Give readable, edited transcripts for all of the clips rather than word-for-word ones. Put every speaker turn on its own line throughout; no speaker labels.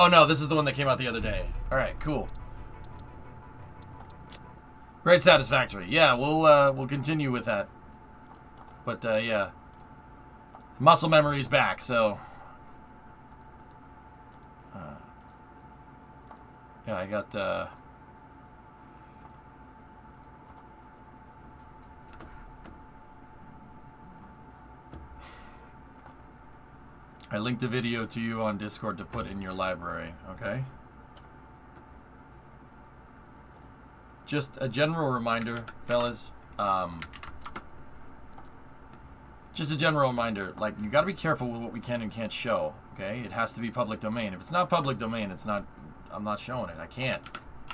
Oh no, this is the one that came out the other day. Alright, cool. Great satisfactory. Yeah, we'll continue with that. But yeah. Muscle memory's back, so yeah, I got I linked a video to you on Discord to put in your library, okay? Just a general reminder, fellas. Just a general reminder, like, you gotta be careful with what we can and can't show, okay? It has to be public domain. If it's not public domain, it's not, I'm not showing it. I can't.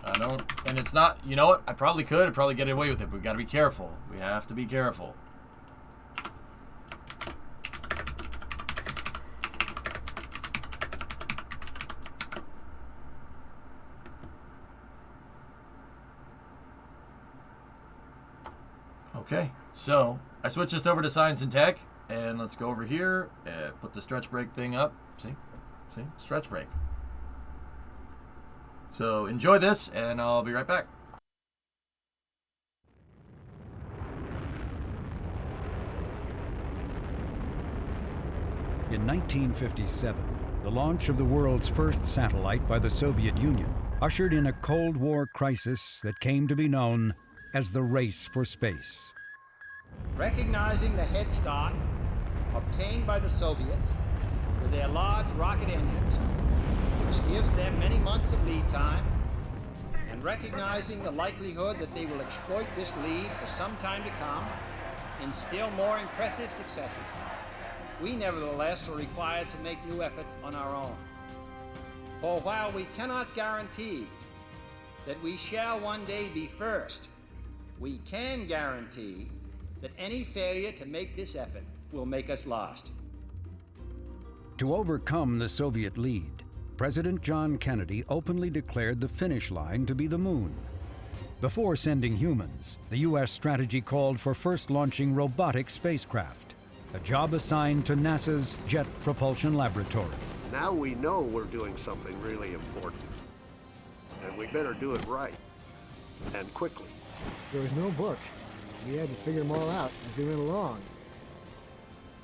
I don't, and it's not, you know what? I probably could. I'd probably get away with it, but we gotta be careful. We have to be careful. Okay, so I switched this over to science and tech, and let's go over here and put the stretch break thing up. See, stretch break. So enjoy this, and I'll be right back.
In 1957, the launch of the world's first satellite by the Soviet Union ushered in a Cold War crisis that came to be known as the race for space.
Recognizing the head start obtained by the Soviets with their large rocket engines, which gives them many months of lead time, and recognizing the likelihood that they will exploit this lead for some time to come in still more impressive successes, we nevertheless are required to make new efforts on our own. For while we cannot guarantee that we shall one day be first, we can guarantee that any failure to make this effort will make us last.
To overcome the Soviet lead, President John Kennedy openly declared the finish line to be the moon. Before sending humans, the U.S. strategy called for first launching robotic spacecraft, a job assigned to NASA's Jet Propulsion Laboratory.
Now we know we're doing something really important, and we better do it right, and quickly.
There was no book. We had to figure them all out as we went along.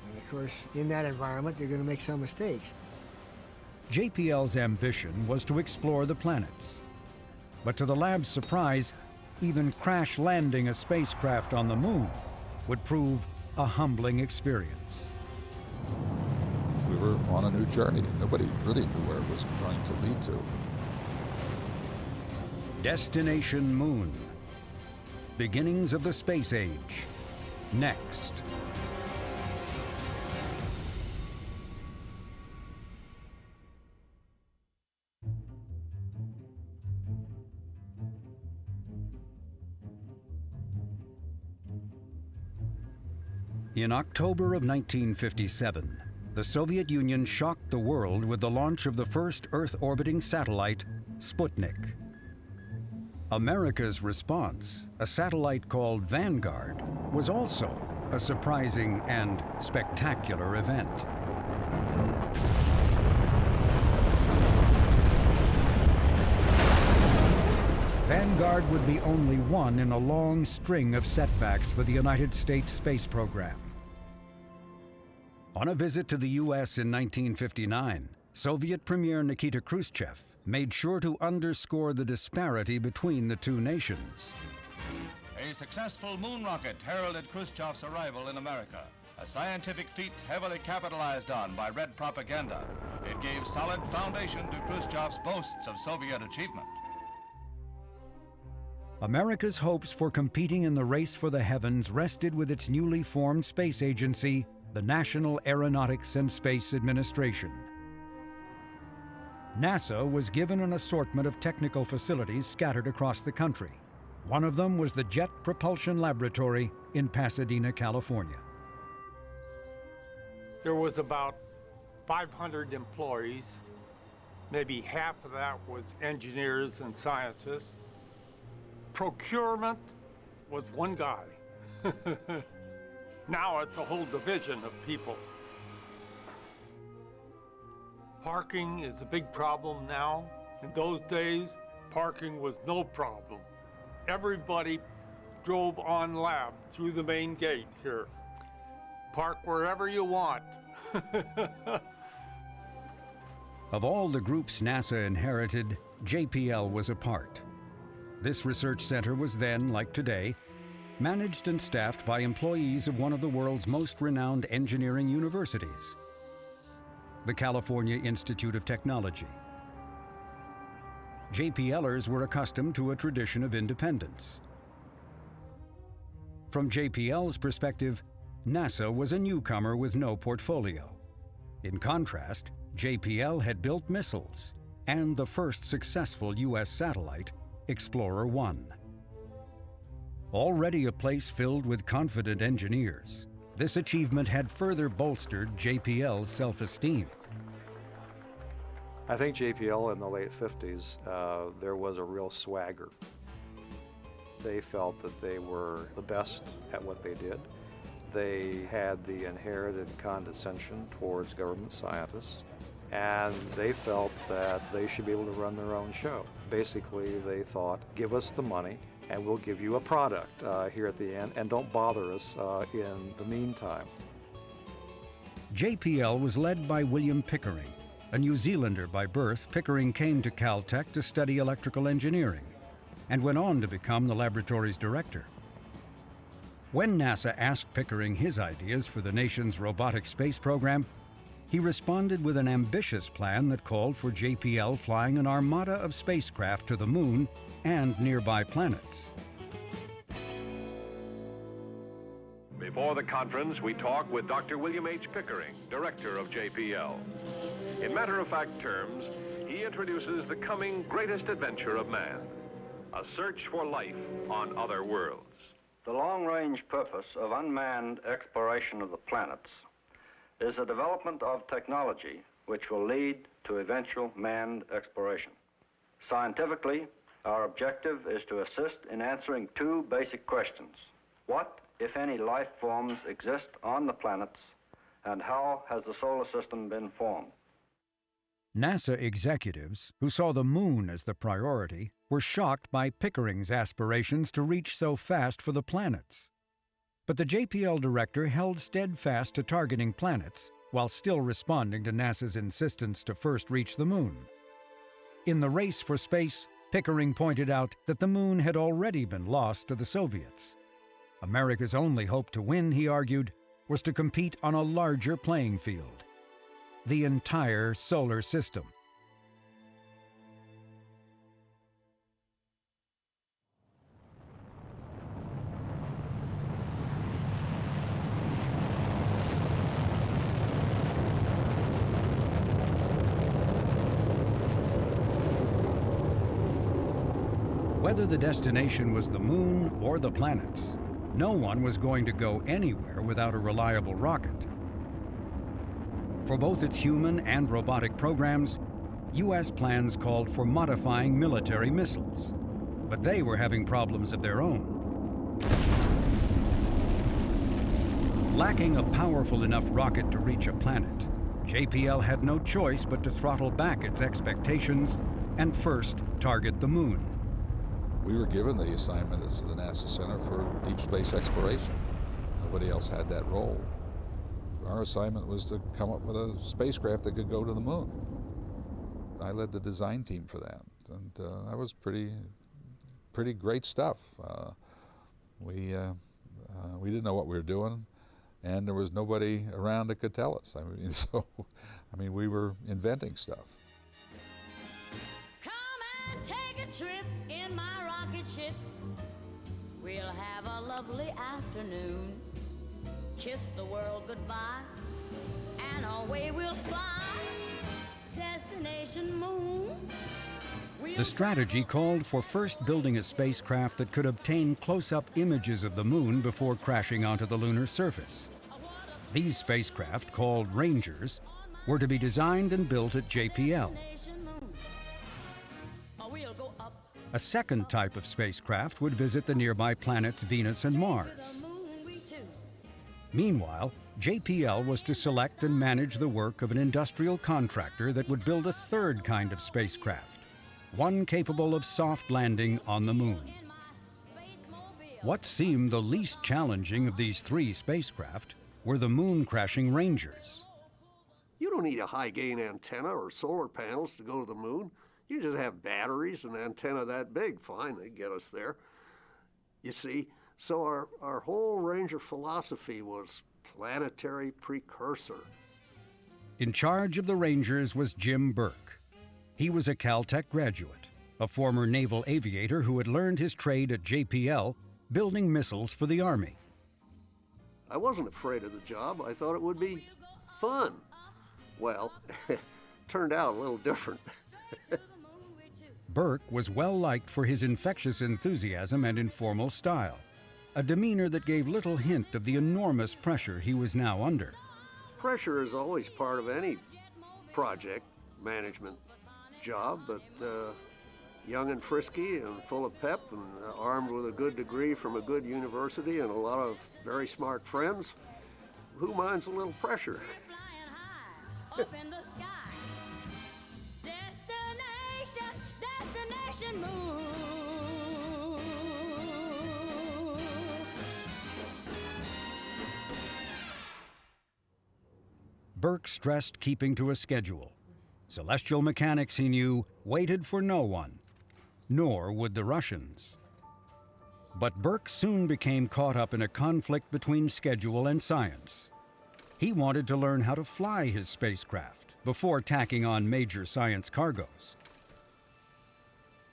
And of course, in that environment, you're going to make some mistakes.
JPL's ambition was to explore the planets. But to the lab's surprise, even crash landing a spacecraft on the moon would prove a humbling experience.
We were on a new journey, and nobody really knew where it was going to lead to.
Destination Moon. Beginnings of the space age. Next. In October of 1957, the Soviet Union shocked the world with the launch of the first Earth-orbiting satellite, Sputnik. America's response, a satellite called Vanguard, was also a surprising and spectacular event. Vanguard would be only one in a long string of setbacks for the United States space program. On a visit to the U.S. in 1959, Soviet Premier Nikita Khrushchev made sure to underscore the disparity between the two nations.
A successful moon rocket heralded Khrushchev's arrival in America, a scientific feat heavily capitalized on by Red propaganda. It gave solid foundation to Khrushchev's boasts of Soviet achievement.
America's hopes for competing in the race for the heavens rested with its newly formed space agency, the National Aeronautics and Space Administration. NASA was given an assortment of technical facilities scattered across the country. One of them was the Jet Propulsion Laboratory in Pasadena, California.
There was about 500 employees. Maybe half of that was engineers and scientists. Procurement was one guy. Now it's a whole division of people. Parking is a big problem now. In those days, parking was no problem. Everybody drove on lab through the main gate here. Park wherever you want.
Of all the groups NASA inherited, JPL was a part. This research center was then, like today, managed and staffed by employees of one of the world's most renowned engineering universities, the California Institute of Technology. JPLers were accustomed to a tradition of independence. From JPL's perspective, NASA was a newcomer with no portfolio. In contrast, JPL had built missiles and the first successful U.S. satellite, Explorer 1. Already a place filled with confident engineers, this achievement had further bolstered JPL's self-esteem.
I think JPL in the late 50s, there was a real swagger. They felt that they were the best at what they did. They had the inherited condescension towards government scientists, and they felt that they should be able to run their own show. Basically, they thought, give us the money and we'll give you a product here at the end, and don't bother us in the meantime.
JPL was led by William Pickering. A New Zealander by birth, Pickering came to Caltech to study electrical engineering and went on to become the laboratory's director. When NASA asked Pickering his ideas for the nation's robotic space program, he responded with an ambitious plan that called for JPL flying an armada of spacecraft to the moon and nearby planets.
Before the conference, we talk with Dr. William H. Pickering, director of JPL. In matter-of-fact terms, he introduces the coming greatest adventure of man, a search for life on other worlds.
The long-range purpose of unmanned exploration of the planets is the development of technology which will lead to eventual manned exploration. Scientifically, our objective is to assist in answering two basic questions. What, if any, life forms exist on the planets, and how has the solar system been formed?
NASA executives, who saw the moon as the priority, were shocked by Pickering's aspirations to reach so fast for the planets. But the JPL director held steadfast to targeting planets while still responding to NASA's insistence to first reach the moon. In the race for space, Pickering pointed out that the moon had already been lost to the Soviets. America's only hope to win, he argued, was to compete on a larger playing field: the entire solar system. Whether the destination was the moon or the planets, no one was going to go anywhere without a reliable rocket. For both its human and robotic programs, U.S. plans called for modifying military missiles, but they were having problems of their own. Lacking a powerful enough rocket to reach a planet, JPL had no choice but to throttle back its expectations and first target the moon.
We were given the assignment as the NASA Center for Deep Space Exploration. Nobody else had that role. Our assignment was to come up with a spacecraft that could go to the moon. I led the design team for that, and that was pretty great stuff. We didn't know what we were doing, and there was nobody around that could tell us. We were inventing stuff.
Come and take a trip in my rocket ship. We'll have a lovely afternoon. Kiss the world goodbye, and away we'll fly. Destination moon.
The strategy called for first building a spacecraft that could obtain close-up images of the moon before crashing onto the lunar surface. These spacecraft, called Rangers, were to be designed and built at JPL. A second type of spacecraft would visit the nearby planets Venus and Mars. Meanwhile, JPL was to select and manage the work of an industrial contractor that would build a third kind of spacecraft, one capable of soft landing on the moon. What seemed the least challenging of these three spacecraft were the moon-crashing Rangers.
You don't need a high-gain antenna or solar panels to go to the moon. You just have batteries and an antenna that big. Fine, they get us there. You see, so our whole Ranger philosophy was planetary precursor.
In charge of the Rangers was Jim Burke. He was a Caltech graduate, a former naval aviator who had learned his trade at JPL, building missiles for the Army.
I wasn't afraid of the job. I thought it would be fun. Well, turned out a little different.
Burke was well liked for his infectious enthusiasm and informal style, a demeanor that gave little hint of the enormous pressure he was now under.
Pressure is always part of any project management job, but young and frisky and full of pep and armed with a good degree from a good university and a lot of very smart friends, who minds a little pressure?
Up in the sky. Destination moon.
Burke stressed keeping to a schedule. Celestial mechanics, he knew, waited for no one, nor would the Russians. But Burke soon became caught up in a conflict between schedule and science. He wanted to learn how to fly his spacecraft before tacking on major science cargoes.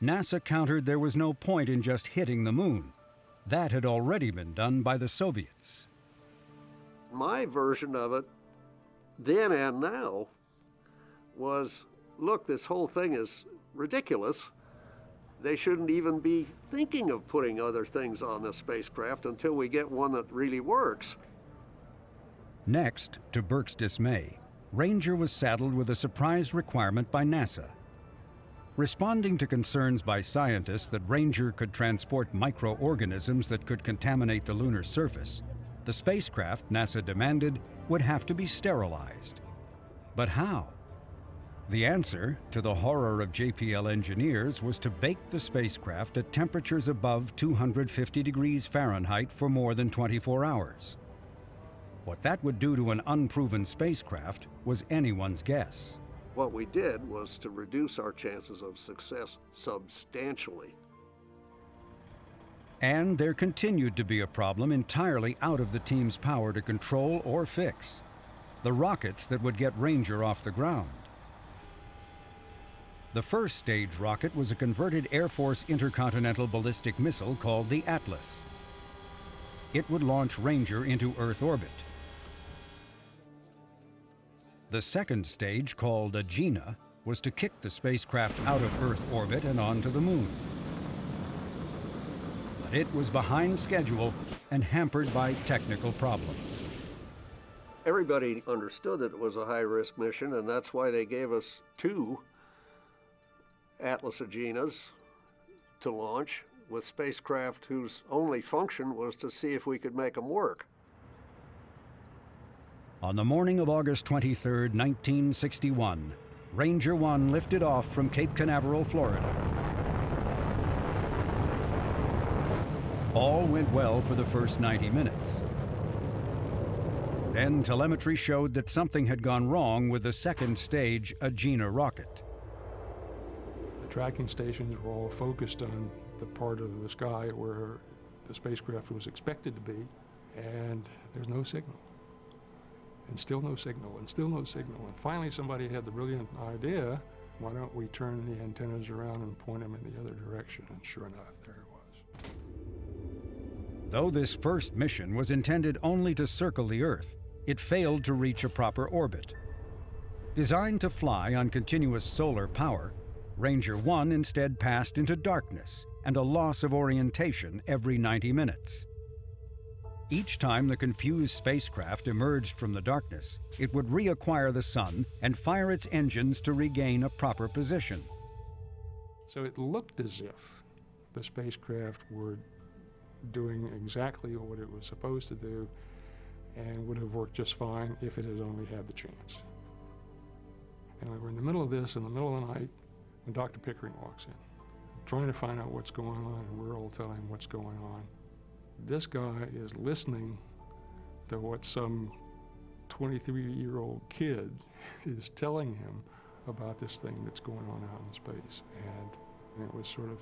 NASA countered there was no point in just hitting the moon. That had already been done by the Soviets.
My version of it, then and now, was, look, this whole thing is ridiculous. They shouldn't even be thinking of putting other things on the spacecraft until we get one that really works.
Next, to Burke's dismay, Ranger was saddled with a surprise requirement by NASA. Responding to concerns by scientists that Ranger could transport microorganisms that could contaminate the lunar surface, the spacecraft, NASA demanded, would have to be sterilized. But how? The answer, to the horror of JPL engineers, was to bake the spacecraft at temperatures above 250 degrees Fahrenheit for more than 24 hours. What that would do to an unproven spacecraft was anyone's guess.
What we did was to reduce our chances of success substantially.
And there continued to be a problem entirely out of the team's power to control or fix: the rockets that would get Ranger off the ground. The first stage rocket was a converted Air Force intercontinental ballistic missile called the Atlas. It would launch Ranger into Earth orbit. The second stage, called Agena, was to kick the spacecraft out of Earth orbit and onto the moon. But it was behind schedule and hampered by technical problems.
Everybody understood that it was a high-risk mission, and that's why they gave us 2 Atlas Agenas to launch with spacecraft whose only function was to see if we could make them work.
On the morning of August 23, 1961, Ranger 1 lifted off from Cape Canaveral, Florida. All went well for the first 90 minutes. Then telemetry showed that something had gone wrong with the second stage Agena rocket.
The tracking stations were all focused on the part of the sky where the spacecraft was expected to be, and there's no signal. And still no signal, and still no signal. And finally somebody had the brilliant idea, why don't we turn the antennas around and point them in the other direction? And sure enough, there it was.
Though this first mission was intended only to circle the Earth, it failed to reach a proper orbit. Designed to fly on continuous solar power, Ranger 1 instead passed into darkness and a loss of orientation every 90 minutes. Each time the confused spacecraft emerged from the darkness, it would reacquire the sun and fire its engines to regain a proper position.
So it looked as if the spacecraft were doing exactly what it was supposed to do, and would have worked just fine if it had only had the chance. And we were in the middle of this, in the middle of the night, when Dr. Pickering walks in, trying to find out what's going on, and we're all telling him what's going on. This guy is listening to what some 23-year-old kid is telling him about this thing that's going on out in space. And it was sort of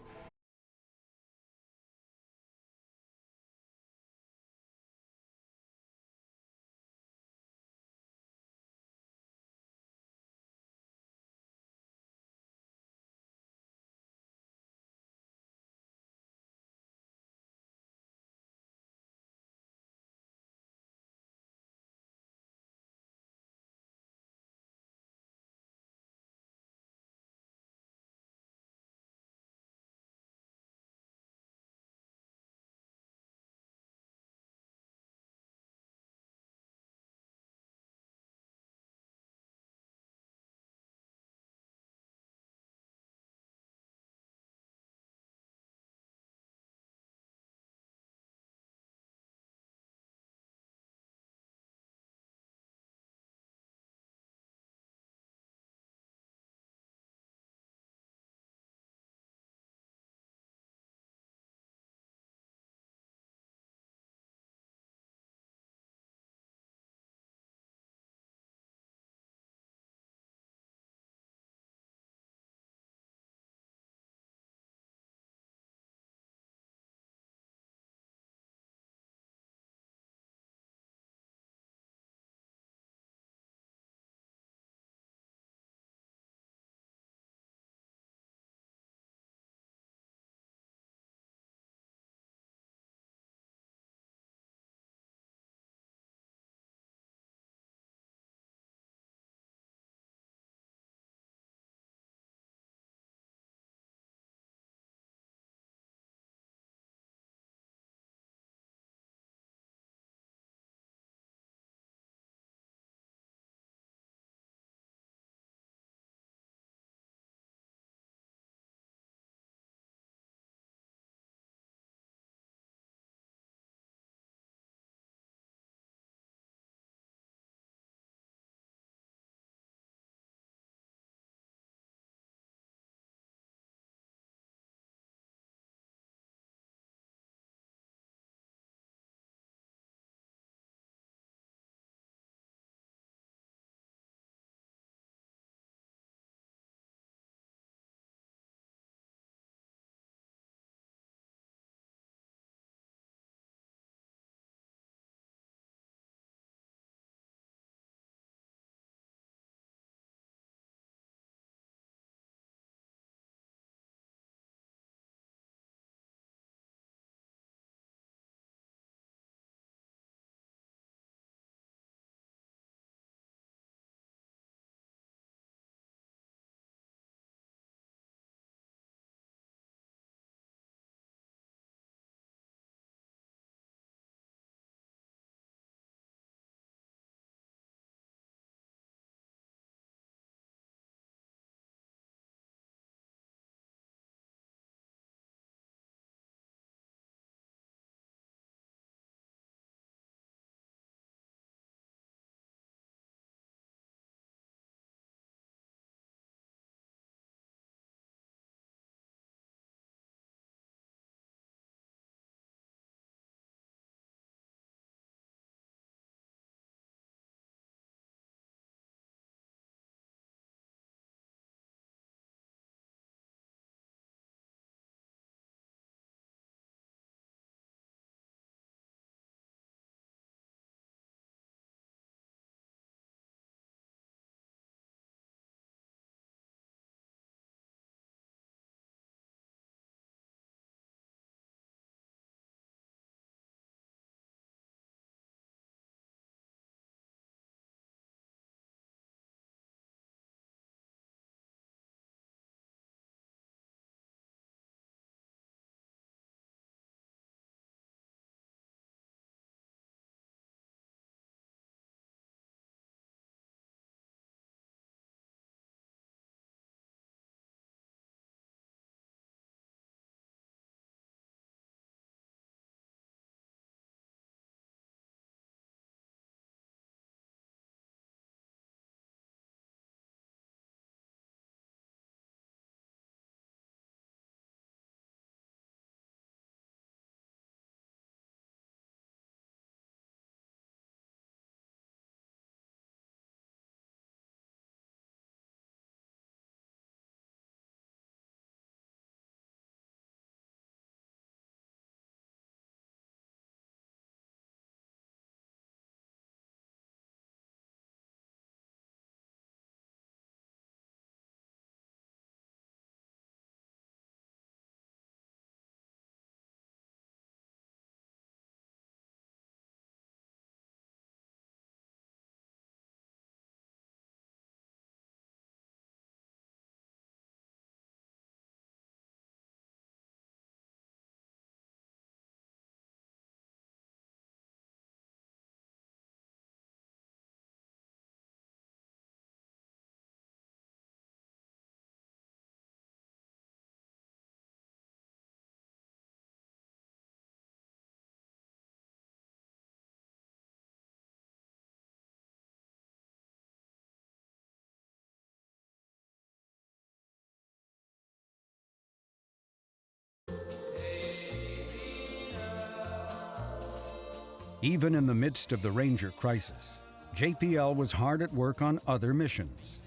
Even in the midst of the Ranger crisis, JPL was hard at work on other missions.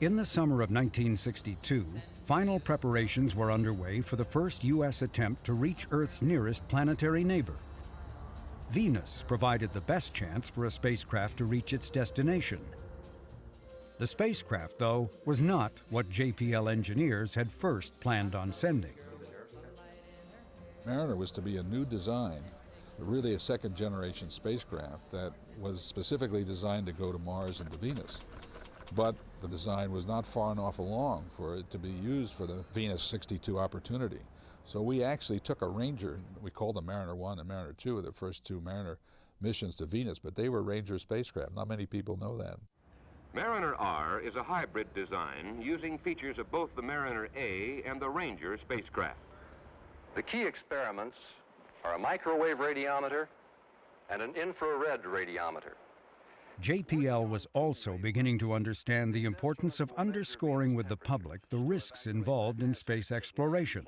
In the summer of 1962, final preparations were underway for the first U.S. attempt to reach Earth's nearest planetary neighbor. Venus provided the best chance for a spacecraft to reach its destination. The spacecraft, though, was not what JPL engineers had first planned on sending.
Mariner was to be a new design, really a second-generation spacecraft that was specifically designed to go to Mars and to Venus. But the design was not far enough along for it to be used for the Venus 62 opportunity. So we actually took a Ranger, we called them Mariner 1 and Mariner 2, the first two Mariner missions to Venus, but they were Ranger spacecraft. Not many people know that.
Mariner R is a hybrid design using features of both the Mariner A and the Ranger spacecraft.
The key experiments are a microwave radiometer and an infrared radiometer.
JPL was also beginning to understand the importance of underscoring with the public the risks involved in space exploration.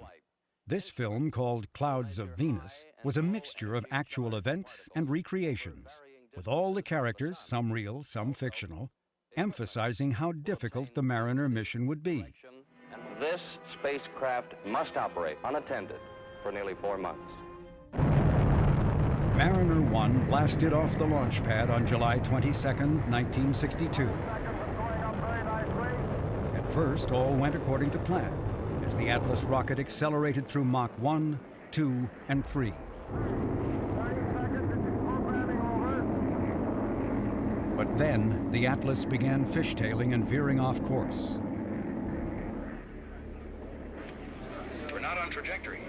This film, called Clouds of Venus, was a mixture of actual events and recreations, with all the characters, some real, some fictional, emphasizing how difficult the Mariner mission would be.
This spacecraft must operate unattended for nearly 4 months.
Mariner 1 blasted off the launch pad on July 22, 1962. At first, all went according to plan, as the Atlas rocket accelerated through Mach 1, 2, and 3. But then, the Atlas began fishtailing and veering off course.
We're not on trajectory.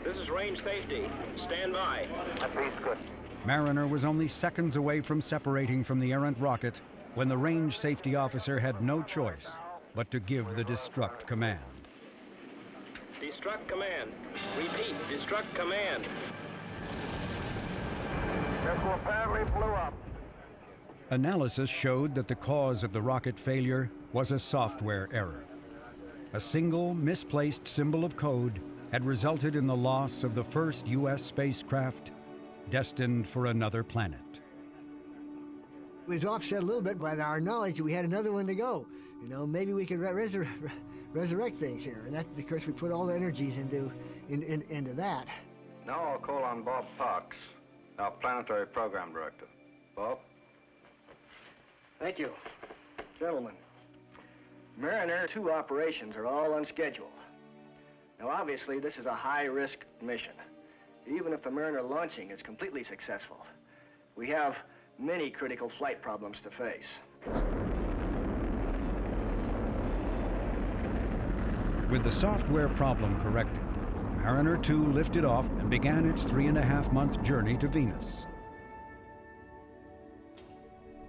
This is range safety. Stand by.
That reads good.
Mariner was only seconds away from separating from the errant rocket when the range safety officer had no choice but to give the destruct command.
Destruct command. Repeat, destruct command.
This will apparently blew up.
Analysis showed that the cause of the rocket failure was a software error. A single misplaced symbol of code had resulted in the loss of the first U.S. spacecraft destined for another planet.
It was offset a little bit by our knowledge that we had another one to go. You know, maybe we could resurrect things here. And that, of course, we put all the energies into that.
Now I'll call on Bob Parks, our planetary program director. Bob?
Thank you. Gentlemen, Mariner 2 operations are all on schedule. Now, obviously, this is a high-risk mission. Even if the Mariner launching is completely successful, we have many critical flight problems to face.
With the software problem corrected, Mariner 2 lifted off and began its 3.5-month journey to Venus.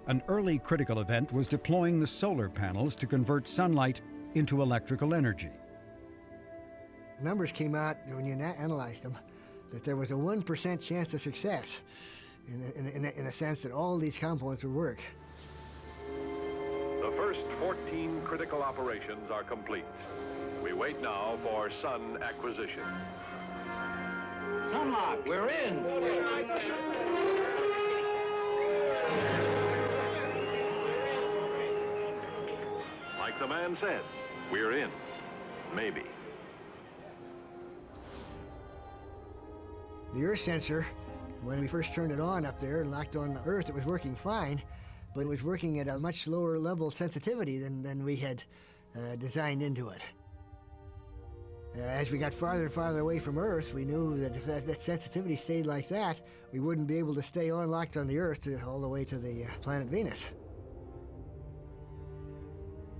An early critical event was deploying the solar panels to convert sunlight into electrical energy.
Numbers came out when you analyzed them that there was a 1% chance of success in a sense that all these components would work.
The first 14 critical operations are complete. We wait now for sun acquisition.
Sunlock, we're in.
Like the man said, we're in. Maybe.
The Earth sensor, when we first turned it on up there and locked on the Earth, it was working fine, but it was working at a much lower level sensitivity than we had designed into it. As we got farther and farther away from Earth, we knew that if that sensitivity stayed like that, we wouldn't be able to stay on locked on the Earth all the way to the planet Venus.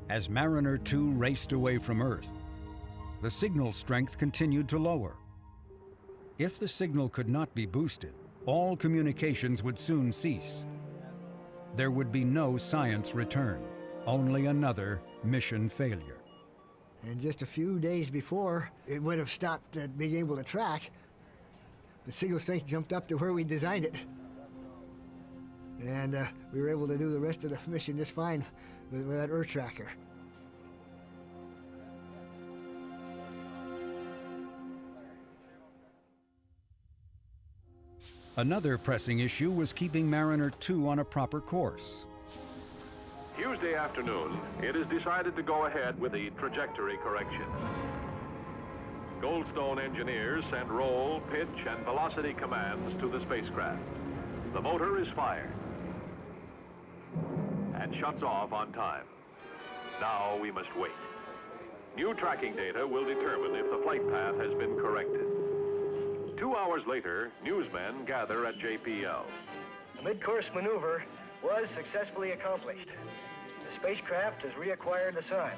As Mariner 2 raced away from Earth, the signal strength continued to lower. If the signal could not be boosted, all communications would soon cease. There would be no science return, only another mission failure.
And just a few days before it would have stopped being able to track, the signal strength jumped up to where we designed it. And we were able to do the rest of the mission just fine with that Earth tracker.
Another pressing issue was keeping Mariner 2 on a proper course.
Tuesday afternoon, it is decided to go ahead with the trajectory correction. Goldstone engineers send roll, pitch, and velocity commands to the spacecraft. The motor is fired and shuts off on time. Now we must wait. New tracking data will determine if the flight path has been corrected. 2 hours later, newsmen gather at JPL.
The mid-course maneuver was successfully accomplished. The spacecraft has reacquired the sign.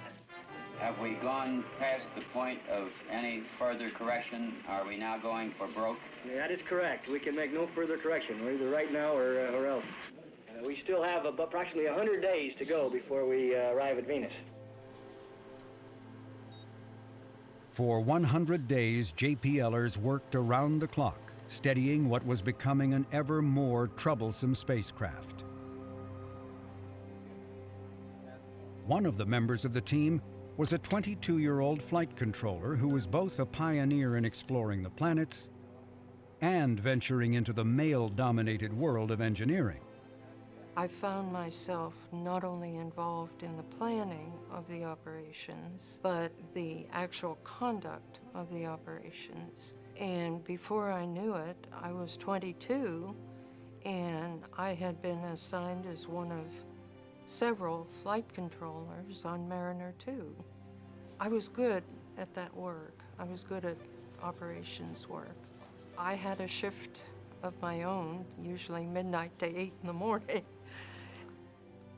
Have we gone past the point of any further correction? Are we now going for broke?
That is correct. We can make no further correction. We're either right now or else. We still have approximately 100 days to go before we arrive at Venus.
For 100 days, JPLers worked around the clock, steadying what was becoming an ever more troublesome spacecraft. One of the members of the team was a 22-year-old flight controller who was both a pioneer in exploring the planets and venturing into the male-dominated world of engineering.
I found myself not only involved in the planning of the operations, but the actual conduct of the operations. And before I knew it, I was 22, and I had been assigned as one of several flight controllers on Mariner 2. I was good at that work. I was good at operations work. I had a shift of my own, usually midnight to 8 in the morning.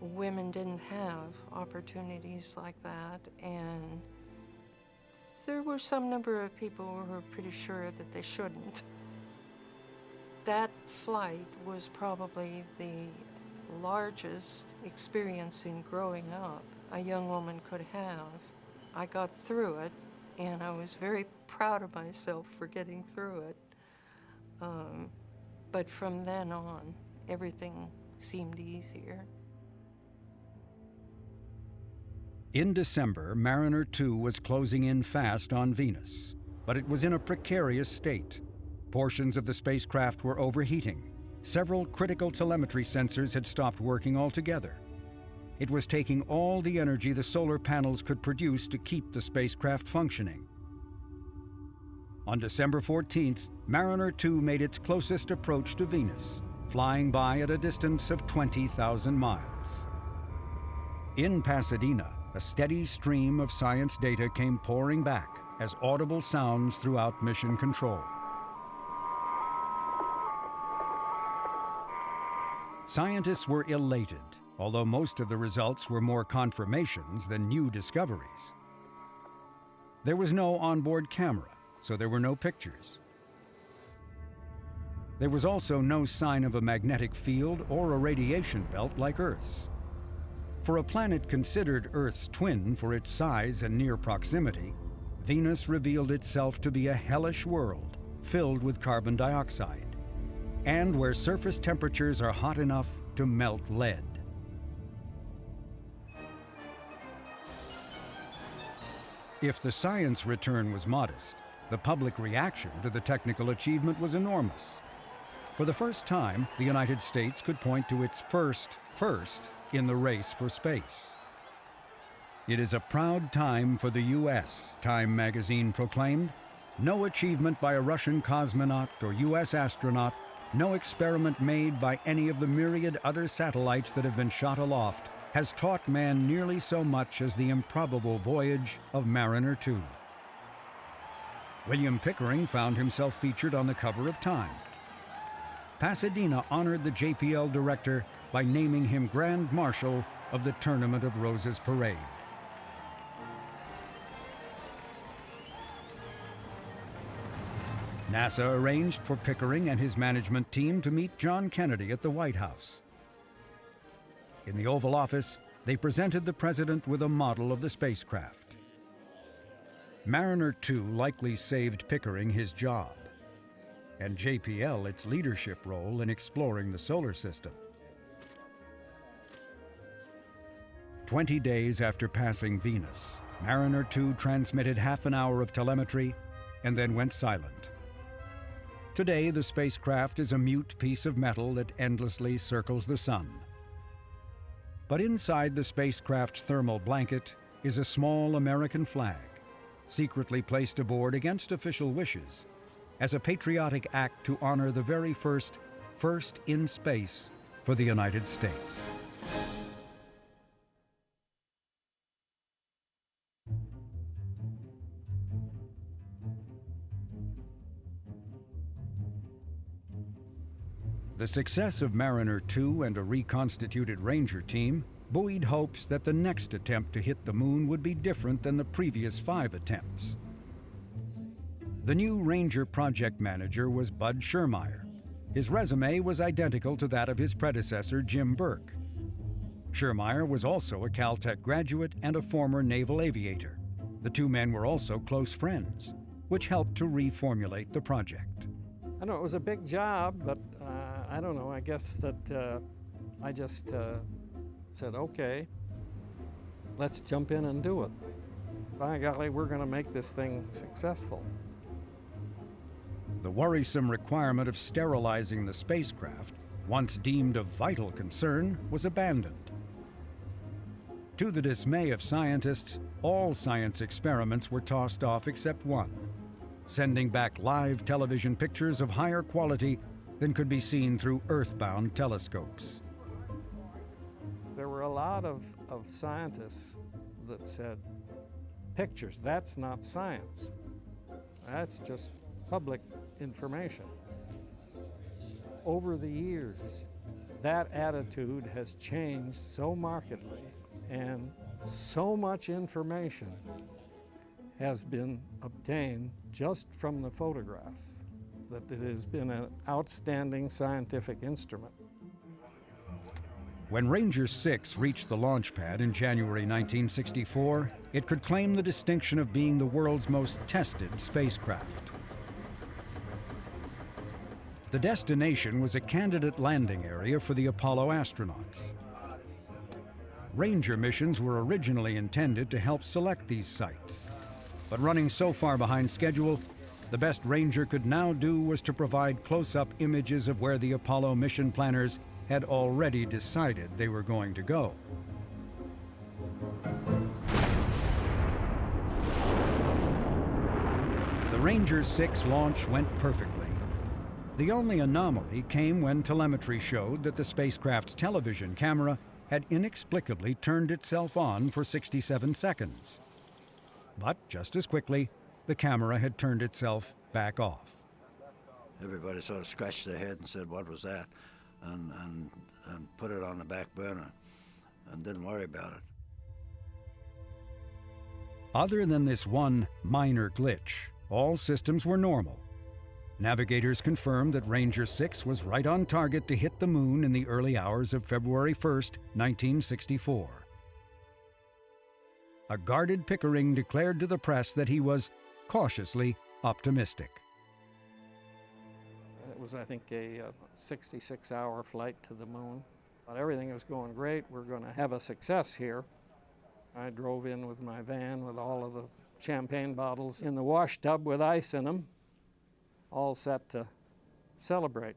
Women didn't have opportunities like that, and there were some number of people who were pretty sure that they shouldn't. That flight was probably the largest experience in growing up a young woman could have. I got through it, and I was very proud of myself for getting through it. But from then on, everything seemed easier.
In December, Mariner 2 was closing in fast on Venus, but it was in a precarious state. Portions of the spacecraft were overheating. Several critical telemetry sensors had stopped working altogether. It was taking all the energy the solar panels could produce to keep the spacecraft functioning. On December 14th, Mariner 2 made its closest approach to Venus, flying by at a distance of 20,000 miles. In Pasadena, a steady stream of science data came pouring back as audible sounds throughout mission control. Scientists were elated, although most of the results were more confirmations than new discoveries. There was no onboard camera, so there were no pictures. There was also no sign of a magnetic field or a radiation belt like Earth's. For a planet considered Earth's twin for its size and near proximity, Venus revealed itself to be a hellish world filled with carbon dioxide, and where surface temperatures are hot enough to melt lead. If the science return was modest, the public reaction to the technical achievement was enormous. For the first time, the United States could point to its first in the race for space. It is a proud time for the U.S., Time magazine proclaimed. No achievement by a Russian cosmonaut or U.S. astronaut, no experiment made by any of the myriad other satellites that have been shot aloft has taught man nearly so much as the improbable voyage of Mariner 2. William Pickering found himself featured on the cover of Time. Pasadena honored the JPL director by naming him Grand Marshal of the Tournament of Roses Parade. NASA arranged for Pickering and his management team to meet John Kennedy at the White House. In the Oval Office, they presented the president with a model of the spacecraft. Mariner 2 likely saved Pickering his job, and JPL its leadership role in exploring the solar system. 20 days after passing Venus, Mariner 2 transmitted half an hour of telemetry and then went silent. Today, the spacecraft is a mute piece of metal that endlessly circles the sun. But inside the spacecraft's thermal blanket is a small American flag, secretly placed aboard against official wishes, as a patriotic act to honor the very first in space for the United States. The success of Mariner 2 and a reconstituted Ranger team buoyed hopes that the next attempt to hit the moon would be different than the previous 5 attempts. The new Ranger project manager was Bud Schirmeyer. His resume was identical to that of his predecessor, Jim Burke. Schirmeyer was also a Caltech graduate and a former naval aviator. The two men were also close friends, which helped to reformulate the project.
I know it was a big job, but I don't know, I guess that I just said, okay, let's jump in and do it. By golly, we're going to make this thing successful.
The worrisome requirement of sterilizing the spacecraft, once deemed of vital concern, was abandoned. To the dismay of scientists, all science experiments were tossed off except one, sending back live television pictures of higher quality than could be seen through earthbound telescopes.
There were a lot of scientists that said, pictures, that's not science. That's just public information. Over the years, that attitude has changed so markedly, and so much information has been obtained just from the photographs that it has been an outstanding scientific instrument.
When Ranger 6 reached the launch pad in January 1964, it could claim the distinction of being the world's most tested spacecraft. The destination was a candidate landing area for the Apollo astronauts. Ranger missions were originally intended to help select these sites, but running so far behind schedule, the best Ranger could now do was to provide close-up images of where the Apollo mission planners had already decided they were going to go. The Ranger 6 launch went perfectly. The only anomaly came when telemetry showed that the spacecraft's television camera had inexplicably turned itself on for 67 seconds. But just as quickly, the camera had turned itself back off.
Everybody sort of scratched their head and said, what was that? And put it on the back burner and didn't worry about it.
Other than this one minor glitch, all systems were normal. Navigators confirmed that Ranger 6 was right on target to hit the moon in the early hours of February 1st, 1964. A guarded Pickering declared to the press that he was cautiously optimistic.
It was, I think, a 66-hour flight to the moon. But everything was going great. We're going to have a success here. I drove in with my van with all of the champagne bottles in the wash tub with ice in them, all set to celebrate.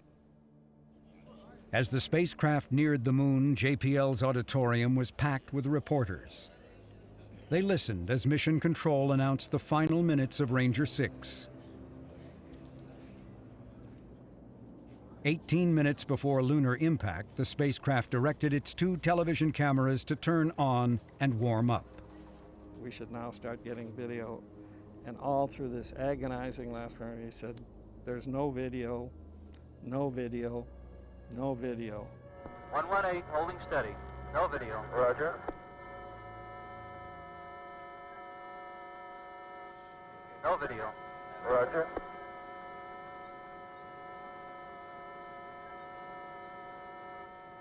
As the spacecraft neared the moon, JPL's auditorium was packed with reporters. They listened as Mission Control announced the final minutes of Ranger 6. 18 minutes before lunar impact, the spacecraft directed its 2 television cameras to turn on and warm up.
We should now start getting video. And all through this agonizing last part, he said, there's no video, no video, no video.
118, holding steady. No video. Roger. No video. Roger.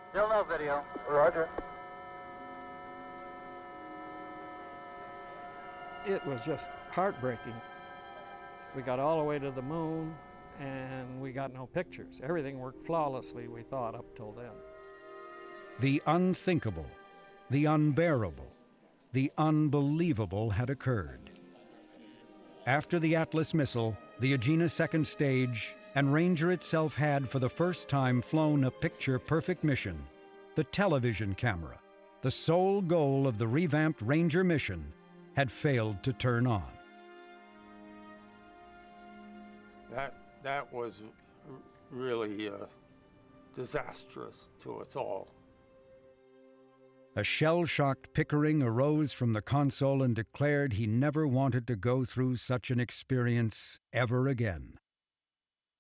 Still no video. Roger.
It was just heartbreaking. We got all the way to the moon, and we got no pictures. Everything worked flawlessly, we thought, up till then.
The unthinkable, the unbearable, the unbelievable had occurred. After the Atlas missile, the Agena second stage, and Ranger itself had for the first time flown a picture-perfect mission, the television camera, the sole goal of the revamped Ranger mission, had failed to turn on.
That was really disastrous to us all.
A shell-shocked Pickering arose from the console and declared he never wanted to go through such an experience ever again.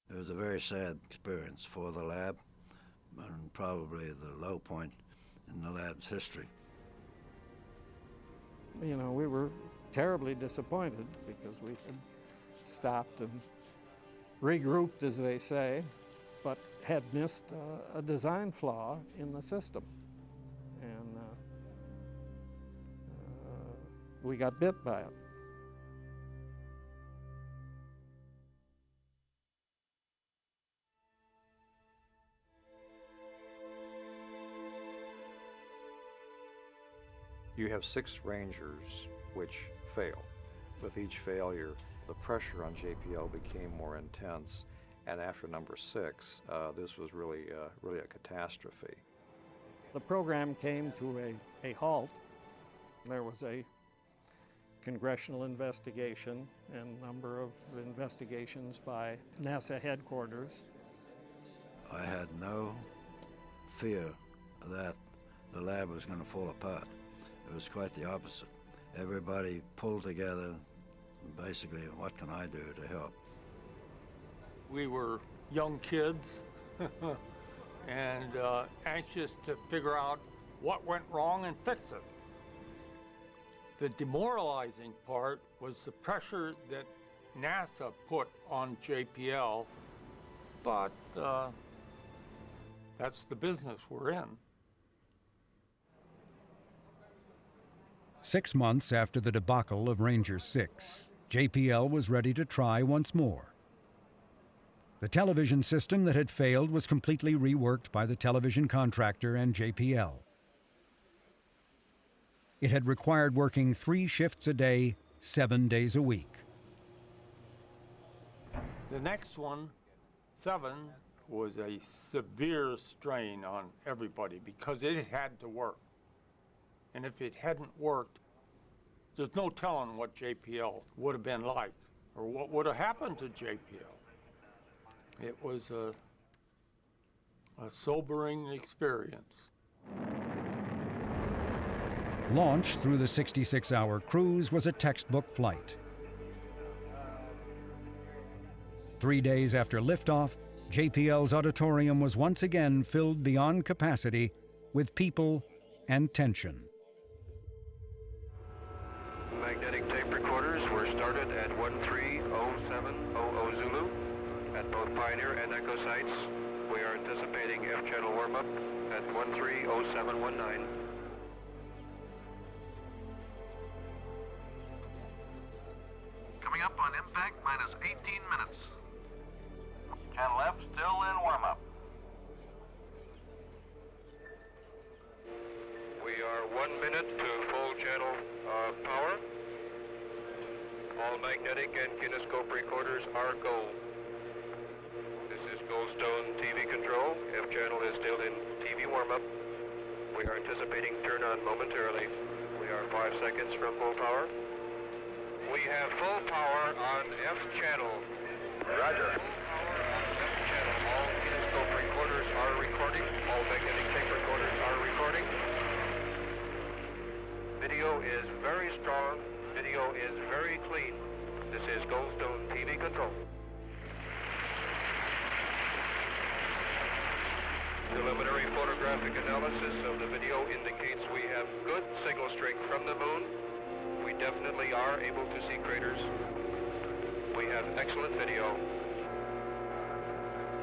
It was a very sad experience for the lab, and probably the low point in the lab's history.
You know, we were terribly disappointed because we had stopped and regrouped, as they say, but had missed a design flaw in the system. And we got bit by it.
You have 6 Rangers which fail. With each failure, the pressure on JPL became more intense, and after number 6, this was really a catastrophe.
The program came to a halt. There was a congressional investigation and a number of investigations by NASA headquarters.
I had no fear that the lab was going to fall apart. It was quite the opposite. Everybody pulled together, basically, what can I do to help?
We were young kids and anxious to figure out what went wrong and fix it. The demoralizing part was the pressure that NASA put on JPL, but that's the business we're in.
6 months after the debacle of Ranger 6, JPL was ready to try once more. The television system that had failed was completely reworked by the television contractor and JPL. It had required working 3 shifts a day, 7 days a week.
The next one, 7, was a severe strain on everybody because it had to work. And if it hadn't worked, there's no telling what JPL would have been like or what would have happened to JPL. It was a sobering experience.
Launch through the 66-hour cruise was a textbook flight. 3 days after liftoff, JPL's auditorium was once again filled beyond capacity with people and tension.
Magnetic tape recorders were started at 130700 Zulu at both Pioneer and Echo sites. We are anticipating F-channel warm-up at 130719.
Coming up on impact, minus 18 minutes. Channel F still in warm-up.
We are 1 minute to full channel power. All magnetic and kinescope recorders are go. This is Goldstone TV control. F-channel is still in TV warm-up. We are anticipating turn on momentarily. We are 5 seconds from full power. We have full power on F-channel.
Roger.
Full power on F-channel. All kinescope recorders are recording. All magnetic tape recorders are recording. Video is very strong. Video is very clean. This is Goldstone TV control. Preliminary photographic analysis of the video indicates we have good signal strength from the moon. We definitely are able to see craters. We have excellent video.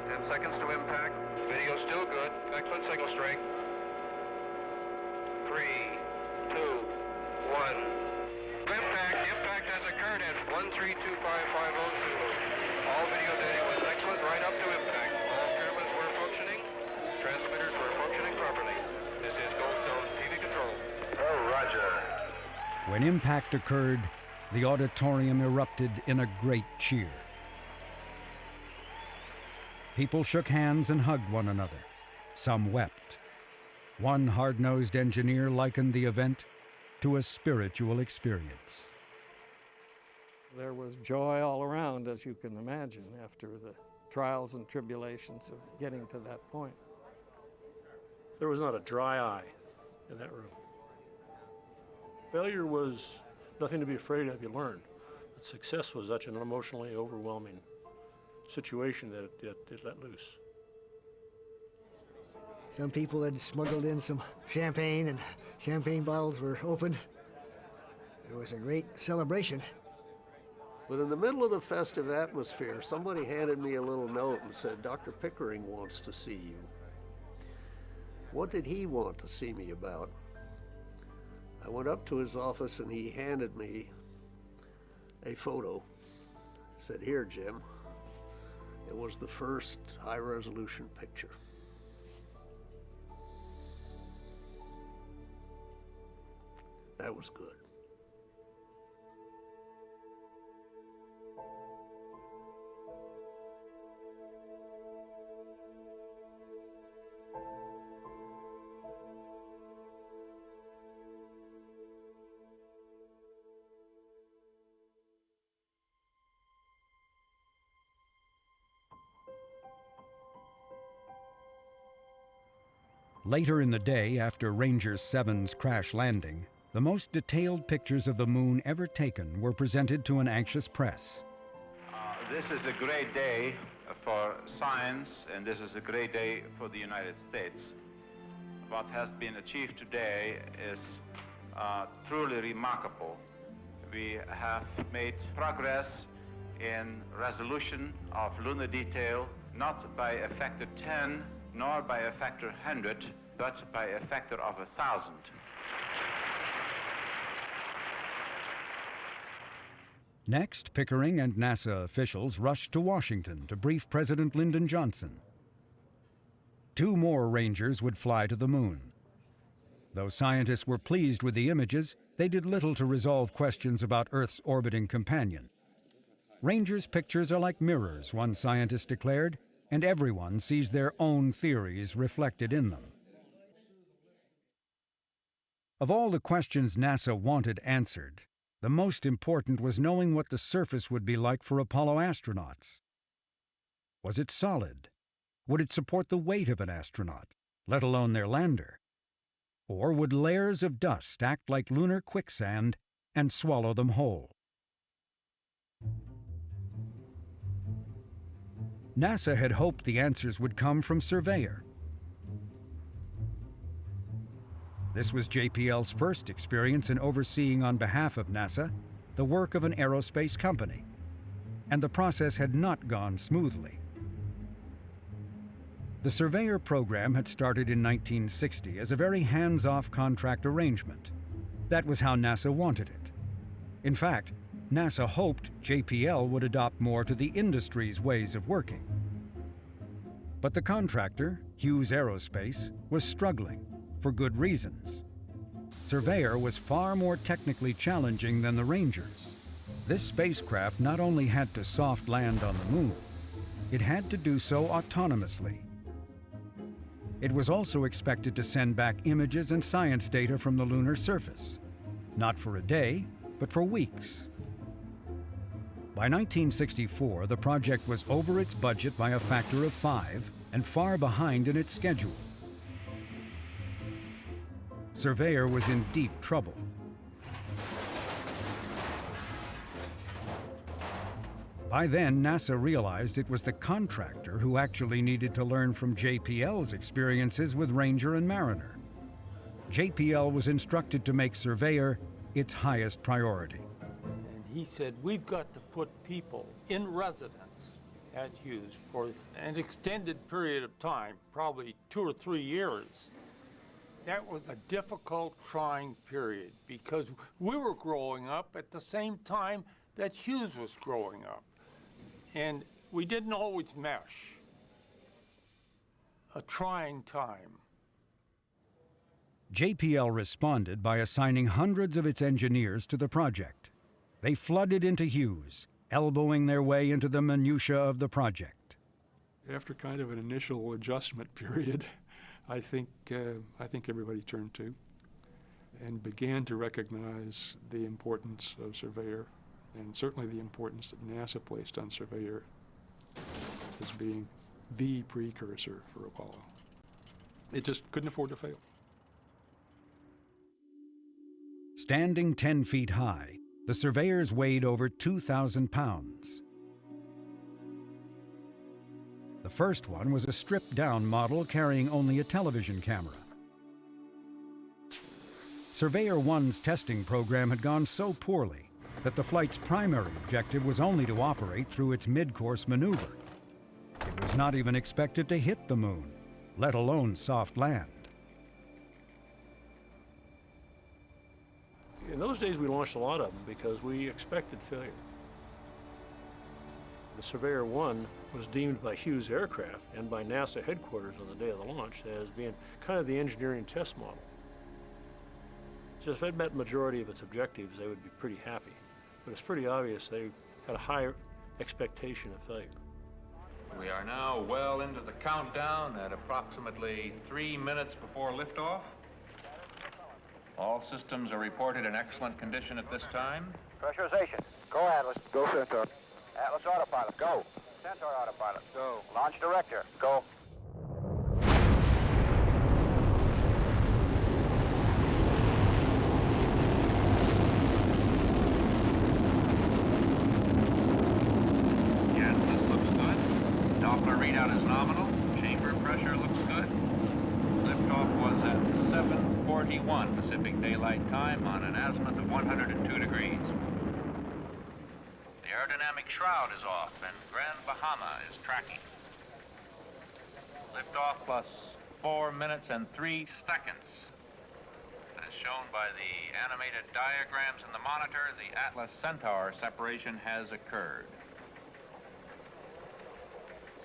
10 seconds to impact. Video still good. Excellent signal strength. 3, 2, 1. Impact has occurred at 132550 Zulu. All video data was excellent right up to impact. All cameras were functioning. Transmitters were functioning properly. This is Goldstone TV control.
Oh, roger.
When impact occurred, the auditorium erupted in a great cheer. People shook hands and hugged one another. Some wept. One hard-nosed engineer likened the event to a spiritual experience.
There was joy all around, as you can imagine, after the trials and tribulations of getting to that point.
There was not a dry eye in that room. Failure was nothing to be afraid of, you learned. But success was such an emotionally overwhelming situation that it let loose.
Some people had smuggled in some champagne, and champagne bottles were opened. It was a great celebration.
But in the middle of the festive atmosphere, somebody handed me a little note and said, "Dr. Pickering wants to see you." What did he want to see me about? I went up to his office and he handed me a photo. Said, "Here, Jim." It was the first high-resolution picture. That was good.
Later in the day, after Ranger 7's crash landing, the most detailed pictures of the moon ever taken were presented to an anxious press.
This is a great day for science, and this is a great day for the United States. What has been achieved today is truly remarkable. We have made progress in resolution of lunar detail, not by a factor 10, nor by a factor 100, but by a factor of 1,000.
Next, Pickering and NASA officials rushed to Washington to brief President Lyndon Johnson. 2 more Rangers would fly to the moon. Though scientists were pleased with the images, they did little to resolve questions about Earth's orbiting companion. Rangers' pictures are like mirrors, one scientist declared, and everyone sees their own theories reflected in them. Of all the questions NASA wanted answered, the most important was knowing what the surface would be like for Apollo astronauts. Was it solid? Would it support the weight of an astronaut, let alone their lander? Or would layers of dust act like lunar quicksand and swallow them whole? NASA had hoped the answers would come from Surveyor. This was JPL's first experience in overseeing on behalf of NASA the work of an aerospace company, and the process had not gone smoothly. The Surveyor program had started in 1960 as a very hands-off contract arrangement. That was how NASA wanted it. In fact, NASA hoped JPL would adopt more to the industry's ways of working. But the contractor, Hughes Aerospace, was struggling, for good reasons. Surveyor was far more technically challenging than the Rangers. This spacecraft not only had to soft land on the moon, it had to do so autonomously. It was also expected to send back images and science data from the lunar surface, not for a day, but for weeks. By 1964, the project was over its budget by a factor of 5 and far behind in its schedule. Surveyor was in deep trouble. By then, NASA realized it was the contractor who actually needed to learn from JPL's experiences with Ranger and Mariner. JPL was instructed to make Surveyor its highest priority.
And he said, we've got to put people in residence at Hughes for an extended period of time, probably 2 or 3 years. That was a difficult, trying period because we were growing up at the same time that Hughes was growing up. And we didn't always mesh. A trying time.
JPL responded by assigning hundreds of its engineers to the project. They flooded into Hughes, elbowing their way into the minutiae of the project.
After kind of an initial adjustment period, I think everybody turned to and began to recognize the importance of Surveyor, and certainly the importance that NASA placed on Surveyor as being the precursor for Apollo. It just couldn't afford to fail.
Standing 10 feet high, the Surveyors weighed over 2,000 pounds. The first one was a stripped-down model carrying only a television camera. Surveyor 1's testing program had gone so poorly that the flight's primary objective was only to operate through its mid-course maneuver. It was not even expected to hit the moon, let alone soft land.
In those days, we launched a lot of them because we expected failure. The Surveyor 1 was deemed by Hughes Aircraft and by NASA headquarters on the day of the launch as being kind of the engineering test model. So if it met the majority of its objectives, they would be pretty happy. But it's pretty obvious they had a higher expectation of failure.
We are now well into the countdown at approximately 3 minutes before liftoff. All systems are reported in excellent condition at this time.
Pressurization. Go, Atlas. Go, Centaur. Atlas autopilot. Go. Centaur autopilot. Go. Launch director. Go.
Gas looks good. Doppler readout is nominal. Chamber pressure looks good. Liftoff was at 7:41 Pacific Daylight Time on an azimuth of 102 degrees. The aerodynamic shroud is off and Grand Bahama is tracking. Liftoff plus 4 minutes and 3 seconds. As shown by the animated diagrams in the monitor, the Atlas Centaur separation has occurred.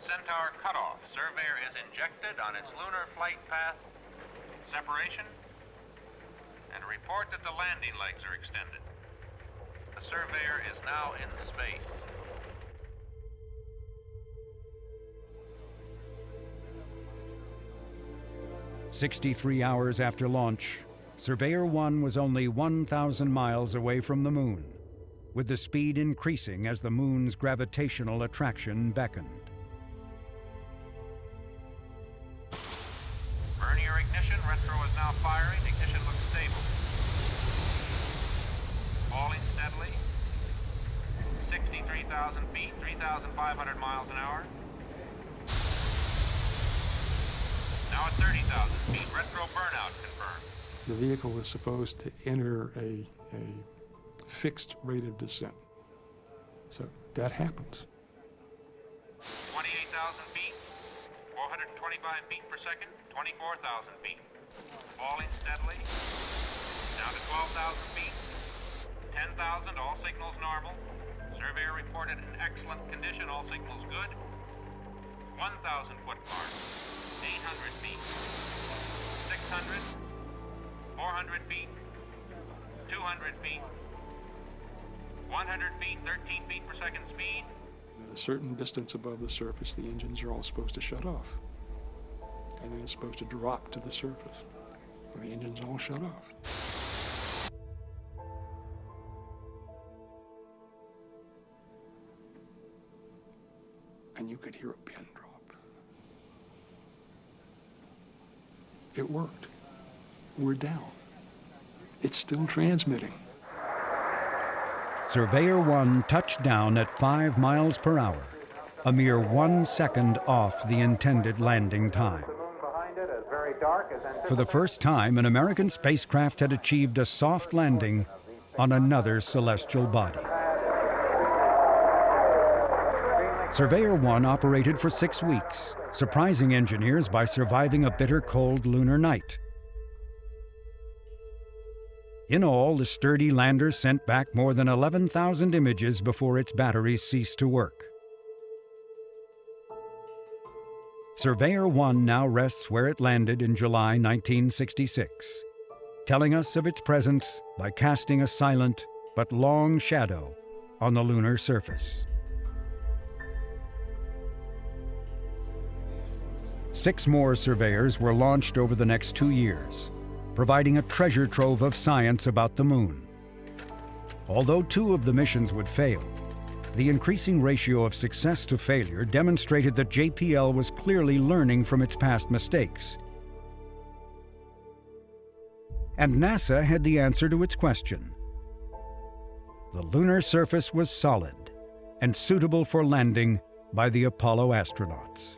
Centaur cutoff. Surveyor is injected on its lunar flight path. Separation. And report that the landing legs are extended. The Surveyor is now in space.
"63 hours after launch, Surveyor 1 was only 1,000 miles away from the moon, with the speed increasing as the moon's gravitational attraction beckoned.
Vernier ignition. Retro is now firing. Ignition looks stable. Falling steadily. 63,000 feet, 3,500 miles an hour. Now at 30,000 feet. Retro burnout confirmed.
The vehicle was supposed to enter a fixed rate of descent. So that happens.
28,000 feet, 425 feet per second, 24,000 feet. Falling steadily. Down to 12,000 feet. 10,000, all signals normal. Surveyor reported in excellent condition, all signals good. 1,000 foot mark. 800 feet. 600. 400 feet. 200 feet. 100 feet, 13 feet per second speed.
At a certain distance above the surface, the engines are all supposed to shut off. And then it's supposed to drop to the surface. And the engines all shut off. And you could hear a pin drop. It worked. We're down. It's still transmitting.
Surveyor 1 touched down at 5 miles per hour, a mere 1 second off the intended landing time. For the first time, an American spacecraft had achieved a soft landing on another celestial body. Surveyor 1 operated for 6 weeks, surprising engineers by surviving a bitter cold lunar night. In all, the sturdy lander sent back more than 11,000 images before its batteries ceased to work. Surveyor 1 now rests where it landed in July 1966, telling us of its presence by casting a silent but long shadow on the lunar surface. 6 more surveyors were launched over the next 2 years, providing a treasure trove of science about the moon. Although 2 of the missions would fail, the increasing ratio of success to failure demonstrated that JPL was clearly learning from its past mistakes. And NASA had the answer to its question. The lunar surface was solid and suitable for landing by the Apollo astronauts.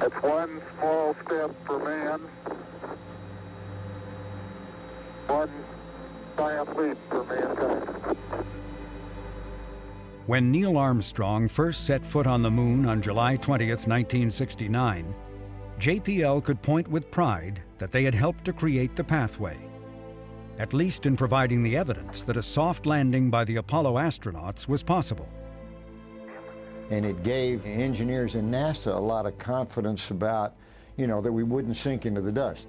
It's one small step for man, one giant leap for mankind.
When Neil Armstrong first set foot on the moon on July 20th, 1969, JPL could point with pride that they had helped to create the pathway, at least in providing the evidence that a soft landing by the Apollo astronauts was possible.
And it gave engineers in NASA a lot of confidence about, that we wouldn't sink into the dust.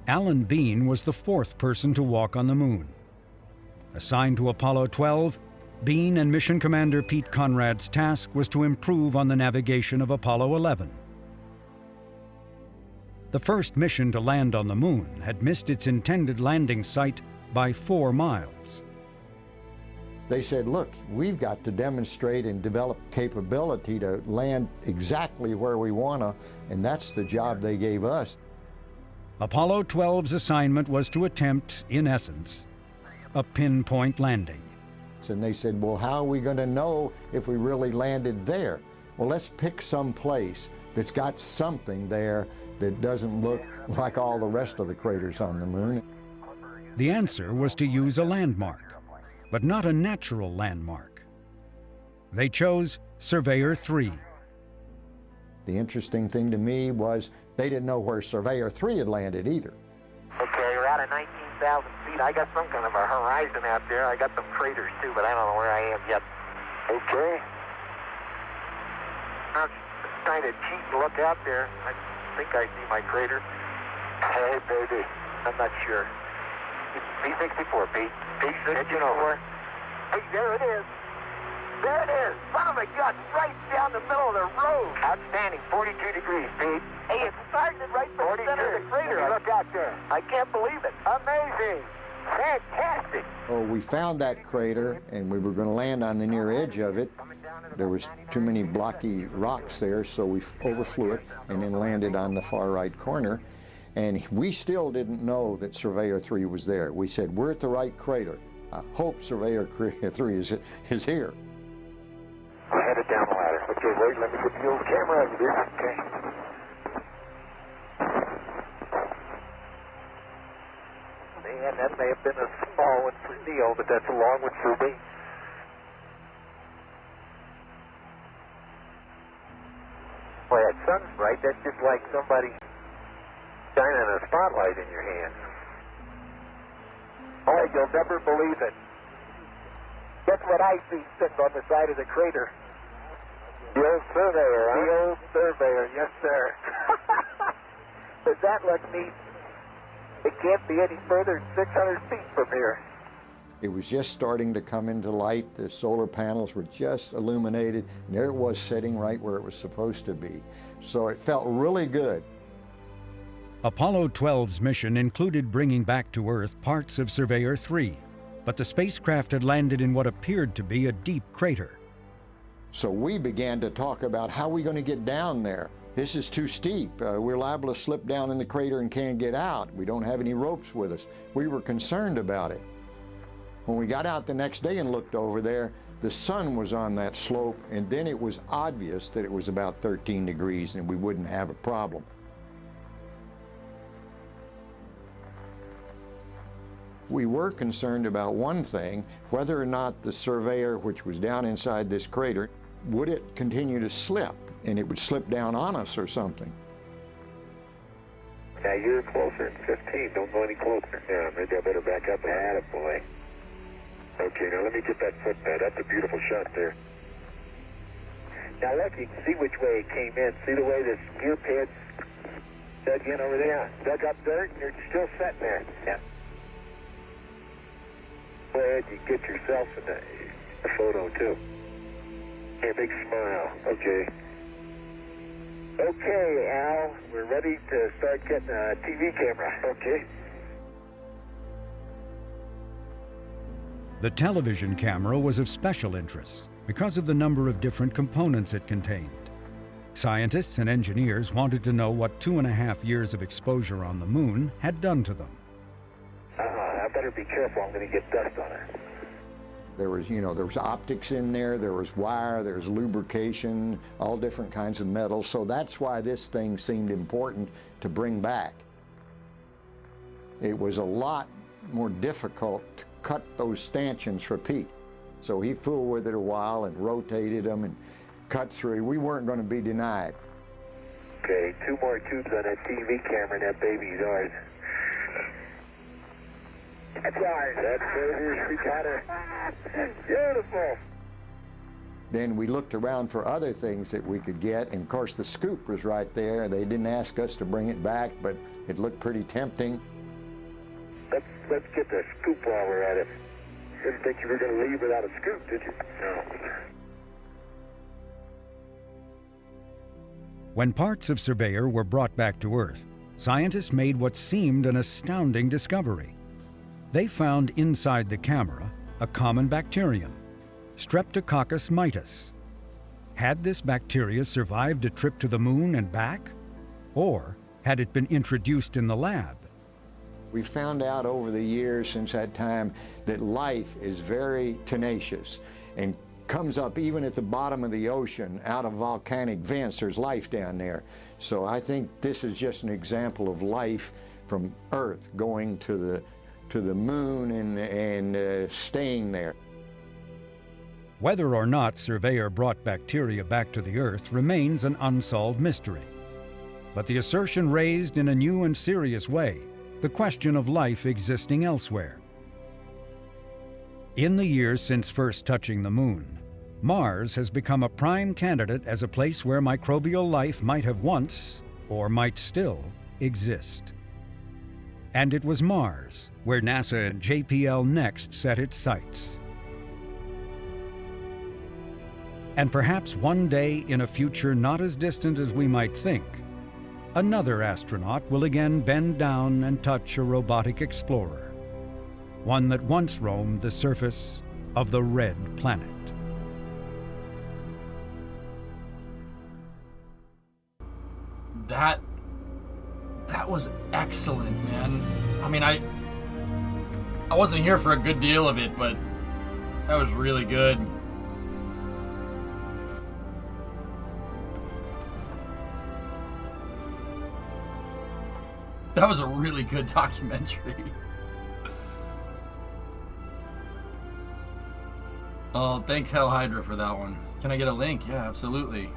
Alan Bean was the 4th person to walk on the moon. Assigned to Apollo 12, Bean and Mission Commander Pete Conrad's task was to improve on the navigation of Apollo 11. The first mission to land on the moon had missed its intended landing site by 4 miles.
They said, look, we've got to demonstrate and develop capability to land exactly where we want to, and that's the job they gave us.
Apollo 12's assignment was to attempt, in essence, a pinpoint landing.
And they said, well, how are we going to know if we really landed there? Well, let's pick some place that's got something there that doesn't look like all the rest of the craters on the moon.
The answer was to use a landmark, but not a natural landmark. They chose Surveyor 3.
The interesting thing to me was they didn't know where Surveyor 3 had landed either.
Okay, we're out of 19,000 feet. I got some kind of a horizon out there. I got some craters too, but I don't know where I am yet. Okay. I'm just trying to cheat and look out there. I think I see my crater. Hey, baby. I'm not sure. P64, Pete. P64. Hey, there it is. There it is. Son of a gun, right down the middle of the road. Outstanding. 42 degrees, Pete. Hey, it's starting right from the center of the crater. Look out there. I can't believe it. Amazing. Fantastic.
Oh, we found that crater, and we were going to land on the near edge of it. There was too many blocky rocks there, so we overflew it and then landed on the far right corner. And we still didn't know that Surveyor 3 was there. We said, we're at the right crater. I hope Surveyor 3 is here.
We're headed down the ladder. Okay, wait, let me get the old camera over there. Okay. Man, that may have been a small one for Neil, but that's a long one for me. Boy, that sun's bright. That's just like somebody shining a spotlight in your hand. Boy, you'll never believe it. Guess what I see sitting on the side of the crater? The old surveyor, huh? The old surveyor, yes, sir. Does that look neat? It can't be any further than 600 feet from here.
It was just starting to come into light. The solar panels were just illuminated, and there it was sitting right where it was supposed to be. So it felt really good.
Apollo 12's mission included bringing back to Earth parts of Surveyor 3, but the spacecraft had landed in what appeared to be a deep crater.
So we began to talk about how we're going to get down there. This is too steep. We're liable to slip down in the crater and can't get out. We don't have any ropes with us. We were concerned about it. When we got out the next day and looked over there, the sun was on that slope, and then it was obvious that it was about 13 degrees and we wouldn't have a problem. We were concerned about one thing, whether or not the Surveyor, which was down inside this crater, would it continue to slip, and it would slip down on us or something.
Now you're closer than 15. Don't go any closer. Yeah, maybe I better back up. Attaboy. Okay, now let me get that footpad. That's a beautiful shot there. Now look, you can see which way it came in. See the way this gear pad's Again over there. Dug up dirt and you're still sitting there. Yeah. Go ahead, you get yourself in the photo too. Hey, big smile. Okay. Okay, Al, we're ready to start getting a TV camera. Okay.
The television camera was of special interest because of the number of different components it contained. Scientists and engineers wanted to know what 2.5 years of exposure on the moon had done to them.
I better be careful. I'm going to get dust on it.
There was optics in there, there was wire, there's lubrication, all different kinds of metals. So that's why this thing seemed important to bring back. It was a lot more difficult to cut those stanchions for Pete. So he fooled with it a while and rotated them and cut through. We weren't going to be denied.
Okay, 2 more tubes on that TV camera and that baby's ours. That's ours. That's baby's. We got her. Beautiful.
Then we looked around for other things that we could get, and of course the scoop was right there. They didn't ask us to bring it back, but it looked pretty tempting.
Let's get the scoop while we're at it. Didn't think you were going to leave without a scoop, did you? No.
When parts of Surveyor were brought back to Earth, scientists made what seemed an astounding discovery. They found inside the camera a common bacterium, Streptococcus mitis. Had this bacteria survived a trip to the moon and back? Or had it been introduced in the lab?
We found out over the years since that time that life is very tenacious and comes up even at the bottom of the ocean out of volcanic vents. There's life down there. So I think this is just an example of life from Earth going to the moon and staying there.
Whether or not Surveyor brought bacteria back to the Earth remains an unsolved mystery. But the assertion raised in a new and serious way the question of life existing elsewhere. In the years since first touching the moon, Mars has become a prime candidate as a place where microbial life might have once, or might still, exist. And it was Mars where NASA and JPL next set its sights. And perhaps one day in a future not as distant as we might think, another astronaut will again bend down and touch a robotic explorer, one that once roamed the surface of the red planet.
That was excellent, man. I mean, I wasn't here for a good deal of it, but that was really good. That was a really good documentary. Oh, thanks Hell Hydra for that one. Can I get a link? Yeah, absolutely.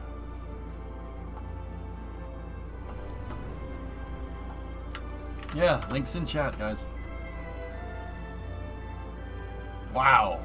Yeah, links in chat, guys. Wow.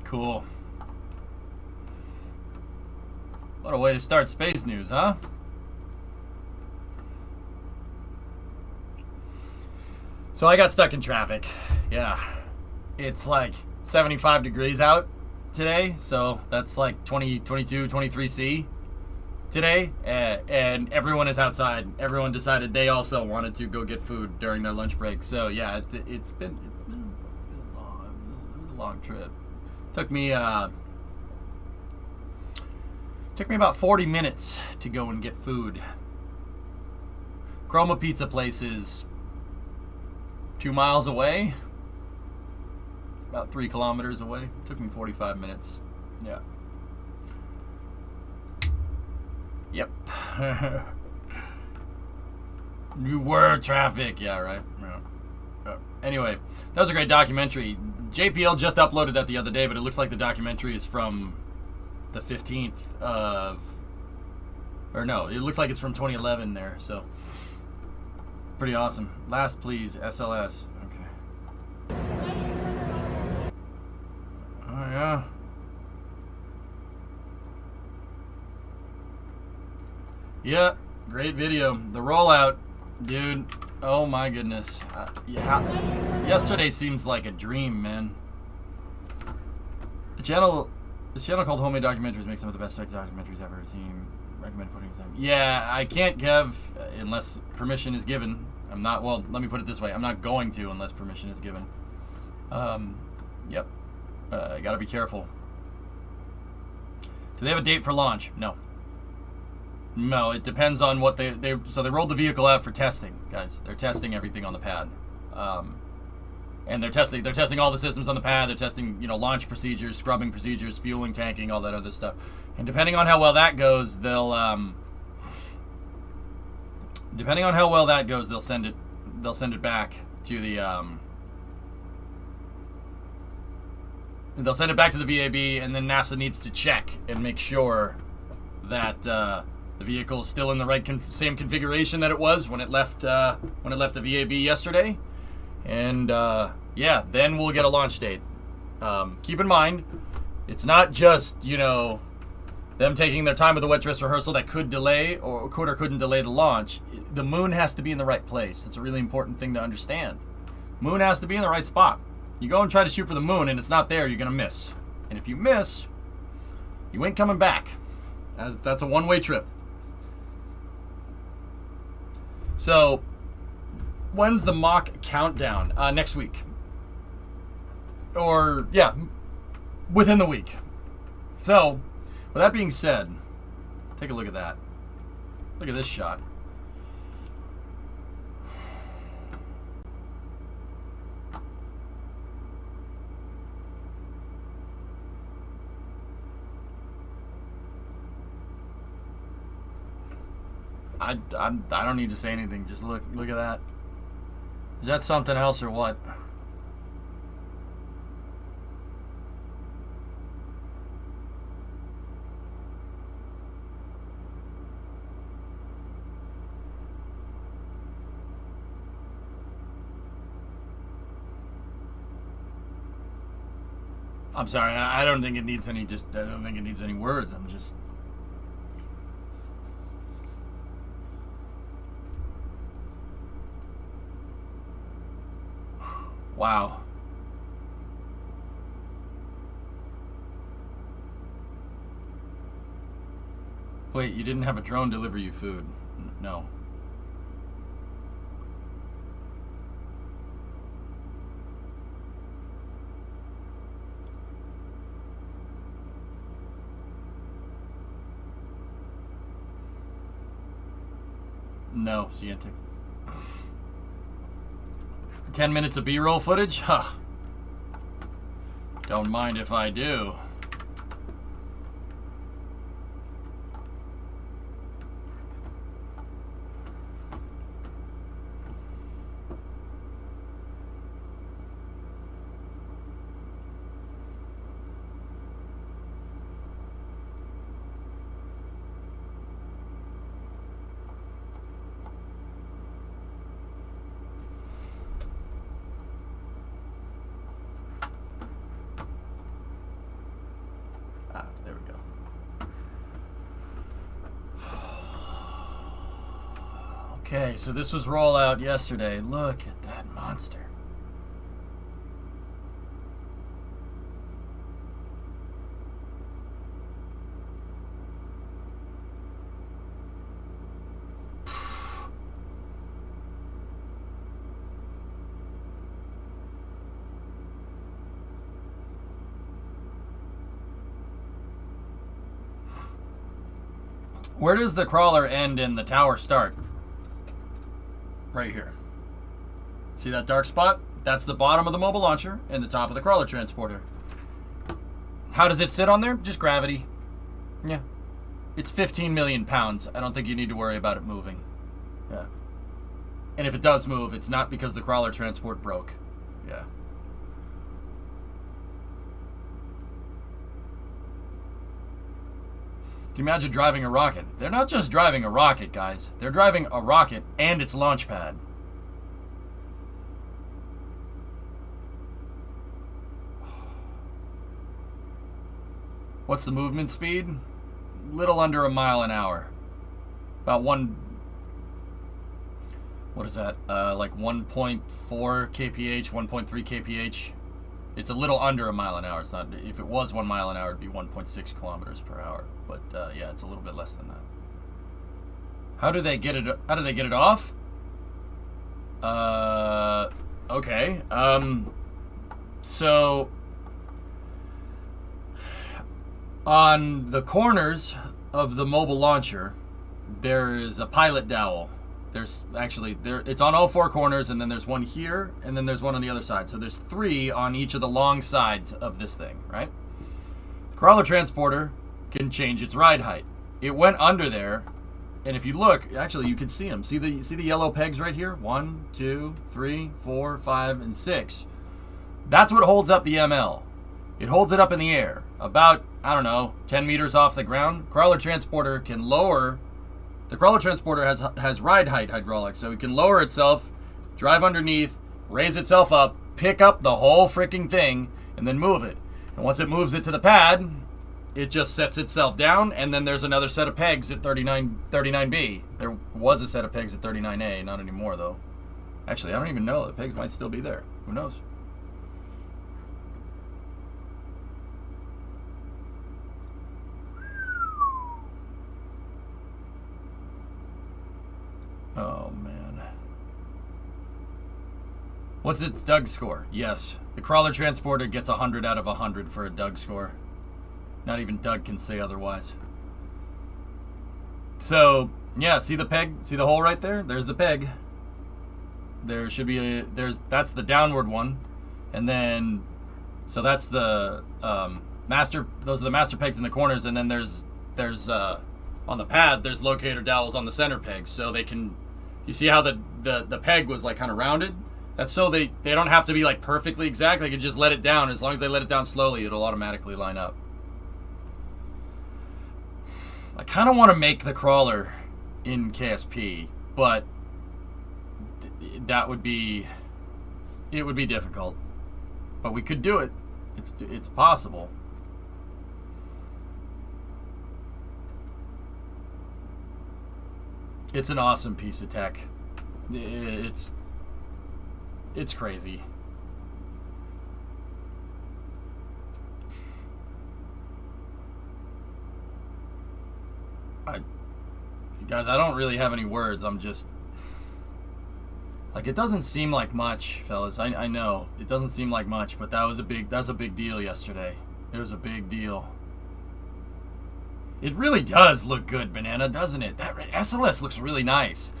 Cool. What a way to start space news, huh? So I got stuck in traffic. Yeah. It's like 75 degrees out today, so that's like 20, 22, 23 C today, and everyone is outside. Everyone decided they also wanted to go get food during their lunch break. So yeah, it's been a long trip. Took me about 40 minutes to go and get food. Chroma Pizza place is 2 miles away, about 3 kilometers away. Took me 45 minutes. Yeah. Yep. You were traffic. Yeah, right. Yeah. Anyway, that was a great documentary. JPL just uploaded that the other day, but it looks like the documentary is from the 15th of... Or no, it looks like it's from 2011 there, so... Pretty awesome. Last, please, SLS. Okay. Oh, yeah. Yeah, great video. The rollout, dude. Oh my goodness. Yeah. Yesterday seems like a dream, man. This channel called Homemade Documentaries makes some of the best fake documentaries I've ever seen. Recommend putting them. Yeah, I can't give unless permission is given. I'm not, well, let me put it this way. I'm not going to unless permission is given. Yep. Gotta be careful. Do they have a date for launch? No. No, it depends on what they rolled the vehicle out for testing, guys. They're testing everything on the pad. And they're testing all the systems on the pad. They're testing, you know, launch procedures, scrubbing procedures, fueling, tanking, all that other stuff. And depending on how well that goes, they'll send it back to the they'll send it back to the VAB, and then NASA needs to check and make sure that the vehicle is still in the right same configuration that it was when it left the VAB yesterday. And yeah, then we'll get a launch date. Keep in mind, it's not just, you know, them taking their time with the wet dress rehearsal that could delay or couldn't delay the launch. The moon has to be in the right place. That's a really important thing to understand. Moon has to be in the right spot. You go and try to shoot for the moon and it's not there, you're gonna miss. And if you miss, you ain't coming back. That's a one-way trip. So, when's the mock countdown? Next week. Or, yeah, within the week. So, with that being said, take a look at that. Look at this shot. I don't need to say anything. Just look at that. Is that something else or what? I'm sorry. I don't think it needs any. I don't think it needs any words. I'm just. Wow. Wait, you didn't have a drone deliver you food? No. No, Cientic. 10 minutes of B-roll footage? Huh. Don't mind if I do. There we go. Okay, so this was rollout yesterday. Look at that monster. Where does the crawler end and the tower start? Right here. See that dark spot? That's the bottom of the mobile launcher and the top of the crawler transporter. How does it sit on there? Just gravity. Yeah. It's 15 million pounds. I don't think you need to worry about it moving. Yeah. And if it does move, it's not because the crawler transport broke. Yeah. Can you imagine driving a rocket? They're not just driving a rocket, guys. They're driving a rocket and its launch pad. What's the movement speed? Little under a mile an hour. About what is that? Like 1.4 kph, 1.3 kph. It's a little under a mile an hour. It's not. If it was 1 mile an hour, it'd be 1.6 kilometers per hour. But yeah, it's a little bit less than that. How do they get it? How do they get it off? Okay. So on the corners of the mobile launcher, there is a pilot dowel. There's actually it's on all four corners, and then there's one here, and then there's one on the other side. So there's 3 on each of the long sides of this thing, right? The crawler transporter can change its ride height. It went under there, and if you look, actually you can see them. See the yellow pegs right here? 1, 2, 3, 4, 5, and 6. That's what holds up the ML. It holds it up in the air, about, I don't know, 10 meters off the ground. Crawler transporter can lower. The crawler transporter has ride height hydraulics, so it can lower itself, drive underneath, raise itself up, pick up the whole freaking thing, and then move it. And once it moves it to the pad, it just sets itself down, and then there's another set of pegs at 39B. There was a set of pegs at 39A, not anymore though. Actually, I don't even know. The pegs might still be there. Who knows? Oh, man. What's its Doug score? Yes. The crawler transporter gets 100 out of 100 for a Doug score. Not even Doug can say otherwise. So, yeah, see the peg? See the hole right there? There's the peg. There should be that's the downward one. And then, so that's the those are the master pegs in the corners, and then there's on the pad, there's locator dowels on the center pegs, so they can, you see how the peg was like kind of rounded? That's so they don't have to be like perfectly exact. They can just let it down. As long as they let it down slowly, it'll automatically line up. I kind of want to make the crawler in KSP, but it would be difficult. But we could do it. It's possible. It's an awesome piece of tech. It's crazy. Guys, I don't really have any words. I'm just like, it doesn't seem like much, fellas. I know it doesn't seem like much, but that's a big deal yesterday. It was a big deal. It really does look good, Banana, doesn't it? That SLS looks really nice.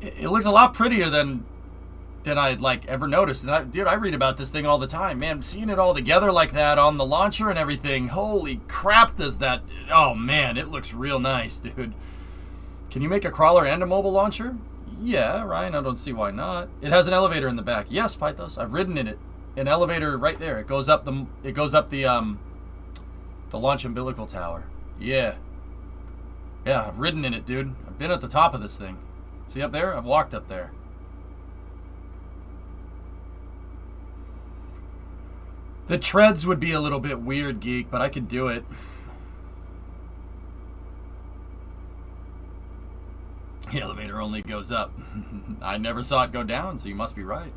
It looks a lot prettier than I'd like ever noticed. And dude, I read about this thing all the time, man. Seeing it all together like that on the launcher and everything, holy crap, does that? Oh man, it looks real nice, dude. Can you make a crawler and a mobile launcher? Yeah, Ryan, I don't see why not. It has an elevator in the back. Yes, Pythos, I've ridden in it. An elevator right there. It goes up the launch umbilical tower. Yeah, I've ridden in it, dude. I've been at the top of this thing. See up there? I've walked up there. The treads would be a little bit weird, Geek, but I could do it. The elevator only goes up. I never saw it go down, so you must be right.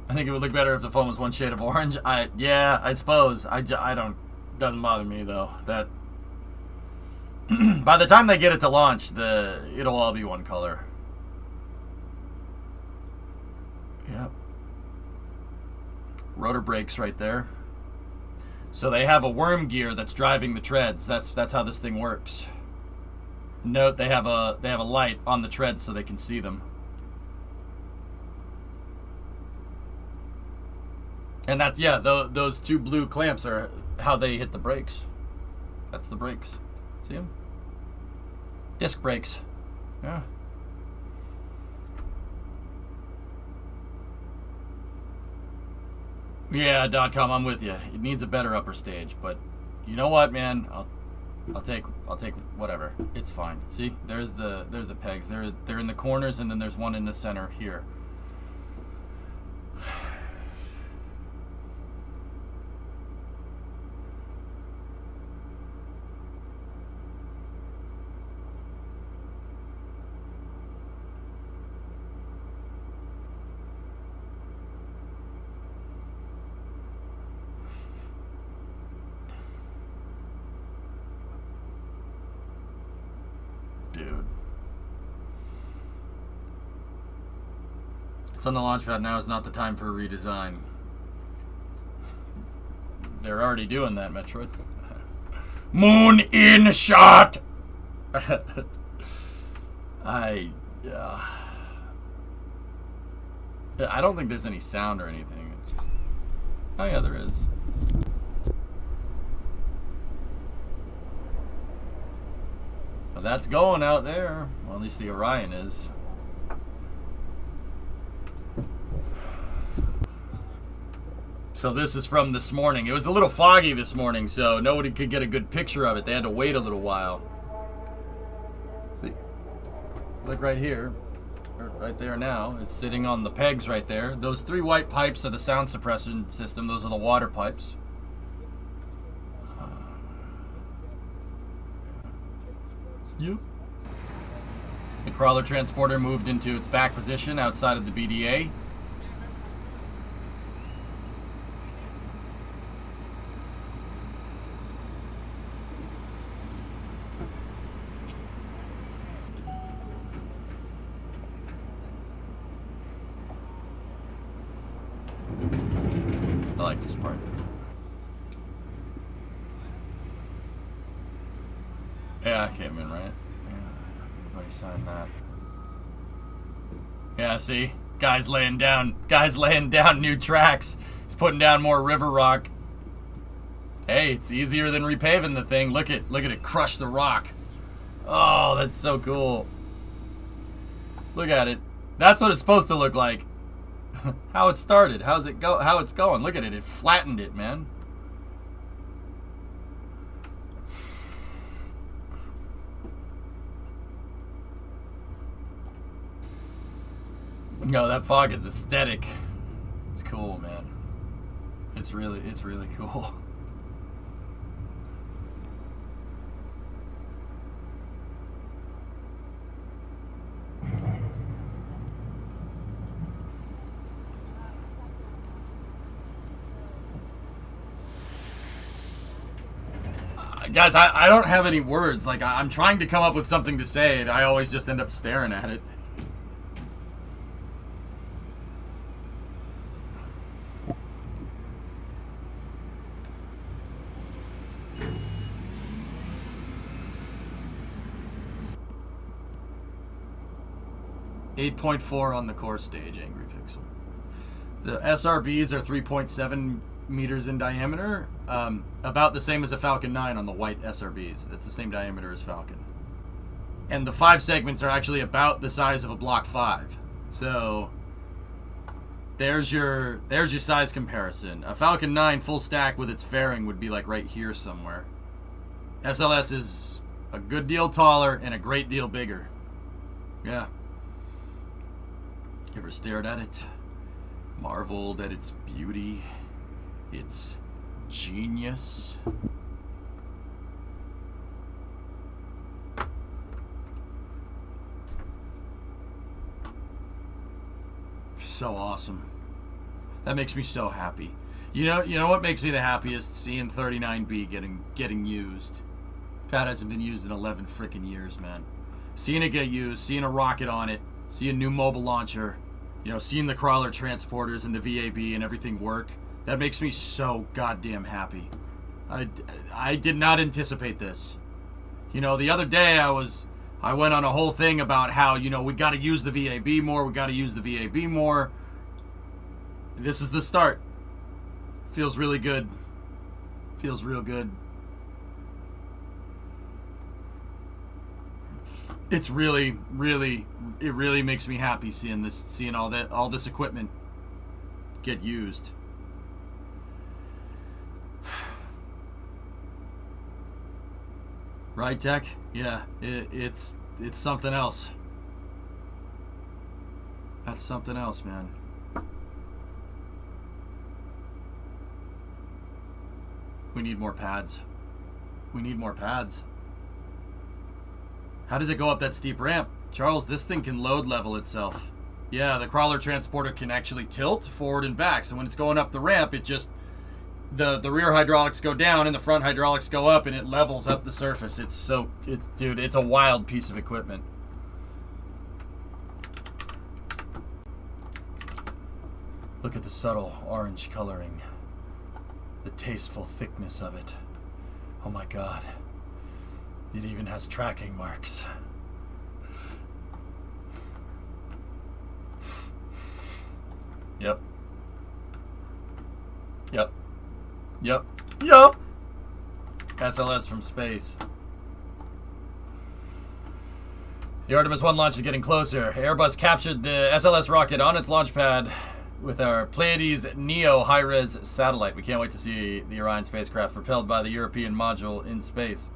I think it would look better if the phone was one shade of orange. Yeah, I suppose. Doesn't bother me though. That by the time they get it to launch, it'll all be one color. Yep. Rotor brakes right there. So they have a worm gear that's driving the treads. That's how this thing works. Note they have a light on the treads so they can see them. And that's, yeah, those two blue clamps are how they hit the brakes. That's the brakes. See them? Disc brakes. Yeah. Yeah, .com, I'm with you. It needs a better upper stage, but you know what, man? I'll take whatever. It's fine. See, there's the pegs. They're in the corners, and then there's one in the center here. Dude. It's on the launch pad now. Is not the time for a redesign. They're already doing that, Metroid. Moon in shot! I don't think there's any sound or anything. It's just, oh yeah, there is. Well, that's going out there. Well, at least the Orion is. So this is from this morning. It was a little foggy this morning, so nobody could get a good picture of it. They had to wait a little while. See? Look right here. Or right there now. It's sitting on the pegs right there. Those 3 white pipes are the sound suppression system. Those are the water pipes. Yep. The crawler transporter moved into its back position outside of the BDA. I like this part. Yeah, I came in, right? Yeah, everybody signed that. Yeah, see? Guys laying down new tracks. He's putting down more river rock. Hey, it's easier than repaving the thing. Look at it crush the rock. Oh, that's so cool. Look at it. That's what it's supposed to look like. How it started. How it's going. Look at it. It flattened it, man. No, that fog is aesthetic. It's cool, man. It's really cool. Guys, I don't have any words. Like, I'm trying to come up with something to say, and I always just end up staring at it. .4 on the core stage, Angry Pixel. The SRBs are 3.7 meters in diameter, about the same as a Falcon 9 on the white SRBs. It's the same diameter as Falcon. And the 5 segments are actually about the size of a Block 5. So there's your size comparison. A Falcon 9 full stack with its fairing would be like right here somewhere. SLS is a good deal taller and a great deal bigger. Yeah. Ever stared at it? Marveled at its beauty? Its genius? So awesome. That makes me so happy. You know what makes me the happiest? Seeing 39B getting used. Pad hasn't been used in 11 freaking years, man. Seeing it get used, seeing a rocket on it, seeing a new mobile launcher, seeing the crawler transporters and the VAB and everything work, that makes me so goddamn happy. I did not anticipate this. The other day I went on a whole thing about how, we got to use the VAB more, we got to use the VAB more. This is the start. Feels really good. Feels real good. It's really, really, it really makes me happy seeing all this equipment get used. Right, Tech? Yeah, it's something else. That's something else, man. We need more pads. We need more pads. How does it go up that steep ramp? Charles, this thing can load level itself. Yeah, the crawler transporter can actually tilt forward and back. So when it's going up the ramp, it just... The rear hydraulics go down and the front hydraulics go up and it levels up the surface. Dude, it's a wild piece of equipment. Look at the subtle orange coloring. The tasteful thickness of it. Oh my God. It even has tracking marks. Yep. Yep. Yep. Yep. SLS from space. The Artemis 1 launch is getting closer. Airbus captured the SLS rocket on its launch pad with our Pleiades Neo high-res satellite. We can't wait to see the Orion spacecraft propelled by the European module in space.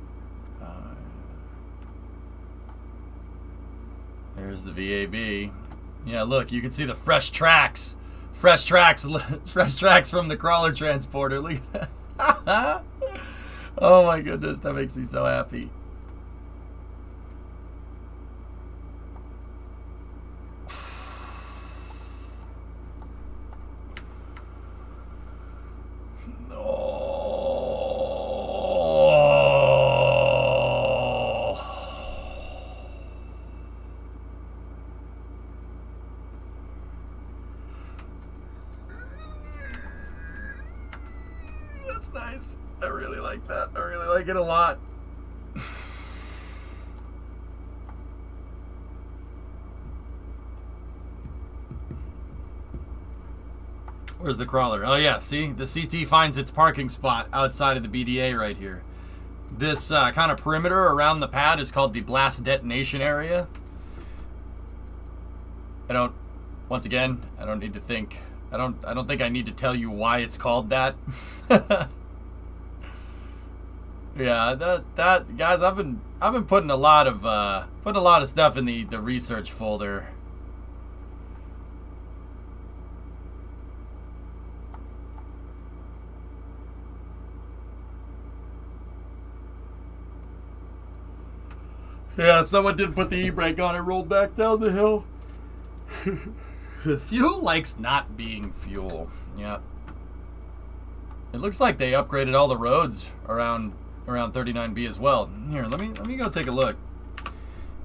There's the VAB. Yeah, look, you can see the fresh tracks. Fresh tracks from the crawler transporter. Look at that. Oh my goodness, that makes me so happy. That's nice. I really like that. I really like it a lot. Where's the crawler? Oh yeah, see? The CT finds its parking spot outside of the BDA right here. This kind of perimeter around the pad is called the blast detonation area. Once again, I don't need to think. I don't think I need to tell you why it's called that. Yeah, that guys, I've been putting a lot of stuff in the research folder. Yeah, someone did put the e-brake on and rolled back down the hill. Fuel likes not being fuel. Yeah. It looks like they upgraded all the roads around 39B as well. Here, let me go take a look.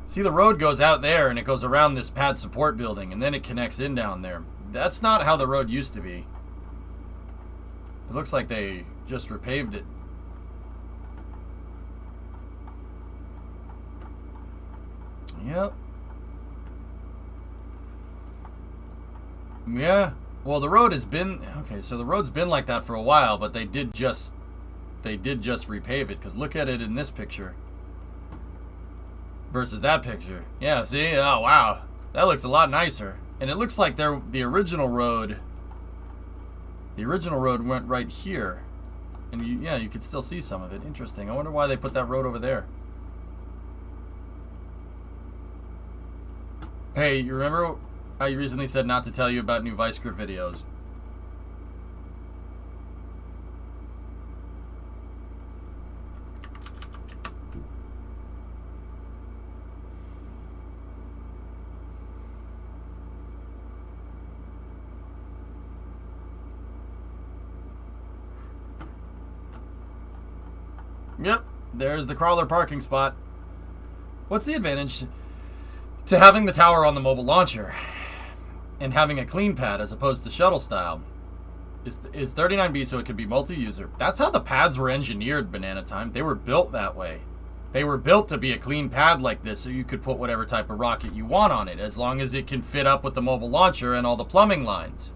See, the road goes out there and it goes around this pad support building and then it connects in down there. That's not how the road used to be. It looks like they just repaved it. Yep. Yeah. Well, the road has been... Okay, so the road's been like that for a while, but they did just repave it, because look at it in this picture versus that picture. Yeah, see? Oh, wow. That looks a lot nicer. And it looks like the original road went right here. And you could still see some of it. Interesting. I wonder why they put that road over there. Hey, you remember how you recently said not to tell you about new Vice Grip videos? Yep, there's the crawler parking spot. What's the advantage to having the tower on the mobile launcher and having a clean pad as opposed to shuttle style? Is 39B so it could be multi-user. That's how the pads were engineered, Banana Time. They were built that way. They were built to be a clean pad like this so you could put whatever type of rocket you want on it as long as it can fit up with the mobile launcher and all the plumbing lines.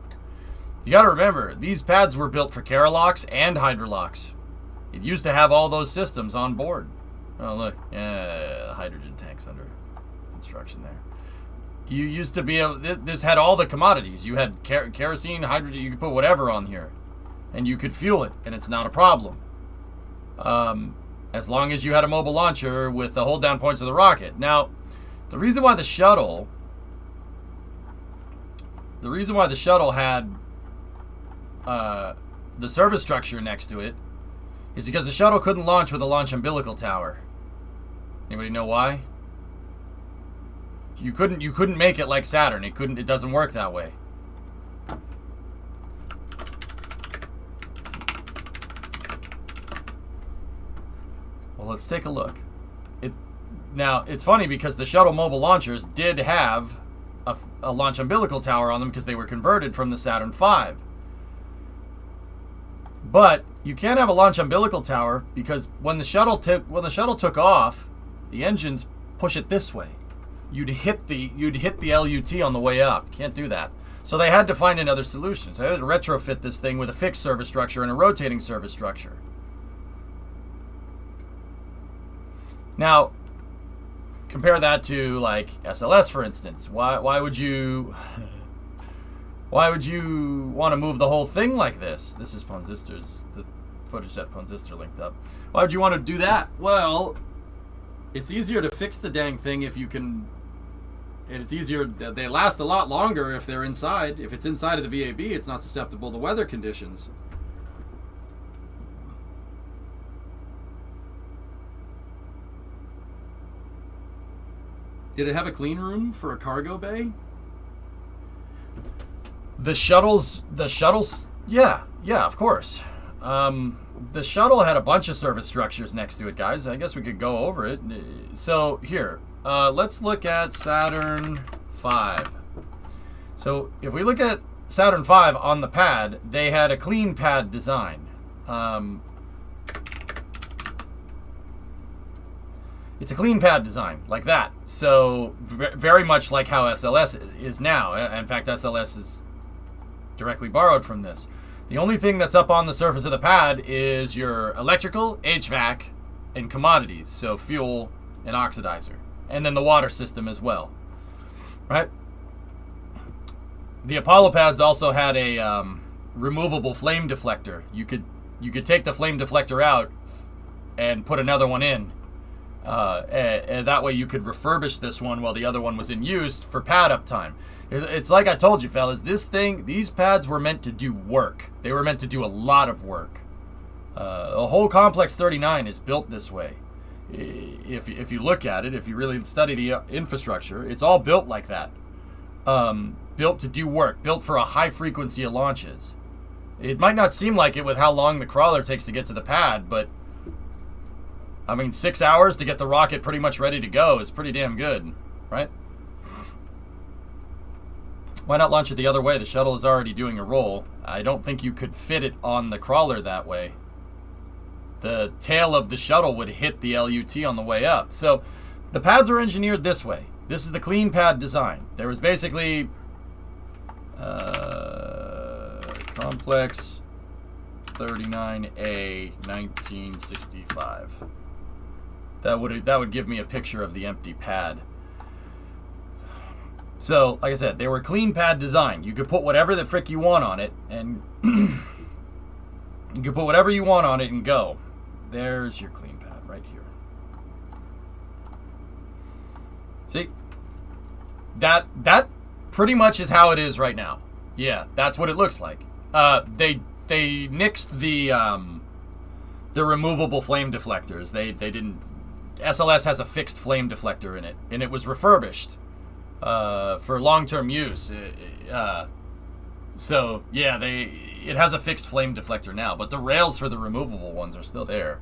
You gotta remember, these pads were built for Carolocks and Hydrolocks. It used to have all those systems on board. Oh, look. Yeah, hydrogen tanks under. construction there. You used to be able, this had all the commodities. You had kerosene, hydrogen, you could put whatever on here. And you could fuel it, and it's not a problem. As long as you had a mobile launcher with the hold down points of the rocket. Now, the reason why the shuttle had the service structure next to it is because the shuttle couldn't launch with a launch umbilical tower. Anybody know why? You couldn't make it like Saturn. It doesn't work that way. Well, let's take a look. Now, it's funny because the shuttle mobile launchers did have a launch umbilical tower on them because they were converted from the Saturn V. But you can't have a launch umbilical tower because when the shuttle took off, the engines push it this way. You'd hit the LUT on the way up. Can't do that. So they had to find another solution. So they had to retrofit this thing with a fixed service structure and a rotating service structure. Now, compare that to like SLS, for instance. Why would you want to move the whole thing like this? This is Ponzister's, the footage that Ponzister linked up. Why would you want to do that? Well, it's easier to fix the dang thing if you can, and it's easier, they last a lot longer if they're inside. If it's inside of the VAB, it's not susceptible to weather conditions. Did it have a clean room for a cargo bay? The shuttles, yeah, of course. The shuttle had a bunch of service structures next to it, guys. I guess we could go over it. So here, let's look at Saturn V. So if we look at Saturn V on the pad, they had a clean pad design. It's a clean pad design, like that. So very much like how SLS is now. In fact, SLS is directly borrowed from this. The only thing that's up on the surface of the pad is your electrical, HVAC, and commodities. So fuel and oxidizer. And then the water system as well. Right? The Apollo pads also had a removable flame deflector. You could take the flame deflector out and put another one in. And that way you could refurbish this one while the other one was in use for pad uptime. It's like I told you, fellas, these pads were meant to do work. They were meant to do a lot of work. The whole Complex 39 is built this way. If you look at it, if you really study the infrastructure, it's all built like that. Built to do work, built for a high frequency of launches. It might not seem like it with how long the crawler takes to get to the pad, but I mean, 6 hours to get the rocket pretty much ready to go is pretty damn good, right? Why not launch it the other way? The shuttle is already doing a roll. I don't think you could fit it on the crawler that way. The tail of the shuttle would hit the LUT on the way up. So the pads are engineered this way. This is the clean pad design. There was basically Complex 39A 1965. That would give me a picture of the empty pad. So, like I said, they were clean pad design. You could put whatever the frick you want on it, and you could put whatever you want on it and go. There's your clean pad right here. See? That pretty much is how it is right now. Yeah, that's what it looks like. They nixed the removable flame deflectors. They didn't. SLS has a fixed flame deflector in it, and it was refurbished for long-term use. So yeah, it has a fixed flame deflector now, but the rails for the removable ones are still there.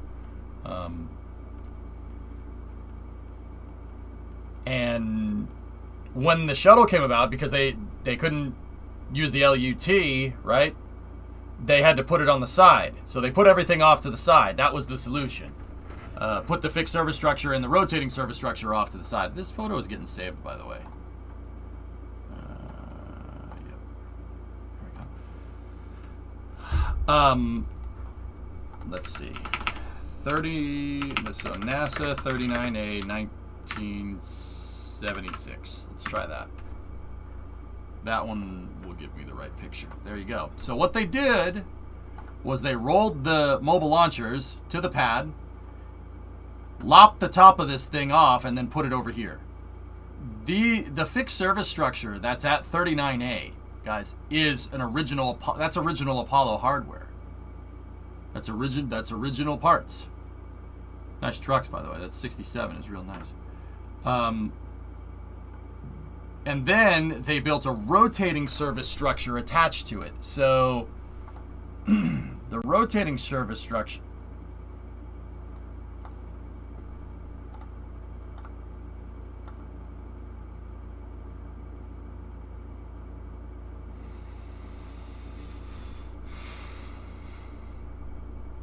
And when the shuttle came about, because they couldn't use the LUT, right? They had to put it on the side. So they put everything off to the side. That was the solution. Put the fixed service structure and the rotating service structure off to the side. This photo is getting saved, by the way. Yep. There we go. Let's see. So NASA 39A 1965. 76. Let's try that. That one will give me the right picture. There you go. So what they did was they rolled the mobile launchers to the pad, lopped the top of this thing off, and then put it over here. The fixed service structure that's at 39A, guys, is an original. That's original Apollo hardware. That's original parts. Nice trucks, by the way. That 67 is real nice. And then they built a rotating service structure attached to it. So the rotating service structure.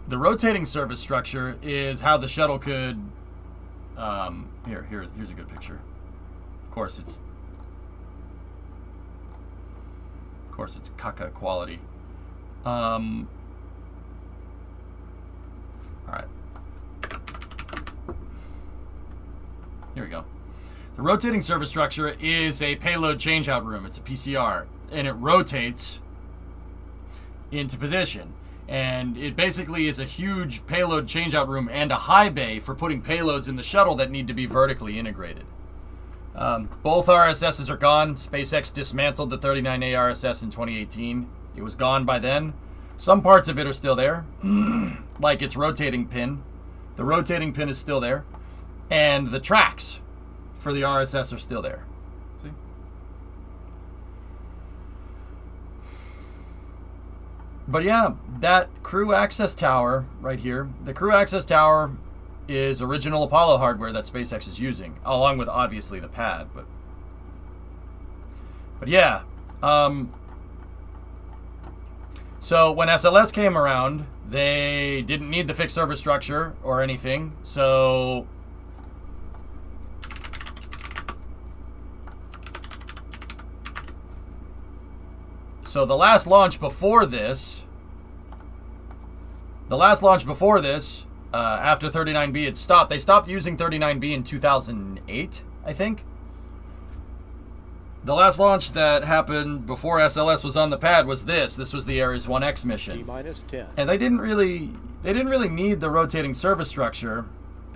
The rotating service structure is how the shuttle could. Here's a good picture. Of course, it's caca quality. All right. Here we go. The rotating service structure is a payload changeout room. It's a PCR, and it rotates into position. And it basically is a huge payload changeout room and a high bay for putting payloads in the shuttle that need to be vertically integrated. Both RSSs are gone. SpaceX dismantled the 39A RSS in 2018. It was gone by then. Some parts of it are still there, like its rotating pin. The rotating pin is still there. And the tracks for the RSS are still there. See? But yeah, that crew access tower right here, the crew access tower is original Apollo hardware that SpaceX is using, along with obviously the pad. But yeah, so when SLS came around, they didn't need the fixed service structure or anything. So the last launch before this, after 39B had stopped, they stopped using 39B in 2008, I think. The last launch that happened before SLS was on the pad was this. This was the Ares 1X mission.
T-10.
And they didn't really need the rotating service structure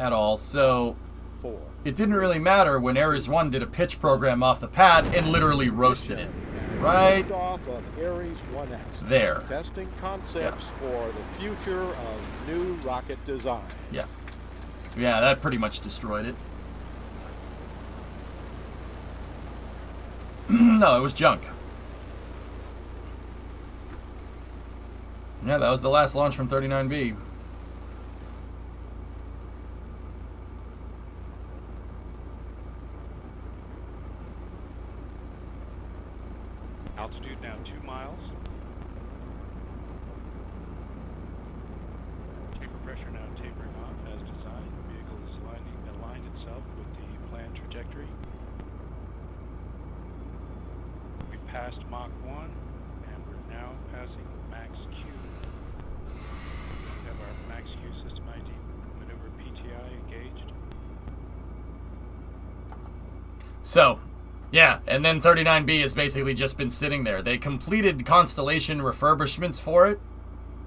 at all, so
4.
It didn't really matter when Ares 1 did a pitch program off the pad and literally roasted it. Right
off of Ares 1X.
There.
Testing concepts for the future of new rocket design.
Yeah. Yeah, that pretty much destroyed it. No, it was junk. Yeah, that was the last launch from 39B.
Altitude now 2 miles. Taper pressure now tapering off as designed. The vehicle is aligned itself with the planned trajectory. We passed Mach 1 and we're now passing Max Q. We have our Max Q system ID maneuver PTI engaged.
So, yeah, and then 39B has basically just been sitting there. They completed Constellation refurbishments for it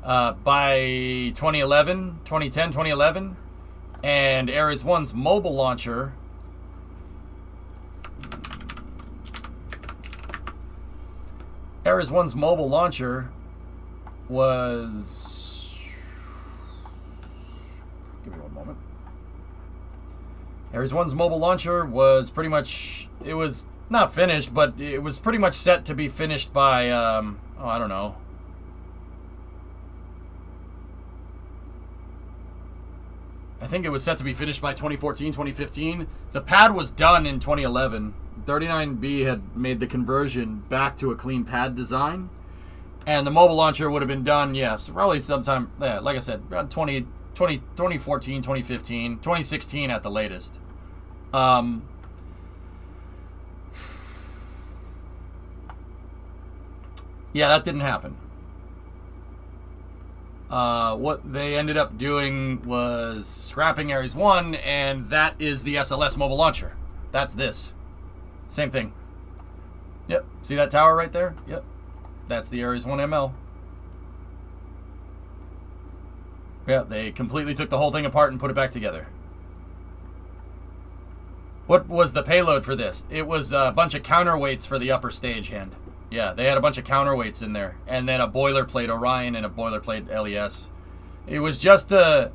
by 2010, 2011. And Ares 1's mobile launcher was... Give me one moment. Ares 1's mobile launcher was pretty much... It was not finished, but it was pretty much set to be finished by, I don't know. I think it was set to be finished by 2014, 2015. The pad was done in 2011. 39B had made the conversion back to a clean pad design. And the mobile launcher would have been done, yes, probably sometime, yeah, like I said, around 2014, 2015, 2016 at the latest. Yeah, that didn't happen. What they ended up doing was scrapping Ares 1, and that is the SLS mobile launcher. That's this. Same thing. Yep. See that tower right there? Yep. That's the Ares 1 ML. Yeah, they completely took the whole thing apart and put it back together. What was the payload for this? It was a bunch of counterweights for the upper stage hand. Yeah, they had a bunch of counterweights in there. And then a boilerplate Orion and a boilerplate LES. It was just to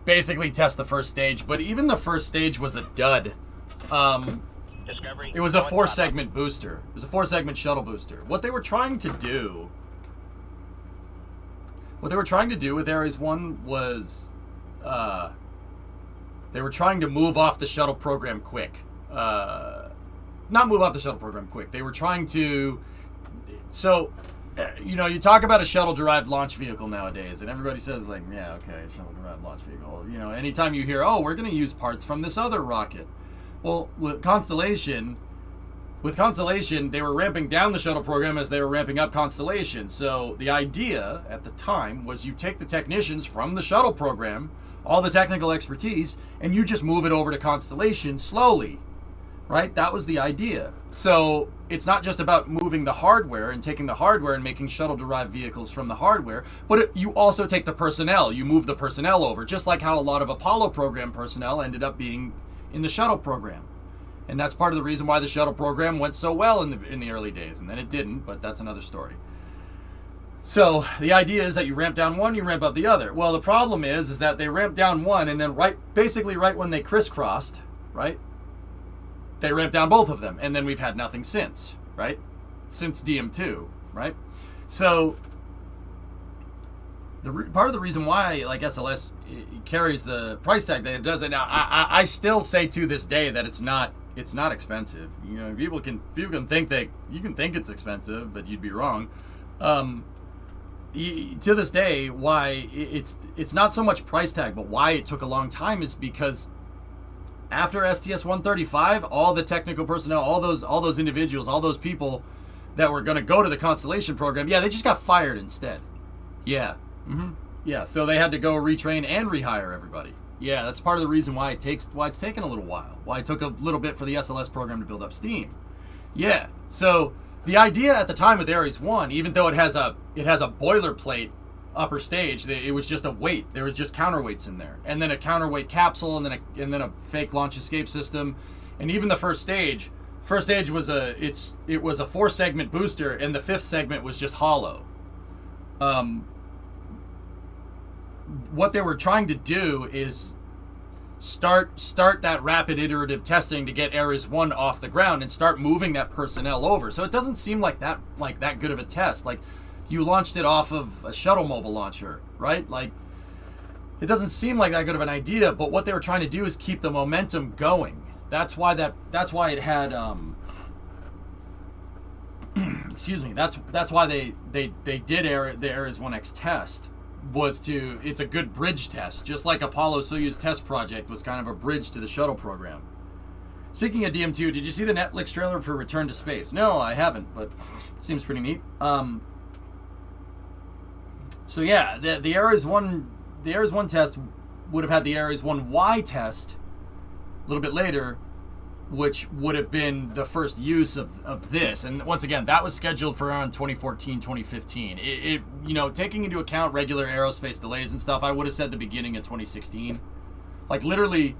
basically test the first stage. But even the first stage was a dud. It was a 4-segment booster. It was a 4-segment shuttle booster. What they were trying to do with Ares 1 was they were trying to move off the shuttle program quick. Not move off the shuttle program quick. They were trying to... So, you know, you talk about a shuttle-derived launch vehicle nowadays, and everybody says, like, yeah, okay, shuttle-derived launch vehicle. You know, anytime you hear, oh, we're going to use parts from this other rocket. Well, with Constellation, they were ramping down the shuttle program as they were ramping up Constellation. So the idea at the time was you take the technicians from the shuttle program, all the technical expertise, and you just move it over to Constellation slowly, right? That was the idea. So it's not just about moving the hardware and taking the hardware and making shuttle-derived vehicles from the hardware, but you also take the personnel. You move the personnel over, just like how a lot of Apollo program personnel ended up being in the shuttle program. And that's part of the reason why the shuttle program went so well in the early days. And then it didn't, but that's another story. So the idea is that you ramp down one, you ramp up the other. Well, the problem is that they ramped down one, and then basically right when they crisscrossed, right, they ramped down both of them. And then we've had nothing since, right? Since DM2, right? So part of the reason why, like, SLS carries the price tag that it does, and now I still say to this day that it's not expensive. You know, people can think that you can think it's expensive, but you'd be wrong. To this day, why it's not so much price tag, but why it took a long time is because after STS-135, all the technical personnel, all those individuals, all those people that were going to go to the Constellation program, yeah, they just got fired instead. Yeah. Yeah, so they had to go retrain and rehire everybody. Yeah, that's part of the reason why it's taken a little while. Why it took a little bit for the SLS program to build up steam. Yeah, so the idea at the time with Ares 1, even though it has a boilerplate upper stage, it was just a weight. There was just counterweights in there, and then a counterweight capsule, and then a fake launch escape system, and even the first stage was a 4-segment booster, and the 5th segment was just hollow. What they were trying to do is start that rapid iterative testing to get Ares 1 off the ground and start moving that personnel over. So it doesn't seem like that good of a test. Like, you launched it off of a shuttle mobile launcher, right? Like, it doesn't seem like that good of an idea, but what they were trying to do is keep the momentum going. That's why it had excuse me. That's why they did the Ares 1X test. It's a good bridge test, just like Apollo-Soyuz test project was kind of a bridge to the shuttle program. Speaking of DM2, did you see the Netflix trailer for Return to Space? No, I haven't, but it seems pretty neat. So yeah, the Ares 1 test would have had the Ares 1Y test a little bit later, which would have been the first use of this. And once again, that was scheduled for around 2014, 2015. It you know, taking into account regular aerospace delays and stuff, I would have said the beginning of 2016. Like, literally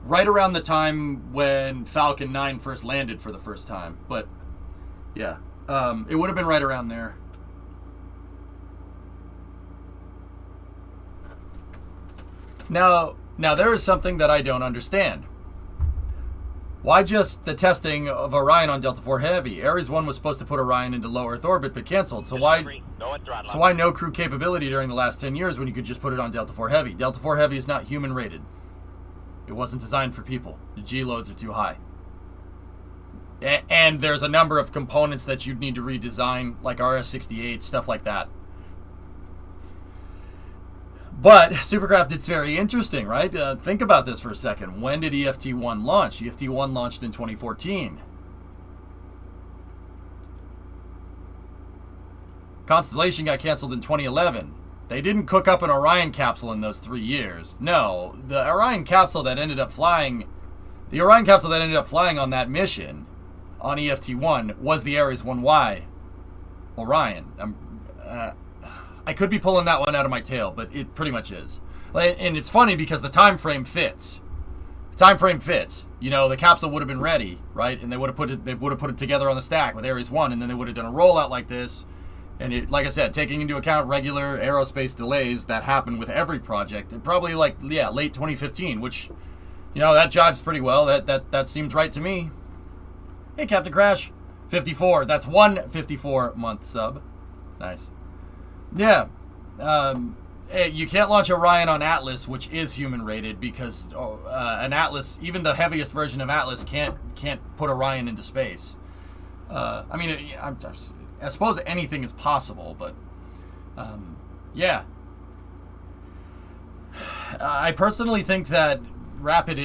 right around the time when Falcon 9 first landed for the first time. But yeah, it would have been right around there. Now there is something that I don't understand. Why just the testing of Orion on Delta IV Heavy? Ares 1 was supposed to put Orion into low Earth orbit, but canceled. So why no crew capability during the last 10 years when you could just put it on Delta IV Heavy? Delta IV Heavy is not human rated. It wasn't designed for people. The G loads are too high. And there's a number of components that you'd need to redesign, like RS-68, stuff like that. But Supercraft, it's very interesting, right? Think about this for a second. When did EFT-1 launch? EFT-1 launched in 2014. Constellation got canceled in 2011. They didn't cook up an Orion capsule in those 3 years. No, the Orion capsule that ended up flying The Orion capsule that ended up flying on that mission on EFT-1 was the Ares 1Y Orion. I could be pulling that one out of my tail, but it pretty much is. And it's funny because the time frame fits. The time frame fits. You know, the capsule would have been ready, right? And they would have put it together on the stack with Ares 1, and then they would have done a rollout like this. And it, like I said, taking into account regular aerospace delays that happen with every project, it probably late 2015, which, you know, that jives pretty well. That seems right to me. Hey, Captain Crash, 54. That's 154-month sub. Nice. Yeah. You can't launch Orion on Atlas, which is human rated, because an Atlas, even the heaviest version of Atlas, can't put Orion into space. I mean, I suppose anything is possible, but yeah. I personally think that the rapid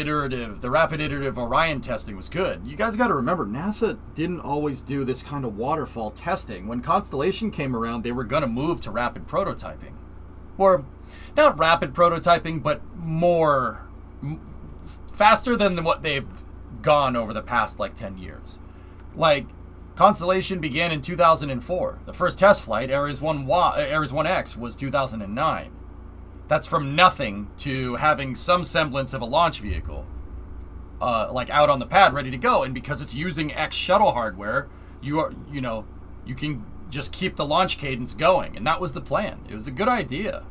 iterative Orion testing was good. You guys got to remember, NASA didn't always do this kind of waterfall testing. When Constellation came around, they were going to move to rapid prototyping. Or, not rapid prototyping, but faster than what they've gone over the past, 10 years. Constellation began in 2004. The first test flight, Ares 1X, was 2009. That's from nothing to having some semblance of a launch vehicle, out on the pad, ready to go. And because it's using X shuttle hardware, you can just keep the launch cadence going. And that was the plan. It was a good idea,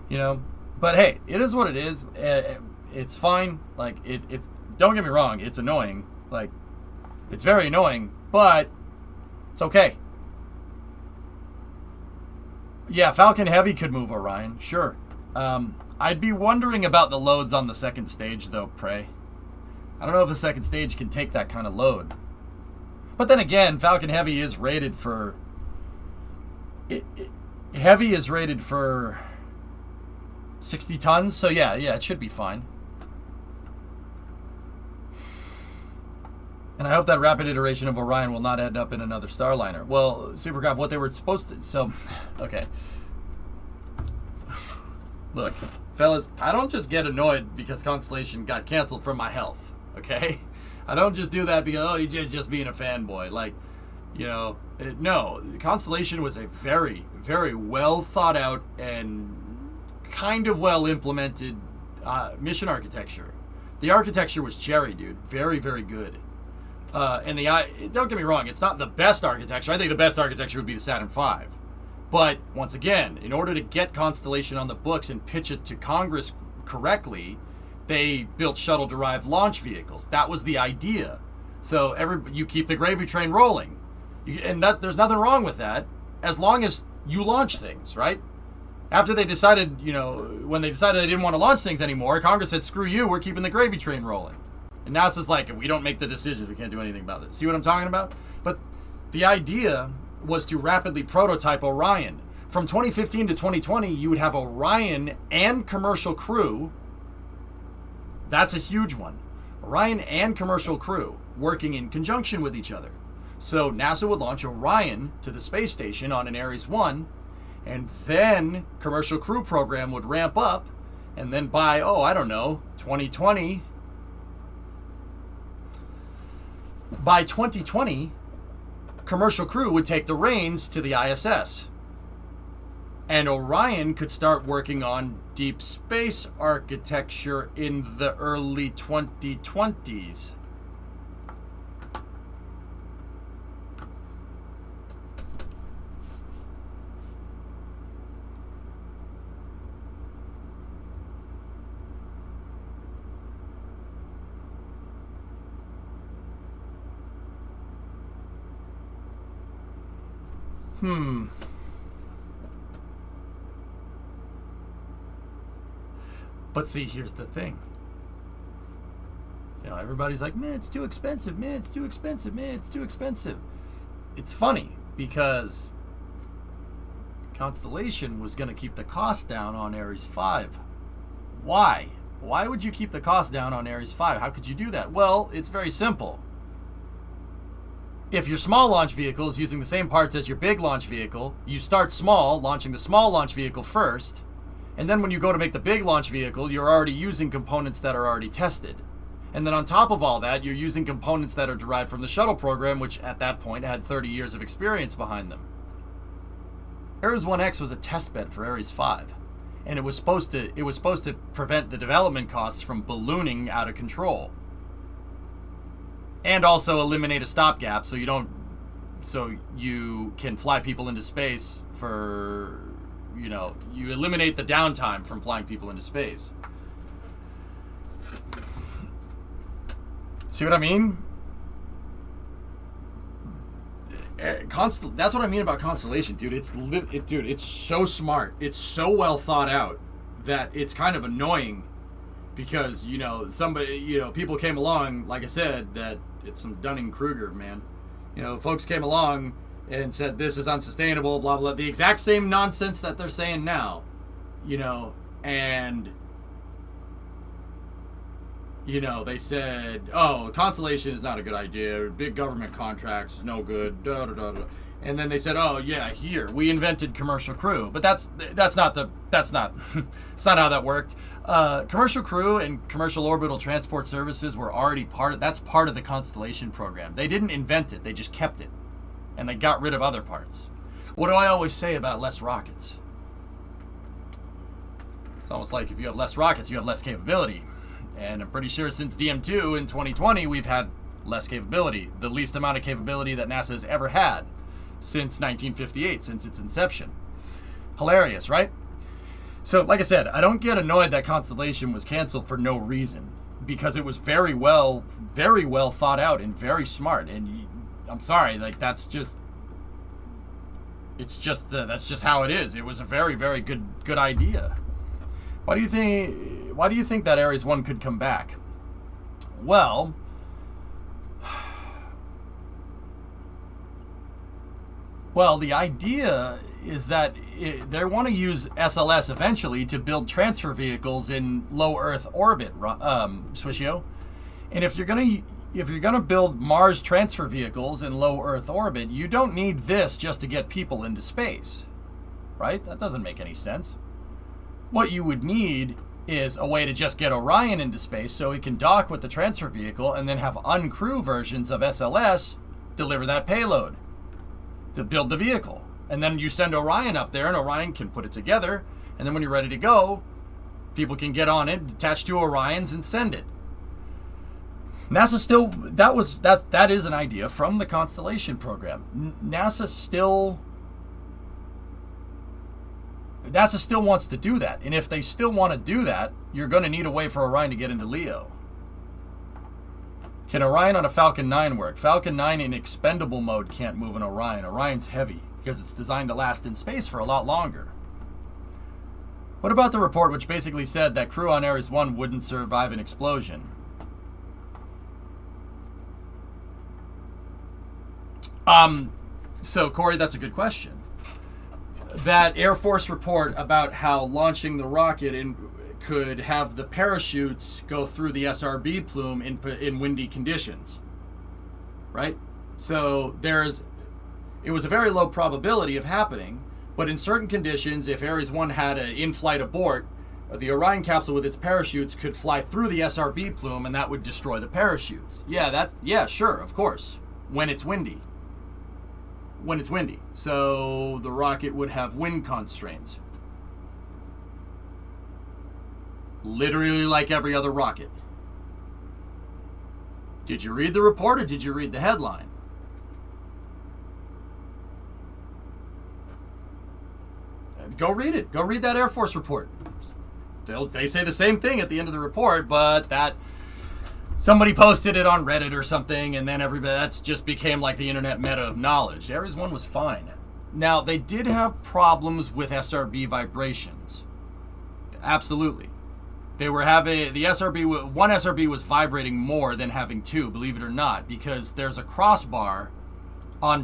But hey, it is what it is. It's fine. Don't get me wrong. It's annoying. It's very annoying, but it's okay. Yeah, Falcon Heavy could move Orion, sure. I'd be wondering about the loads on the second stage, though, Prey. I don't know if the second stage can take that kind of load. But then again, Falcon Heavy is rated for... Heavy is rated for 60 tons, so yeah, it should be fine. And I hope that rapid iteration of Orion will not end up in another Starliner. Well, Supercraft, what they were supposed to... So, okay. Look, fellas, I don't just get annoyed because Constellation got canceled from my health, okay? I don't just do that because, he's just being a fanboy. No, Constellation was a very, very well thought out and kind of well implemented mission architecture. The architecture was cherry, dude. Very, very good. And don't get me wrong, it's not the best architecture. I think the best architecture would be the Saturn V. But, once again, in order to get Constellation on the books and pitch it to Congress correctly, they built shuttle-derived launch vehicles. That was the idea. So, you keep the gravy train rolling. There's nothing wrong with that, as long as you launch things, right? After they decided, when they decided they didn't want to launch things anymore, Congress said, screw you, we're keeping the gravy train rolling. And NASA's like, we don't make the decisions, we can't do anything about this. See what I'm talking about? But the idea was to rapidly prototype Orion. From 2015 to 2020, you would have Orion and commercial crew. That's a huge one. Orion and commercial crew working in conjunction with each other. So NASA would launch Orion to the space station on an Ares 1, and then commercial crew program would ramp up, and then by, 2020... By 2020, commercial crew would take the reins to the ISS. And Orion could start working on deep space architecture in the early 2020s. But see, here's the thing. Everybody's like, man, it's too expensive, man, it's too expensive, man, it's too expensive. It's funny because Constellation was going to keep the cost down on Ares 5. Why? Why would you keep the cost down on Ares 5? How could you do that? Well, it's very simple. If your small launch vehicle is using the same parts as your big launch vehicle, you start small, launching the small launch vehicle first, and then when you go to make the big launch vehicle, you're already using components that are already tested. And then on top of all that, you're using components that are derived from the shuttle program, which at that point had 30 years of experience behind them. Ares 1X was a test bed for Ares 5, and it was supposed to prevent the development costs from ballooning out of control, and also eliminate a stopgap so you can fly people into space for, you eliminate the downtime from flying people into space. See what I mean? That's what I mean about Constellation, dude. It's so smart. It's so well thought out that it's kind of annoying because, people came along, like I said, that it's some Dunning-Kruger, man. Folks came along and said this is unsustainable, blah, blah, the exact same nonsense that they're saying now, and they said, oh, Constellation is not a good idea. Big government contracts is no good. Da, da, da, da. And then they said, oh yeah, here we invented Commercial Crew, but that's not how that worked. Commercial Crew and Commercial Orbital Transport Services were already that's part of the Constellation program. They didn't invent it; they just kept it, and they got rid of other parts. What do I always say about less rockets? It's almost like if you have less rockets, you have less capability. And I'm pretty sure since DM2 in 2020, we've had less capability. The least amount of capability that NASA has ever had since 1958, since its inception. Hilarious, right? So, like I said, I don't get annoyed that Constellation was canceled for no reason, because it was very well thought out and very smart. And I'm sorry, that's just how it is. It was a very, very good idea. Why do you think that Ares 1 could come back? Well, the idea is that they want to use SLS eventually to build transfer vehicles in low Earth orbit, Swishio. And if you're gonna build Mars transfer vehicles in low Earth orbit, you don't need this just to get people into space, right? That doesn't make any sense. What you would need is a way to just get Orion into space so it can dock with the transfer vehicle and then have uncrew versions of SLS deliver that payload to build the vehicle. And then you send Orion up there and Orion can put it together, and then when you're ready to go, people can get on it, attach two Orions and send it. NASA still, that is an idea from the Constellation program. NASA still wants to do that. And if they still want to do that, you're going to need a way for Orion to get into LEO. Can Orion on a Falcon 9 work? Falcon 9 in expendable mode can't move an Orion. Orion's heavy because it's designed to last in space for a lot longer. What about the report which basically said that crew on Ares 1 wouldn't survive an explosion? So Corey, that's a good question. That Air Force report about how launching the rocket could have the parachutes go through the SRB plume in windy conditions, right? So it was a very low probability of happening, but in certain conditions, if Ares 1 had an in-flight abort, the Orion capsule with its parachutes could fly through the SRB plume and that would destroy the parachutes. Yeah, sure, of course, when it's windy. So the rocket would have wind constraints. Literally like every other rocket. Did you read the report or did you read the headline? Go read it. Go read that Air Force report. They say the same thing at the end of the report, but that somebody posted it on Reddit or something, and then that's just became like the internet meta of knowledge. Ares 1 was fine. Now, they did have problems with SRB vibrations. Absolutely. They were having, one SRB was vibrating more than having two, believe it or not, because there's a crossbar on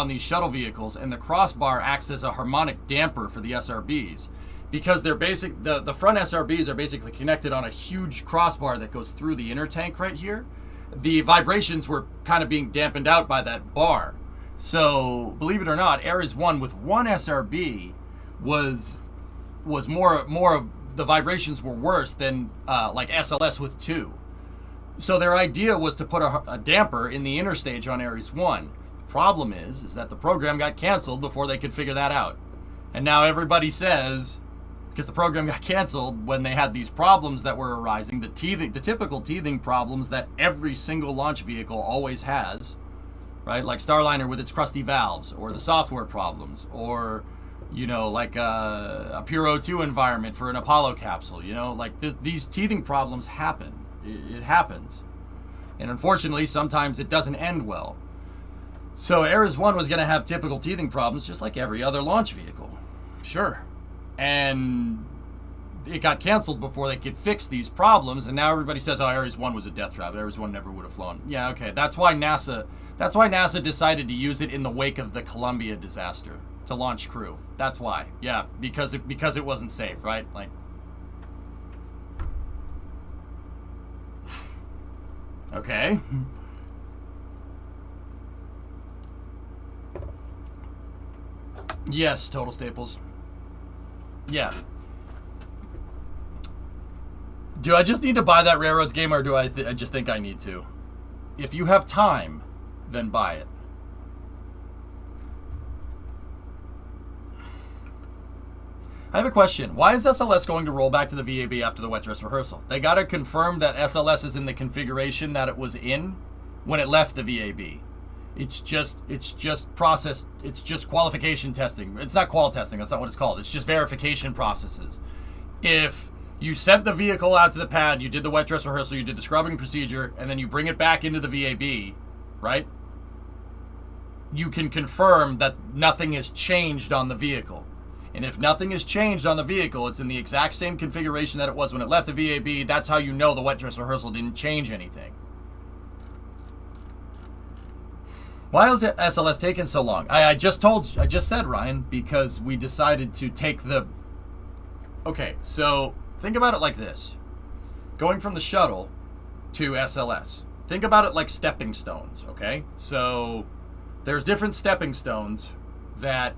these shuttle vehicles, and the crossbar acts as a harmonic damper for the SRBs. Because they're the front SRBs are basically connected on a huge crossbar that goes through the inner tank right here. The vibrations were kind of being dampened out by that bar. So, believe it or not, Ares 1 with one SRB was more of the vibrations were worse than like SLS with two. So their idea was to put a damper in the interstage on Ares 1. The problem is that the program got canceled before they could figure that out. And now everybody says, because the program got canceled when they had these problems that were arising, the typical teething problems that every single launch vehicle always has, right? Like Starliner with its crusty valves, or the software problems, or, you know, like a pure O2 environment for an Apollo capsule, you know, like these teething problems happen. It happens. And unfortunately, sometimes it doesn't end well. So Ares 1 was going to have typical teething problems just like every other launch vehicle. Sure. And it got canceled before they could fix these problems, and now everybody says, oh, Ares 1 was a death trap. Ares 1 never would have flown. Yeah, okay. That's why NASA decided to use it in the wake of the Columbia disaster to launch crew. That's why. Yeah, because it wasn't safe, right? Like, okay. Yes, Total Staples. Yeah. Do I just need to buy that Railroads game, or do I just think I need to? If you have time, then buy it. I have a question. Why is SLS going to roll back to the VAB after the wet dress rehearsal? They got to confirm that SLS is in the configuration that it was in when it left the VAB. It's just process. It's just qualification testing. It's not qual testing. That's not what it's called. It's just verification processes. If you sent the vehicle out to the pad, you did the wet dress rehearsal, you did the scrubbing procedure, and then you bring it back into the VAB, right? You can confirm that nothing has changed on the vehicle. And if nothing has changed on the vehicle, it's in the exact same configuration that it was when it left the VAB. That's how you know the wet dress rehearsal didn't change anything. Why is it SLS taking so long? I just said, Ryan, because we decided to take the... Okay, so think about it like this. Going from the shuttle to SLS. Think about it like stepping stones, okay? So there's different stepping stones that,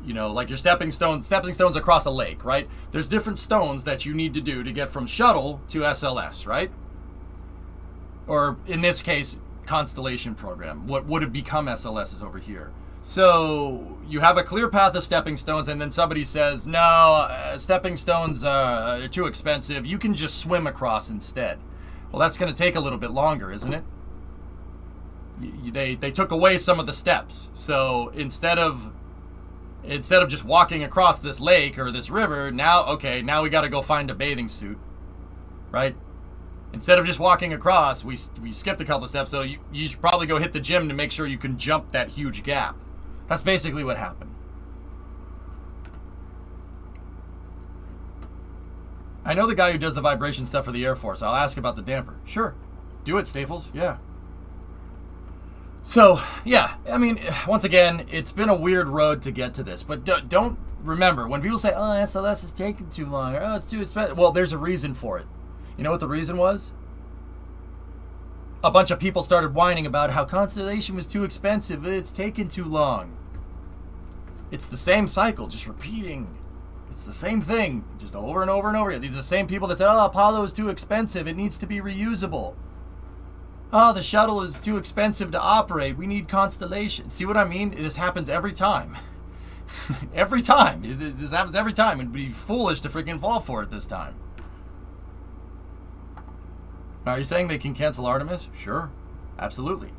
you know, like your stepping stones across a lake, right? There's different stones that you need to do to get from shuttle to SLS, right? Or in this case, Constellation program. What would have become SLS is over here. So you have a clear path of stepping stones, and then somebody says, no, stepping stones are too expensive. You can just swim across instead. Well, that's going to take a little bit longer, isn't it? They took away some of the steps. So instead of just walking across this lake or this river, now we got to go find a bathing suit, right? Instead of just walking across, we skipped a couple of steps, so you should probably go hit the gym to make sure you can jump that huge gap. That's basically what happened. I know the guy who does the vibration stuff for the Air Force. I'll ask about the damper. Sure. Do it, Staples. Yeah. So, yeah. I mean, once again, it's been a weird road to get to this. But don't remember, when people say, oh, SLS is taking too long, or oh, it's too expensive. Well, there's a reason for it. You know what the reason was? A bunch of people started whining about how Constellation was too expensive. It's taken too long. It's the same cycle, just repeating. It's the same thing, just over and over and over again. These are the same people that said, oh, Apollo is too expensive. It needs to be reusable. Oh, the shuttle is too expensive to operate. We need Constellation. See what I mean? This happens every time. Every time. This happens every time. It'd be foolish to freaking fall for it this time. Are you saying they can cancel Artemis? Sure. Absolutely.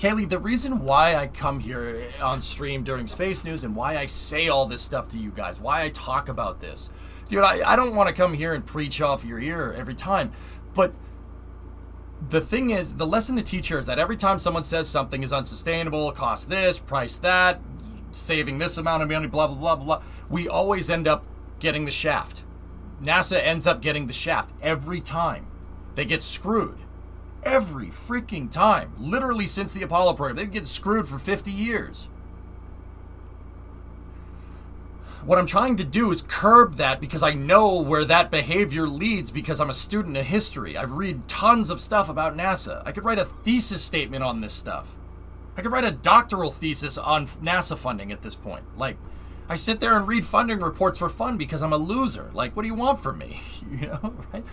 Kaylee, the reason why I come here on stream during Space News and why I say all this stuff to you guys, why I talk about this, dude, I don't want to come here and preach off your ear every time, but the thing is, the lesson to teach here is that every time someone says something is unsustainable, cost this, price that, saving this amount of money, blah, blah, blah, blah, blah, we always end up getting the shaft. NASA ends up getting the shaft every time. They get screwed. Every freaking time. Literally since the Apollo program. They get screwed for 50 years. What I'm trying to do is curb that because I know where that behavior leads because I'm a student of history. I read tons of stuff about NASA. I could write a thesis statement on this stuff. I could write a doctoral thesis on NASA funding at this point. Like, I sit there and read funding reports for fun because I'm a loser. Like, what do you want from me? You know, right?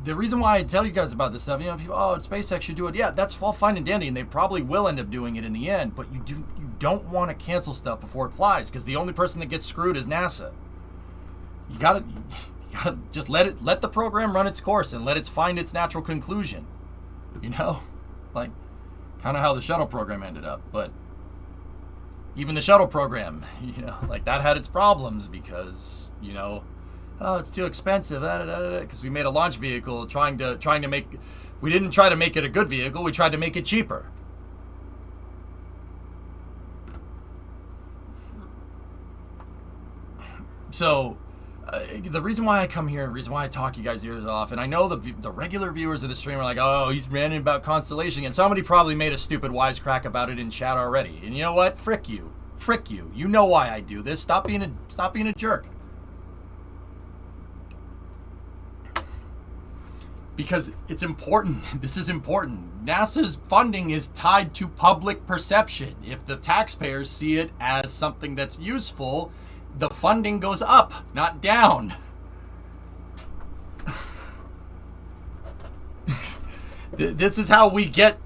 the reason why I tell you guys about this stuff, you know, people, oh, SpaceX should do it. Yeah, that's all fine and dandy, and they probably will end up doing it in the end. But you don't want to cancel stuff before it flies, because the only person that gets screwed is NASA. You gotta just let the program run its course and let it find its natural conclusion. You know, like kind of how the shuttle program ended up. But even the shuttle program, you know, like that had its problems because, you know, oh, it's too expensive, because we made a launch vehicle trying to make, we didn't try to make it a good vehicle, we tried to make it cheaper. So, the reason why I come here, the reason why I talk you guys' ears off, and I know the regular viewers of the stream are like, oh, he's ranting about Constellation, and somebody probably made a stupid wisecrack about it in chat already. And you know what? Frick you. Frick you. You know why I do this. Stop being a jerk. Because it's important. This is important. NASA's funding is tied to public perception. If the taxpayers see it as something that's useful, the funding goes up, not down. This is how we get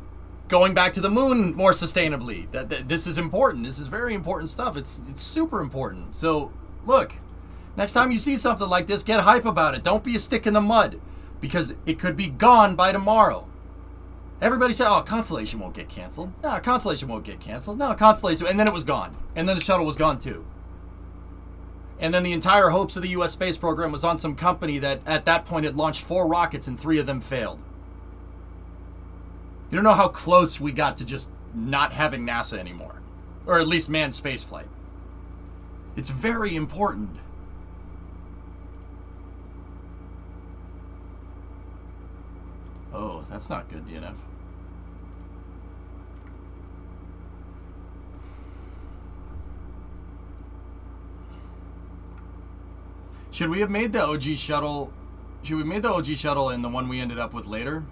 going back to the moon more sustainably. This is important. This is very important stuff. It's super important. So, look, next time you see something like this, get hype about it. Don't be a stick in the mud. Because it could be gone by tomorrow. Everybody said, oh, Constellation won't get canceled. No, Constellation won't get canceled. No, Constellation. And then it was gone. And then the shuttle was gone too. And then the entire hopes of the U.S. space program was on some company that at that point had launched 4 rockets and 3 of them failed. You don't know how close we got to just not having NASA anymore. Or at least manned spaceflight. It's very important. Oh, that's not good, DNF. Should we have made the OG shuttle? Should we have made the OG shuttle and the one we ended up with later?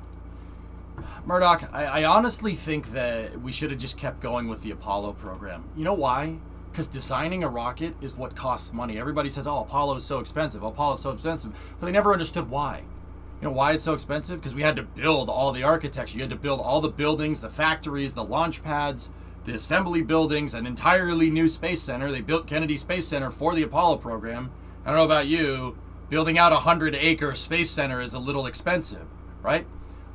Murdoch, I honestly think that we should have just kept going with the Apollo program. You know why? Because designing a rocket is what costs money. Everybody says, oh, Apollo is so expensive. Apollo is so expensive. But they never understood why. You know why it's so expensive? Because we had to build all the architecture. You had to build all the buildings, the factories, the launch pads, the assembly buildings, an entirely new space center. They built Kennedy Space Center for the Apollo program. I don't know about you, building out a 100-acre space center is a little expensive, right?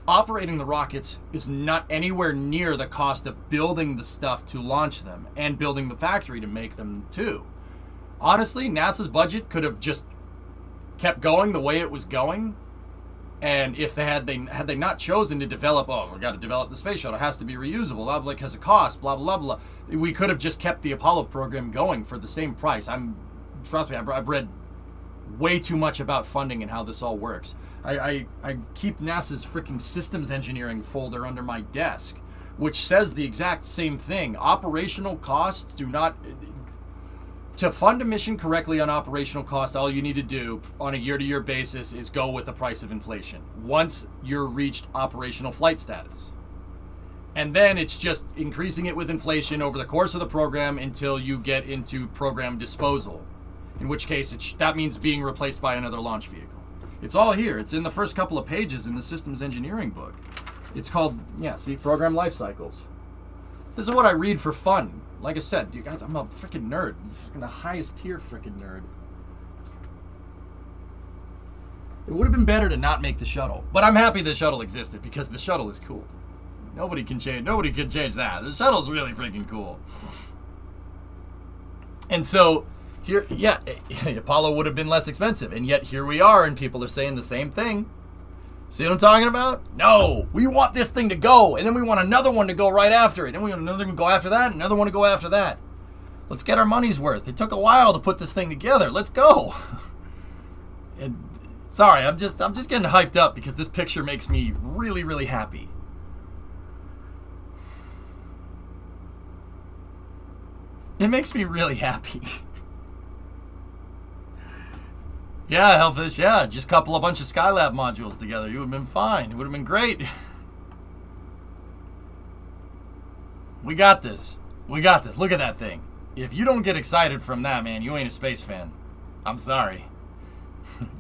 Operating the rockets is not anywhere near the cost of building the stuff to launch them and building the factory to make them too. Honestly, NASA's budget could have just kept going the way it was going. And if had they not chosen to develop, oh, we've got to develop the space shuttle, it has to be reusable, blah, blah, because of cost, blah, blah, blah, blah. We could have just kept the Apollo program going for the same price. Trust me, I've read way too much about funding and how this all works. I keep NASA's freaking systems engineering folder under my desk, which says the exact same thing. Operational costs do not... To fund a mission correctly on operational cost, all you need to do on a year-to-year basis is go with the price of inflation once you're reached operational flight status. And then it's just increasing it with inflation over the course of the program until you get into program disposal, in which case that means being replaced by another launch vehicle. It's all here. It's in the first couple of pages in the systems engineering book. It's called, program life cycles. This is what I read for fun. Like I said, dude, guys, I'm a freaking nerd. I'm the highest tier freaking nerd. It would have been better to not make the shuttle, but I'm happy the shuttle existed because the shuttle is cool. Nobody can change that. The shuttle's really freaking cool. And so here, Apollo would have been less expensive, and yet here we are, and people are saying the same thing. See what I'm talking about? No, we want this thing to go, and then we want another one to go right after it, and we want another one to go after that, and another one to go after that. Let's get our money's worth. It took a while to put this thing together. Let's go. And sorry, I'm just getting hyped up because this picture makes me really, really happy. It makes me really happy. Yeah, Hellfish, yeah. Just couple a bunch of Skylab modules together. You would have been fine. It would have been great. We got this. We got this. Look at that thing. If you don't get excited from that, man, you ain't a space fan. I'm sorry.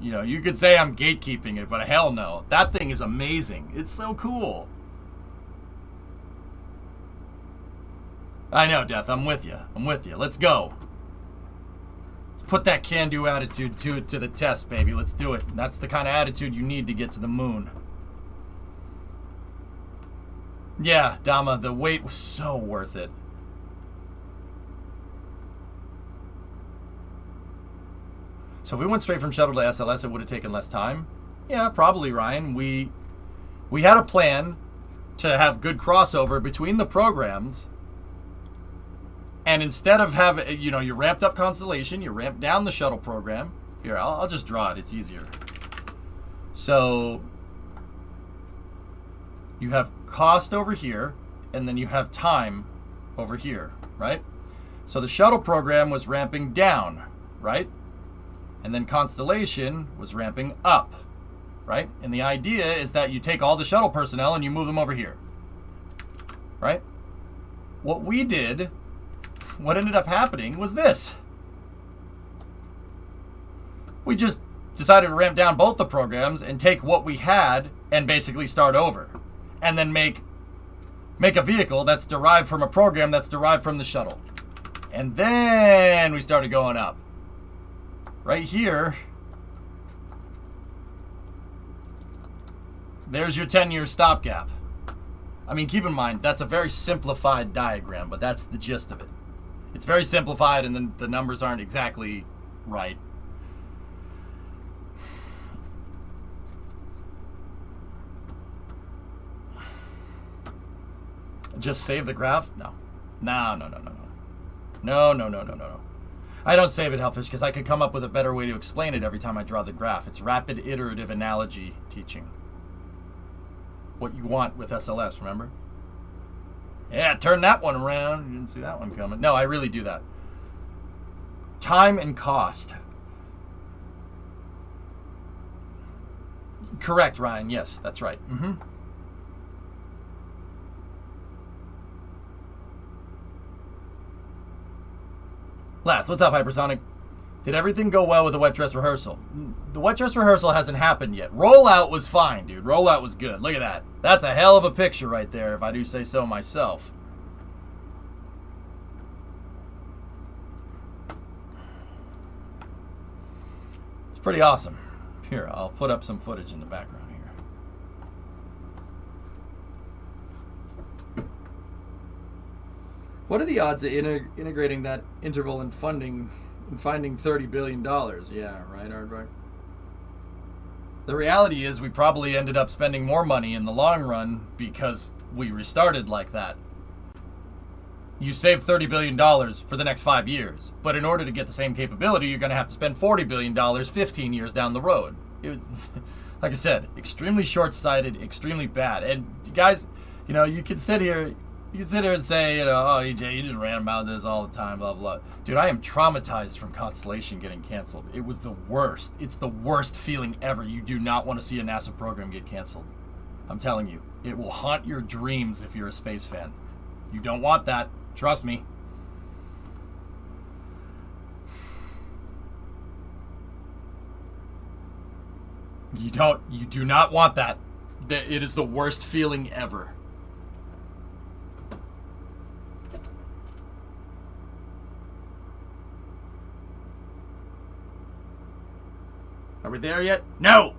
You know, you could say I'm gatekeeping it, but hell no. That thing is amazing. It's so cool. I know, Death. I'm with you. I'm with you. Let's go. Let's put that can-do attitude to the test, baby. Let's do it. That's the kind of attitude you need to get to the moon. Yeah, Dama, the wait was so worth it. So if we went straight from shuttle to SLS, it would have taken less time? Yeah, probably, Ryan. We had a plan to have good crossover between the programs. And instead of having, you know, you ramped up Constellation, you ramped down the shuttle program. Here, I'll just draw it. It's easier. So you have cost over here, and then you have time over here, right? So the shuttle program was ramping down, right? And then Constellation was ramping up, right? And the idea is that you take all the shuttle personnel and you move them over here, right? What we did, what ended up happening was this. We just decided to ramp down both the programs and take what we had and basically start over. And then make a vehicle that's derived from a program that's derived from the shuttle. And then we started going up. Right here, there's your 10-year stopgap. I mean, keep in mind, that's a very simplified diagram, but that's the gist of it. It's very simplified, and then the numbers aren't exactly right. Just save the graph? No. No. I don't save it, Hellfish, because I could come up with a better way to explain it every time I draw the graph. It's rapid iterative analogy teaching. What you want with SLS, remember? Yeah, turn that one around. You didn't see that one coming. No, I really do that. Time and cost. Correct, Ryan. Yes, that's right. Last, what's up, Hypersonic? Did everything go well with the wet dress rehearsal? The wet dress rehearsal hasn't happened yet. Rollout was fine, dude. Rollout was good. Look at that. That's a hell of a picture right there, if I do say so myself. It's pretty awesome. Here, I'll put up some footage in the background here. What are the odds of integrating that interval in funding and finding $30 billion? Yeah, right, Aardvark? The reality is we probably ended up spending more money in the long run because we restarted like that. You save $30 billion for the next 5 years, but in order to get the same capability, you're going to have to spend $40 billion 15 years down the road. It was, like I said, extremely short-sighted, extremely bad. And guys, you know, you can sit here and say, you know, oh, EJ, you just ran about this all the time, blah, blah. Dude, I am traumatized from Constellation getting canceled. It was the worst. It's the worst feeling ever. You do not want to see a NASA program get canceled. I'm telling you, it will haunt your dreams if you're a space fan. You don't want that. Trust me. You do not want that. It is the worst feeling ever. Are we there yet? No!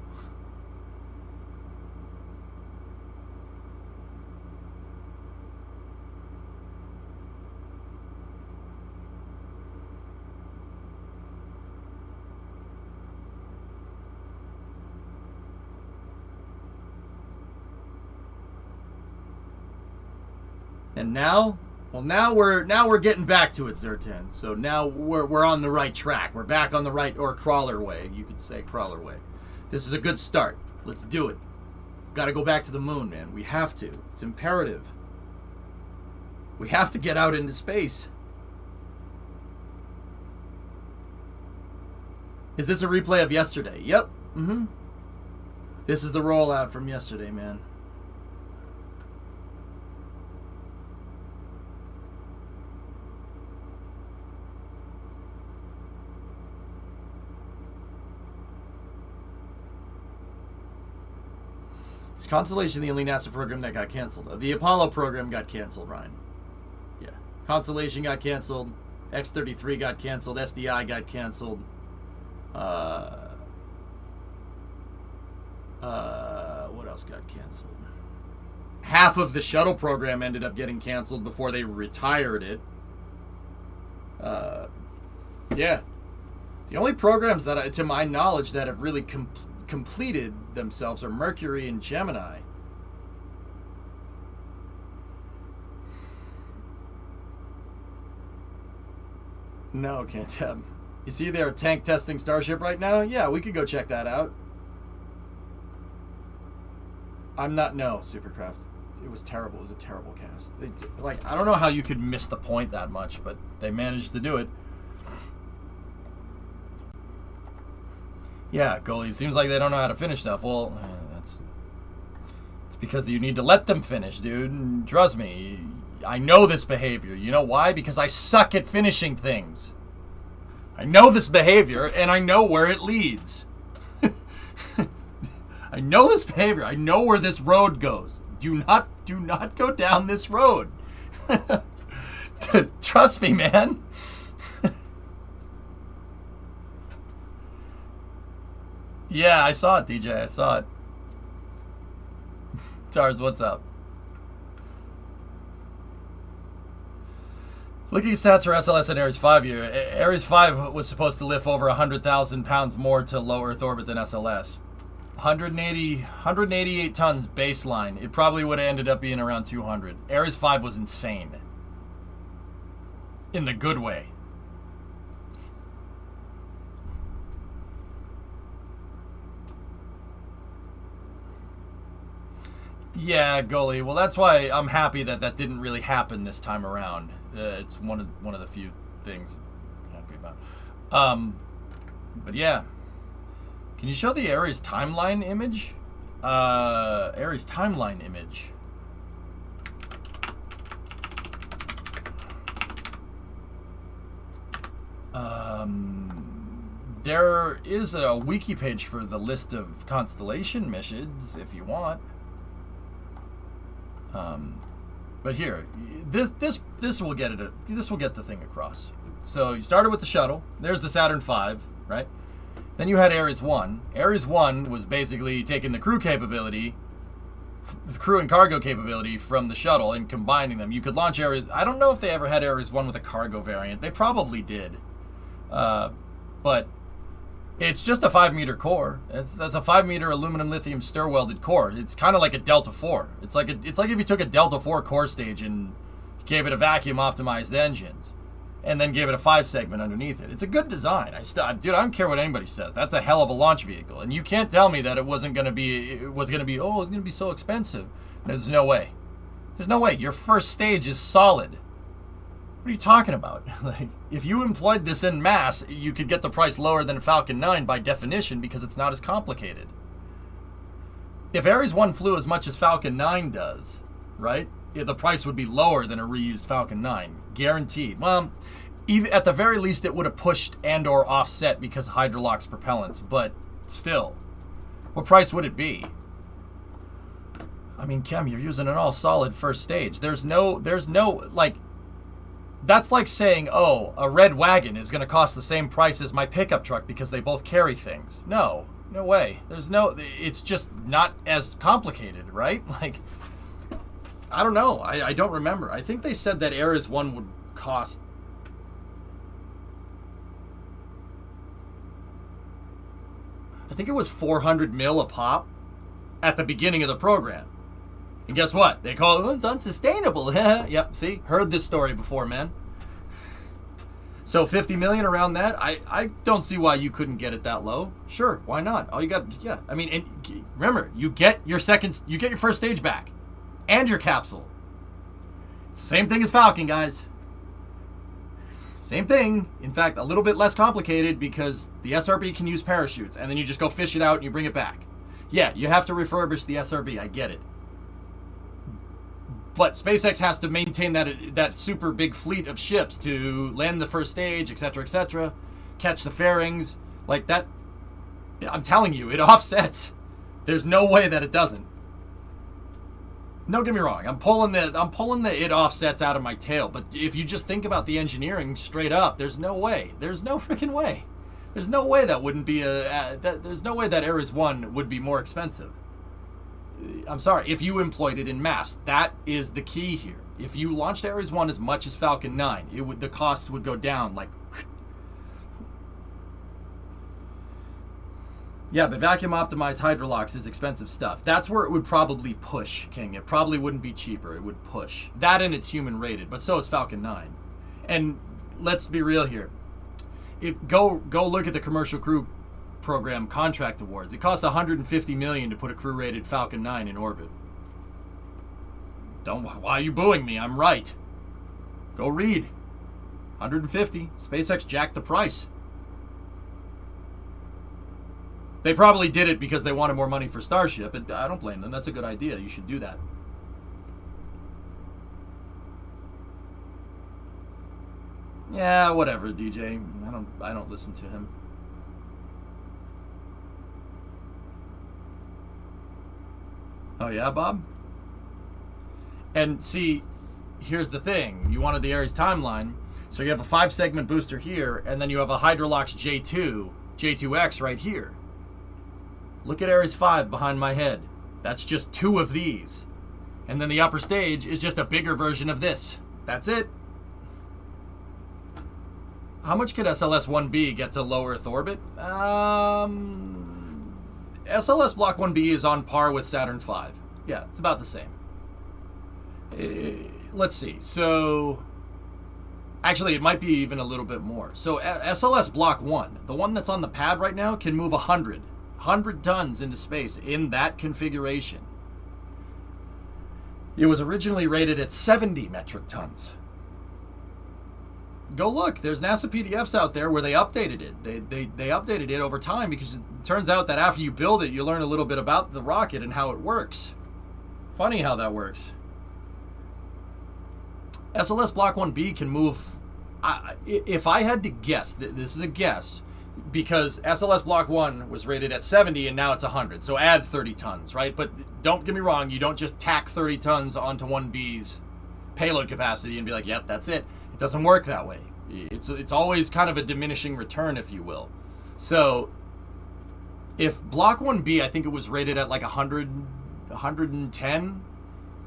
And now? Well, now we're getting back to it, Zertan. So now we're on the right track. We're back on the right, or crawler way. You could say crawler way. This is a good start. Let's do it. Got to go back to the moon, man. We have to. It's imperative. We have to get out into space. Is this a replay of yesterday? Yep. This is the rollout from yesterday, man. Is Constellation the only NASA program that got canceled? The Apollo program got canceled, Ryan. Yeah. Constellation got canceled. X-33 got canceled. SDI got canceled. What else got canceled? Half of the shuttle program ended up getting canceled before they retired it. Yeah. The only programs that, to my knowledge, that have really completed themselves are Mercury and Gemini. No, can't tell. You see they're tank testing Starship right now? Yeah, we could go check that out. No, Supercraft. It was terrible. It was a terrible cast. I don't know how you could miss the point that much, but they managed to do it. Yeah, goalie. Seems like they don't know how to finish stuff. Well, it's because you need to let them finish, dude. And trust me, I know this behavior. You know why? Because I suck at finishing things. I know this behavior, and I know where it leads. I know this behavior. I know where this road goes. Do not go down this road. Trust me, man. Yeah, I saw it, DJ. I saw it. Tars, what's up? Looking at stats for SLS and Ares 5 here. Ares 5 was supposed to lift over 100,000 pounds more to low Earth orbit than SLS. 188 tons baseline. It probably would have ended up being around 200. Ares 5 was insane. In the good way. Yeah, goalie. Well, that's why I'm happy that that didn't really happen this time around. It's one of the few things I'm happy about. But yeah. Can you show the Ares timeline image? Ares timeline image. There is a wiki page for the list of constellation missions if you want. But here, this will get it. This will get the thing across. So you started with the shuttle. There's the Saturn V, right? Then you had Ares 1. Ares 1 was basically taking the crew capability, the crew and cargo capability from the shuttle and combining them. You could launch Ares. I don't know if they ever had Ares 1 with a cargo variant. They probably did. But it's just a 5-meter core. That's a 5-meter aluminum lithium stir welded core. It's kind of like a Delta 4. It's like if you took a Delta 4 core stage and gave it a vacuum optimized engines, and then gave it a 5-segment underneath it. It's a good design. Dude, I don't care what anybody says. That's a hell of a launch vehicle, and you can't tell me that it was gonna be so expensive. There's no way. There's no way. Your first stage is solid. What are you talking about? Like, if you employed this en masse, you could get the price lower than Falcon 9 by definition because it's not as complicated. If Ares 1 flew as much as Falcon 9 does, right? The price would be lower than a reused Falcon 9, guaranteed. Well, at the very least, it would have pushed and/or offset because of Hydrolox propellants. But still, what price would it be? I mean, Kem, you're using an all-solid first stage. There's no like. That's like saying, oh, a red wagon is going to cost the same price as my pickup truck because they both carry things. No way. It's just not as complicated, right? Like. I don't know. I don't remember. I think they said that Ares 1 would cost... I think it was 400 mil a pop at the beginning of the program. And guess what? They call it unsustainable. Yep, see? Heard this story before, man. So 50 million around that? I don't see why you couldn't get it that low. Sure, why not? All you got... Yeah, I mean, and remember, you get your first stage back. And your capsule. It's the same thing as Falcon, guys. Same thing. In fact, a little bit less complicated because the SRB can use parachutes, and then you just go fish it out and you bring it back. Yeah, you have to refurbish the SRB. I get it. But SpaceX has to maintain that super big fleet of ships to land the first stage, etc., catch the fairings. Like that, I'm telling you, it offsets. There's no way that it doesn't. Don't get me wrong. I'm pulling the it offsets out of my tail. But if you just think about the engineering straight up, there's no way. There's no freaking way. There's no way that wouldn't be there's no way that Ares 1 would be more expensive. I'm sorry. If you employed it in mass, that is the key here. If you launched Ares 1 as much as Falcon 9, the cost would go down like. Yeah, but vacuum optimized hydrolox is expensive stuff. That's where it would probably push, King. It probably wouldn't be cheaper. It would push. That and it's human rated, but so is Falcon 9. And let's be real here. Go look at the Commercial Crew Program contract awards. It costs $150 million to put a crew-rated Falcon 9 in orbit. Why are you booing me? I'm right. Go read. 150. SpaceX jacked the price. They probably did it because they wanted more money for Starship, and I don't blame them. That's a good idea. You should do that. Yeah, whatever, DJ. I don't listen to him. Oh yeah, Bob? And see, here's the thing. You wanted the Ares timeline, so you have a 5-segment booster here, and then you have a Hydrolox J2, J2X right here. Look at Ares 5 behind my head. That's just 2 of these. And then the upper stage is just a bigger version of this. That's it. How much could SLS-1B get to low Earth orbit? SLS Block 1B is on par with Saturn V. Yeah, it's about the same. Let's see. So, actually, it might be even a little bit more. So, SLS Block 1, the one that's on the pad right now, can move 100 tons into space in that configuration. It was originally rated at 70 metric tons. Go look. There's NASA PDFs out there where they updated it. They updated it over time because it turns out that after you build it, you learn a little bit about the rocket and how it works. Funny how that works. SLS Block 1B can move... if I had to guess, this is a guess, because SLS Block 1 was rated at 70 and now it's 100. So add 30 tons, right? But don't get me wrong, you don't just tack 30 tons onto 1B's payload capacity and be like, yep, that's it. It doesn't work that way. It's always kind of a diminishing return, if you will. So if Block 1B, I think it was rated at like 100, 110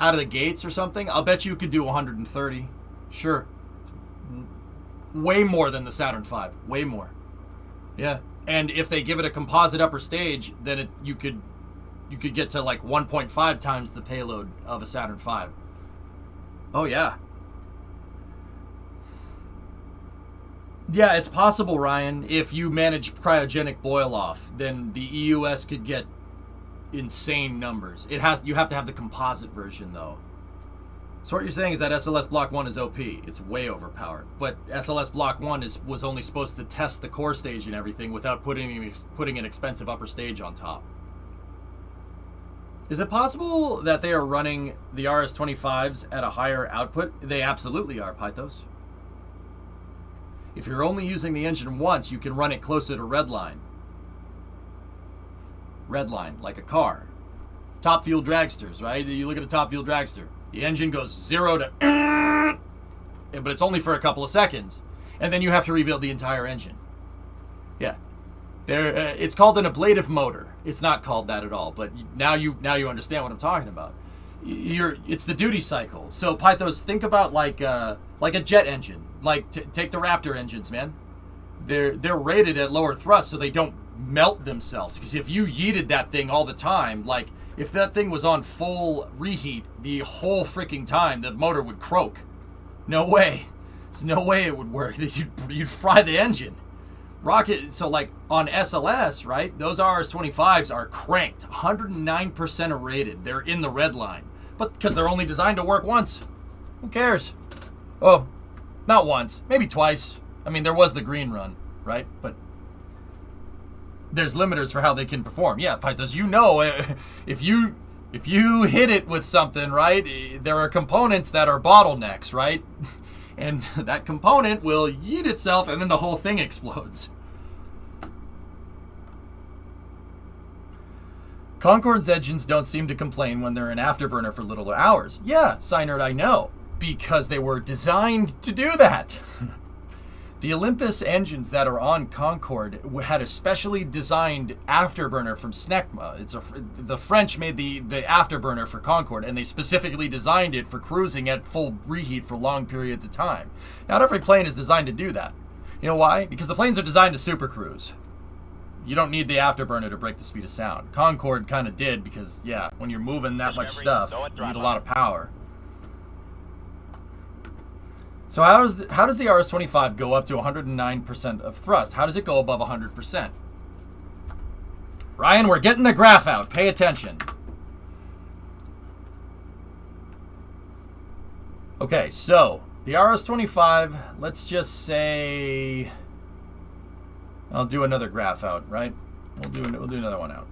out of the gates or something, I'll bet you could do 130. Sure. It's way more than the Saturn V. Way more. Yeah. And if they give it a composite upper stage, then you could get to like 1.5 times the payload of a Saturn V. Oh, yeah. Yeah, it's possible, Ryan. If you manage cryogenic boil-off, then the EUS could get insane numbers. You have to have the composite version, though. So what you're saying is that SLS Block 1 is OP. It's way overpowered. But SLS Block 1 was only supposed to test the core stage and everything without putting an expensive upper stage on top. Is it possible that they are running the RS-25s at a higher output? They absolutely are, Pythos. If you're only using the engine once, you can run it closer to redline. Redline, like a car. Top fuel dragsters, right? You look at a top fuel dragster. The engine goes 0 to... but it's only for a couple of seconds. And then you have to rebuild the entire engine. Yeah. It's called an ablative motor. It's not called that at all, but now you understand what I'm talking about. It's the duty cycle. So Pythos, think about like a jet engine. Like take the Raptor engines, man. They're rated at lower thrust so they don't melt themselves. Because if you yeeted that thing all the time, like if that thing was on full reheat the whole freaking time, the motor would croak. No way. There's no way it would work. You'd fry the engine. Rocket, so like on SLS, right, those RS-25s are cranked, 109% rated. They're in the red line, but because they're only designed to work once. Who cares? Oh, not once, maybe twice. I mean, there was the green run, right? But there's limiters for how they can perform. Yeah, Pythos, you know, if you hit it with something, right, there are components that are bottlenecks, right? And that component will yeet itself and then the whole thing explodes. Concorde's engines don't seem to complain when they're in afterburner for little hours. Yeah, Synerd, I know, because they were designed to do that. The Olympus engines that are on Concorde had a specially designed afterburner from Snecma. The French made the afterburner for Concorde, and they specifically designed it for cruising at full reheat for long periods of time. Not every plane is designed to do that. You know why? Because the planes are designed to supercruise. You don't need the afterburner to break the speed of sound. Concorde kind of did because, yeah, when you're moving that much stuff, you need a lot of power. So how does the RS-25 go up to 109% of thrust? How does it go above 100%? Ryan, we're getting the graph out. Pay attention. Okay, so the RS-25, let's just say, I'll do another graph out, right? We'll do another one out.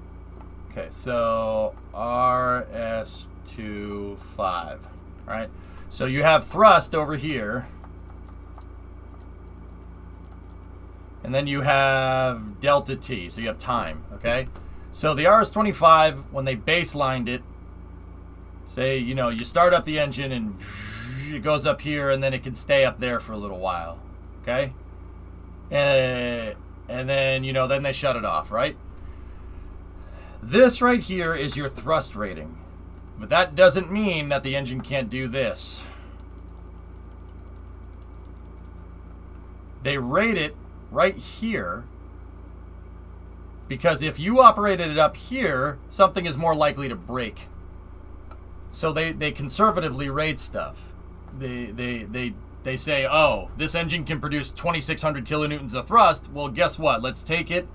Okay, so RS-25, all right? So you have thrust over here, and then you have delta T, so you have time, okay? So the RS-25, when they baselined it, say, you know, you start up the engine and it goes up here, and then it can stay up there for a little while, okay? And then, you know, then they shut it off, right? This right here is your thrust rating. But that doesn't mean that the engine can't do this. They rate it right here because if you operated it up here, something is more likely to break. So they conservatively rate stuff. They say, oh, this engine can produce 2,600 kilonewtons of thrust. Well, guess what? Let's take it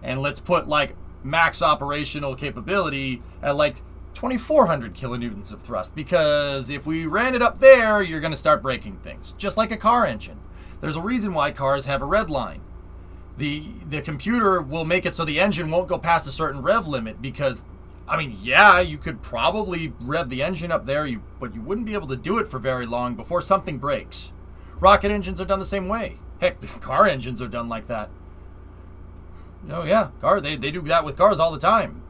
and let's put like max operational capability at like 2,400 kilonewtons of thrust, because if we ran it up there, you're going to start breaking things, just like a car engine. There's a reason why cars have a red line. The computer will make it so the engine won't go past a certain rev limit because, I mean, yeah, you could probably rev the engine up there, but you wouldn't be able to do it for very long before something breaks. Rocket engines are done the same way. Heck, car engines are done like that. Oh yeah, they do that with cars all the time.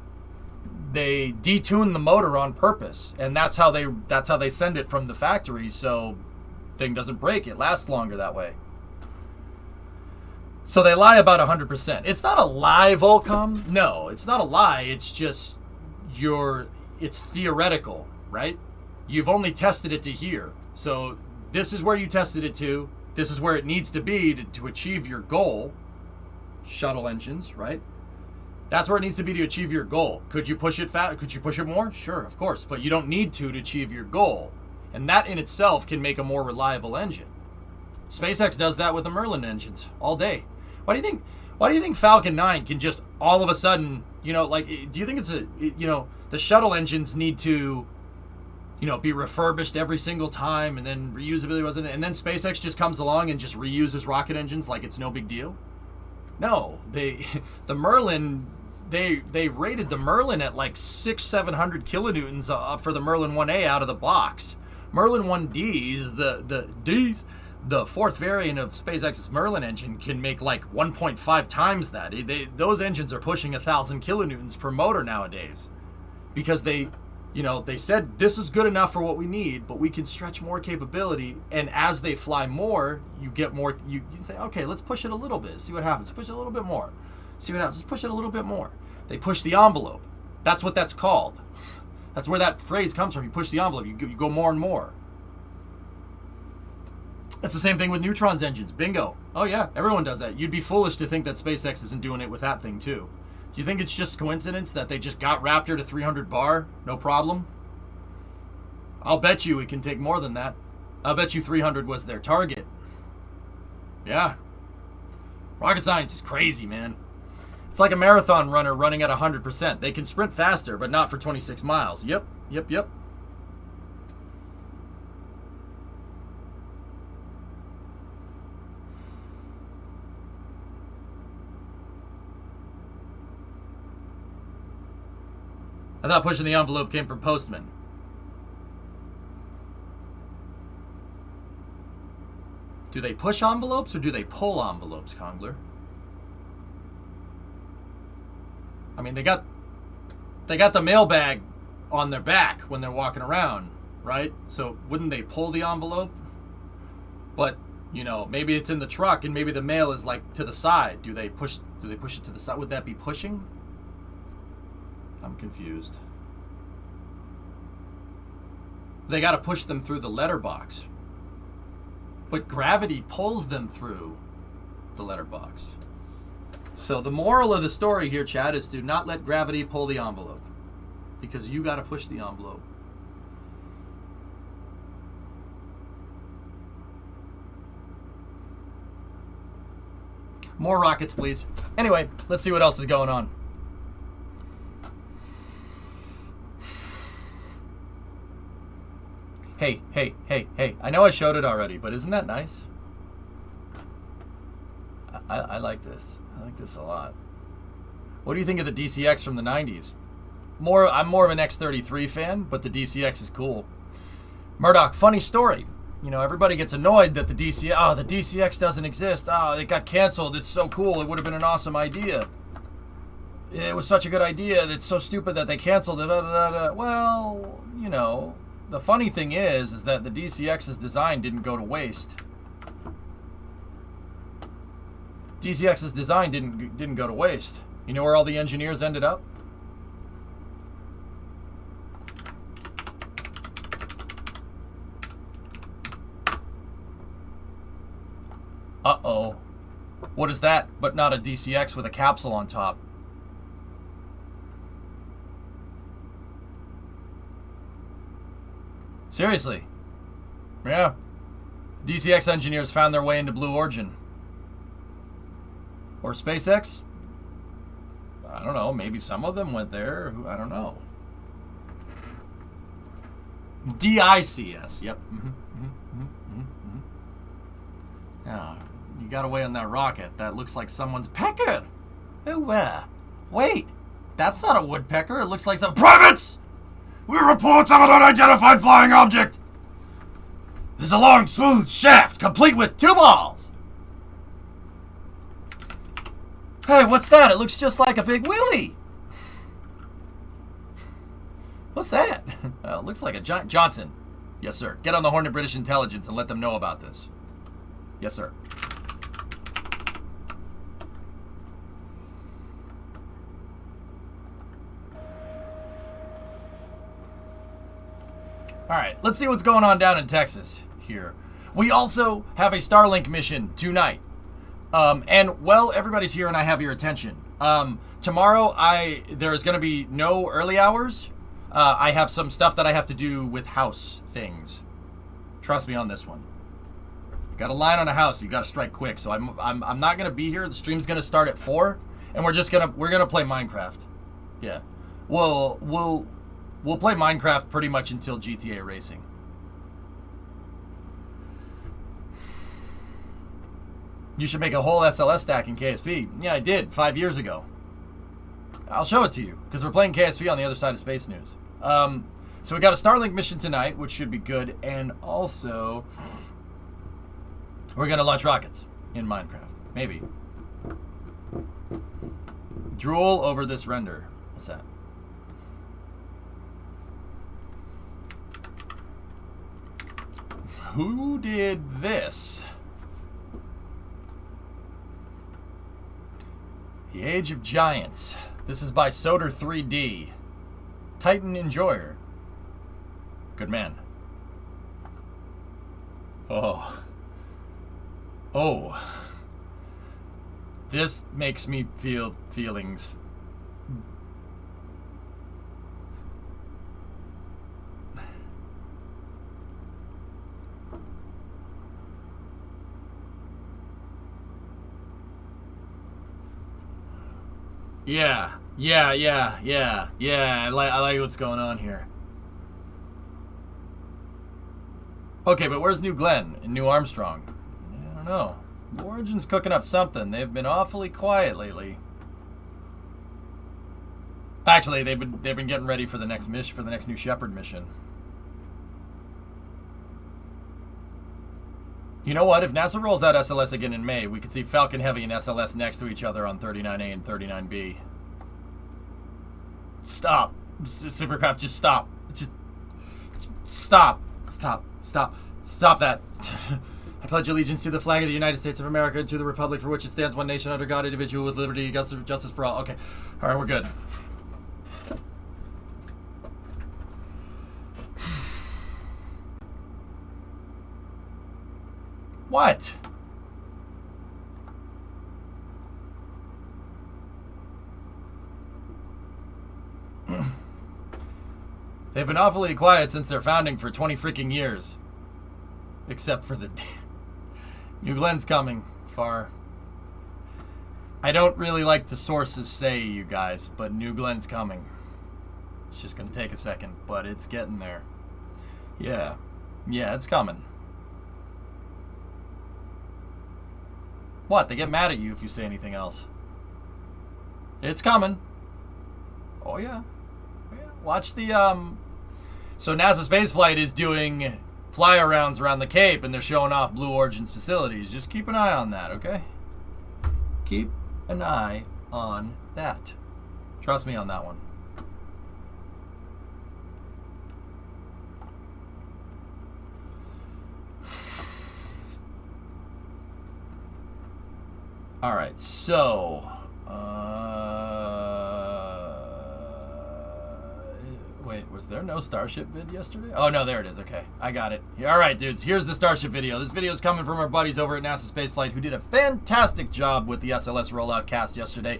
They detune the motor on purpose, and that's how they send it from the factory, so thing doesn't break. It lasts longer that way. So they lie about 100%. It's not a lie, Volcom. No, it's not a lie. It's just it's theoretical, right? You've only tested it to here. So this is where you tested it to. This is where it needs to be to achieve your goal. Shuttle engines, right? That's where it needs to be to achieve your goal. Could you push it Could you push it more? Sure, of course, but you don't need to achieve your goal. And that in itself can make a more reliable engine. SpaceX does that with the Merlin engines all day. Why do you think Falcon 9 can just all of a sudden, you know, like, do you think the shuttle engines need to, you know, be refurbished every single time and then reusability wasn't, and then SpaceX just comes along and just reuses rocket engines like it's no big deal? No, the Merlin, they rated the Merlin at like 600-700 kilonewtons for the Merlin 1A out of the box. Merlin 1Ds, the fourth variant of SpaceX's Merlin engine, can make like 1.5 times that. Those engines are pushing 1,000 kilonewtons per motor nowadays, because they said this is good enough for what we need, but we can stretch more capability. And as they fly more, you get more. You say, okay, let's push it a little bit, see what happens. Push it a little bit more, see what happens. Let's push it a little bit more. They push the envelope. That's what that's called. That's where that phrase comes from. You push the envelope. You go more and more. That's the same thing with Neutron's engines. Bingo. Oh yeah, everyone does that. You'd be foolish to think that SpaceX isn't doing it with that thing too. Do you think it's just coincidence that they just got Raptor to 300 bar? No problem. I'll bet you it can take more than that. I'll bet you 300 was their target. Yeah. Rocket science is crazy, man. It's like a marathon runner running at 100%. They can sprint faster, but not for 26 miles. Yep. I thought pushing the envelope came from Postman. Do they push envelopes or do they pull envelopes, Kongler? I mean, they got they got the mailbag on their back when they're walking around, right? So wouldn't they pull the envelope? But, you know, maybe it's in the truck and maybe the mail is like to the side. Do they push it to the side? Would that be pushing? I'm confused. They got to push them through the letterbox. But gravity pulls them through the letterbox. So the moral of the story here, Chad, is to not let gravity pull the envelope. Because you got to push the envelope. More rockets, please. Anyway, let's see what else is going on. Hey. I know I showed it already, but isn't that nice? I like this. I like this a lot. What do you think of the DCX from the 90s? I'm more of an X33 fan, but the DCX is cool. Murdoch, funny story. You know, everybody gets annoyed that the DCX doesn't exist. It got canceled. It's so cool. It would have been an awesome idea. It was such a good idea. It's so stupid that they canceled it. Well, you know, the funny thing is that the DCX's design didn't go to waste. DCX's design didn't go to waste. You know where all the engineers ended up? Uh-oh. What is that but not a DCX with a capsule on top? Seriously. Yeah. DCX engineers found their way into Blue Origin. Or SpaceX? I don't know. Maybe some of them went there. I don't know. DICS. Yep. Yeah. You got away on that rocket. That looks like someone's pecker. Oh, wait. That's not a woodpecker. It looks like some privates! We report of an unidentified flying object. There's a long, smooth shaft, complete with 2 balls. Hey, what's that? It looks just like a big wheelie. What's that? It looks like a giant... Johnson. Yes, sir. Get on the horn of British intelligence and let them know about this. Yes, sir. All right, let's see what's going on down in Texas here. We also have a Starlink mission tonight. And, well, everybody's here and I have your attention. Tomorrow, there's going to be no early hours. I have some stuff that I have to do with house things. Trust me on this one. Got a line on a house, you got to strike quick. So I'm not going to be here. The stream's going to start at 4, and we're going to play Minecraft. Yeah. We'll play Minecraft pretty much until GTA Racing. You should make a whole SLS stack in KSP. Yeah, I did 5 years ago. I'll show it to you because we're playing KSP on the other side of Space News. So we got a Starlink mission tonight, which should be good, and also we're gonna launch rockets in Minecraft. Maybe. Drool over this render. What's that? Who did this? The Age of Giants. This is by Soder 3D. Titan Enjoyer. Good man. Oh. This makes me feel feelings. Yeah. I like what's going on here. Okay, but where's New Glenn and New Armstrong? I don't know. Origin's cooking up something. They've been awfully quiet lately. Actually, they've been getting ready for the next New Shepard mission. You know what? If NASA rolls out SLS again in May, we could see Falcon Heavy and SLS next to each other on 39A and 39B. Stop. Supercraft, just stop. Just stop. Stop. Stop. Stop that. I pledge allegiance to the flag of the United States of America and to the republic for which it stands, one nation under God, individual with liberty and justice for all. Okay. All right, we're good. What? They've been awfully quiet since their founding for 20 freaking years. Except for the... New Glenn's coming. Far. I don't really like to sources say, you guys, but New Glenn's coming. It's just gonna take a second, but it's getting there. Yeah. Yeah, it's coming. What? They get mad at you if you say anything else. It's coming. Oh, yeah. Oh, yeah. Watch the, So NASA Spaceflight is doing fly-arounds around the Cape, and they're showing off Blue Origin's facilities. Just keep an eye on that, okay? Keep an eye on that. Trust me on that one. All right, so, wait, was there no Starship vid yesterday? Oh, no, there it is. Okay, I got it. All right, dudes, here's the Starship video. This video is coming from our buddies over at NASA Spaceflight who did a fantastic job with the SLS rollout cast yesterday.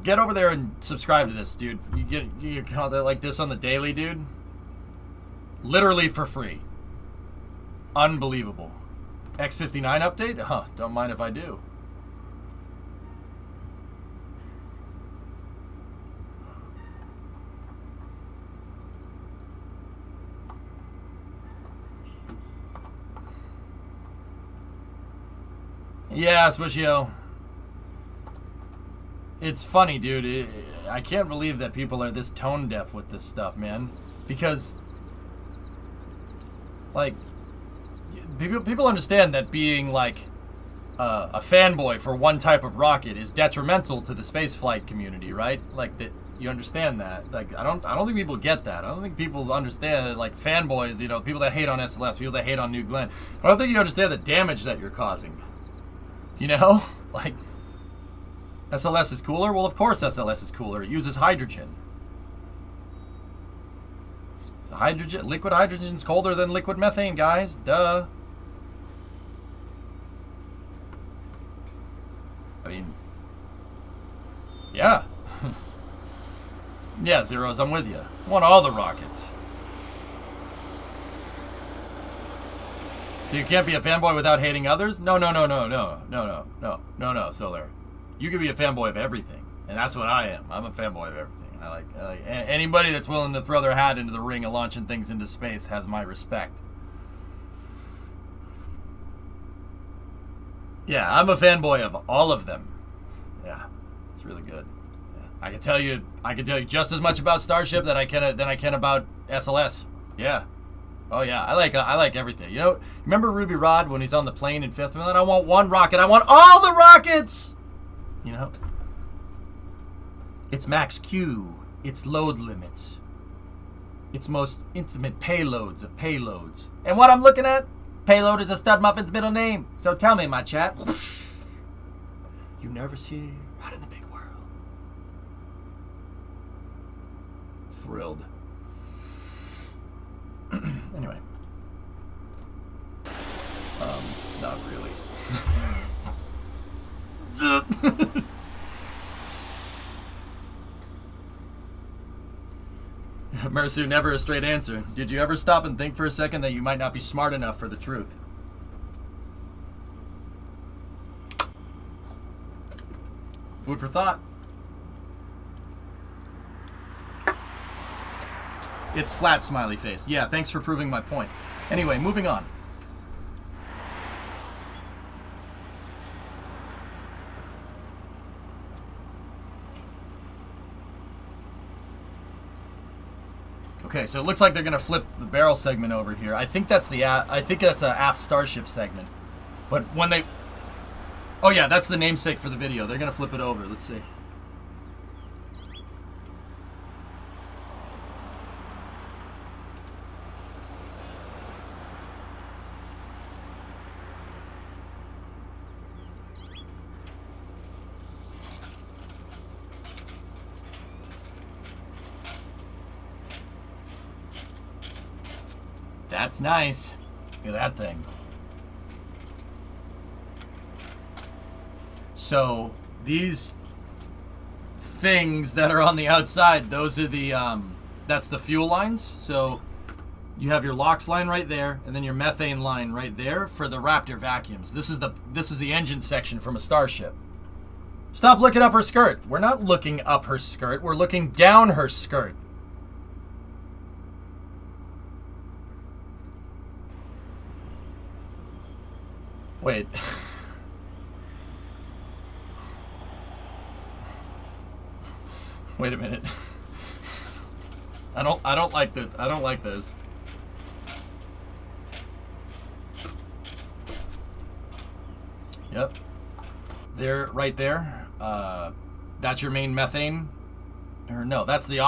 Get over there and subscribe to this, dude. You get content like this on the daily, dude. Literally for free. Unbelievable. X59 update? Huh, don't mind if I do. Yeah, Swishio. It's funny, dude. I can't believe that people are this tone deaf with this stuff, man. Because, like, people understand that being, like, a fanboy for one type of rocket is detrimental to the spaceflight community, right? Like, that you understand that. Like, I don't think people get that. I don't think people understand that, like, fanboys, you know, people that hate on SLS, people that hate on New Glenn. I don't think you understand the damage that you're causing. You know? Like, SLS is cooler? Well, of course SLS is cooler. It uses hydrogen. Liquid hydrogen's colder than liquid methane, guys. Duh. I mean, yeah. Yeah, Zeros, I'm with you. I want all the rockets. So you can't be a fanboy without hating others? No, Solar. You can be a fanboy of everything, and that's what I am. I'm a fanboy of everything. I like anybody that's willing to throw their hat into the ring and launching things into space has my respect. Yeah, I'm a fanboy of all of them. Yeah, it's really good. Yeah. I can tell you just as much about Starship than I can about SLS. Yeah. Oh yeah, I like everything. You know, remember Ruby Rod when he's on the plane in Fifth Minute? I want one rocket. I want all the rockets. You know, it's max Q. It's load limits. It's most intimate payloads of payloads. And what I'm looking at, payload is a stud muffin's middle name. So tell me, my chat. You nervous here? Out in the big world. Thrilled. Anyway. Not really. Mercy, never a straight answer. Did you ever stop and think for a second that you might not be smart enough for the truth? Food for thought. It's flat, smiley face. Yeah, thanks for proving my point. Anyway, moving on. Okay, so it looks like they're gonna flip the barrel segment over here. I think that's a aft Starship segment. But when they... Oh yeah, that's the namesake for the video. They're gonna flip it over. Let's see. That's nice. Look at that thing. So these things that are on the outside, those are the that's the fuel lines. So you have your LOX line right there, and then your methane line right there for the Raptor vacuums. This is the engine section from a Starship. Stop looking up her skirt. We're not looking up her skirt. We're looking down her skirt. Wait. Wait a minute. I don't like this. I don't like this. Yep. There, right there. That's your main methane. Or no, that's the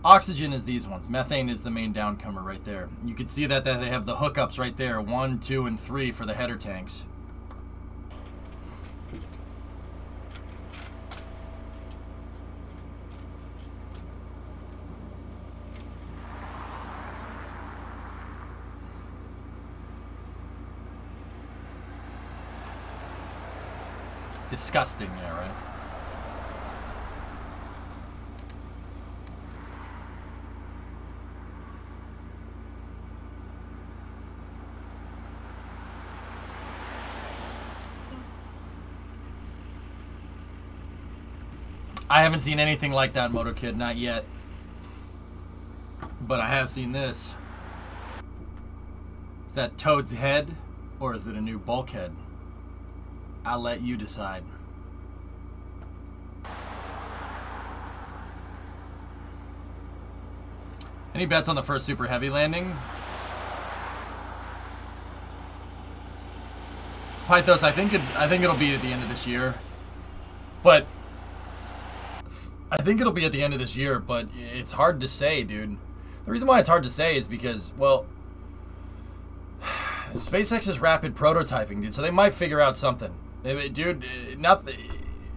oxygen is these ones. Methane is the main downcomer right there. You can see that they have the hookups right there. 1, 2, and 3 for the header tanks. Disgusting, yeah, right? I haven't seen anything like that, MotoKid, not yet. But I have seen this. Is that Toad's head, or is it a new bulkhead? I'll let you decide. Any bets on the first Super Heavy landing? Pythos, I think it'll be at the end of this year. But I think it'll be at the end of this year, but it's hard to say, dude. The reason why it's hard to say is because, well, SpaceX is rapid prototyping, dude, so they might figure out something. Dude,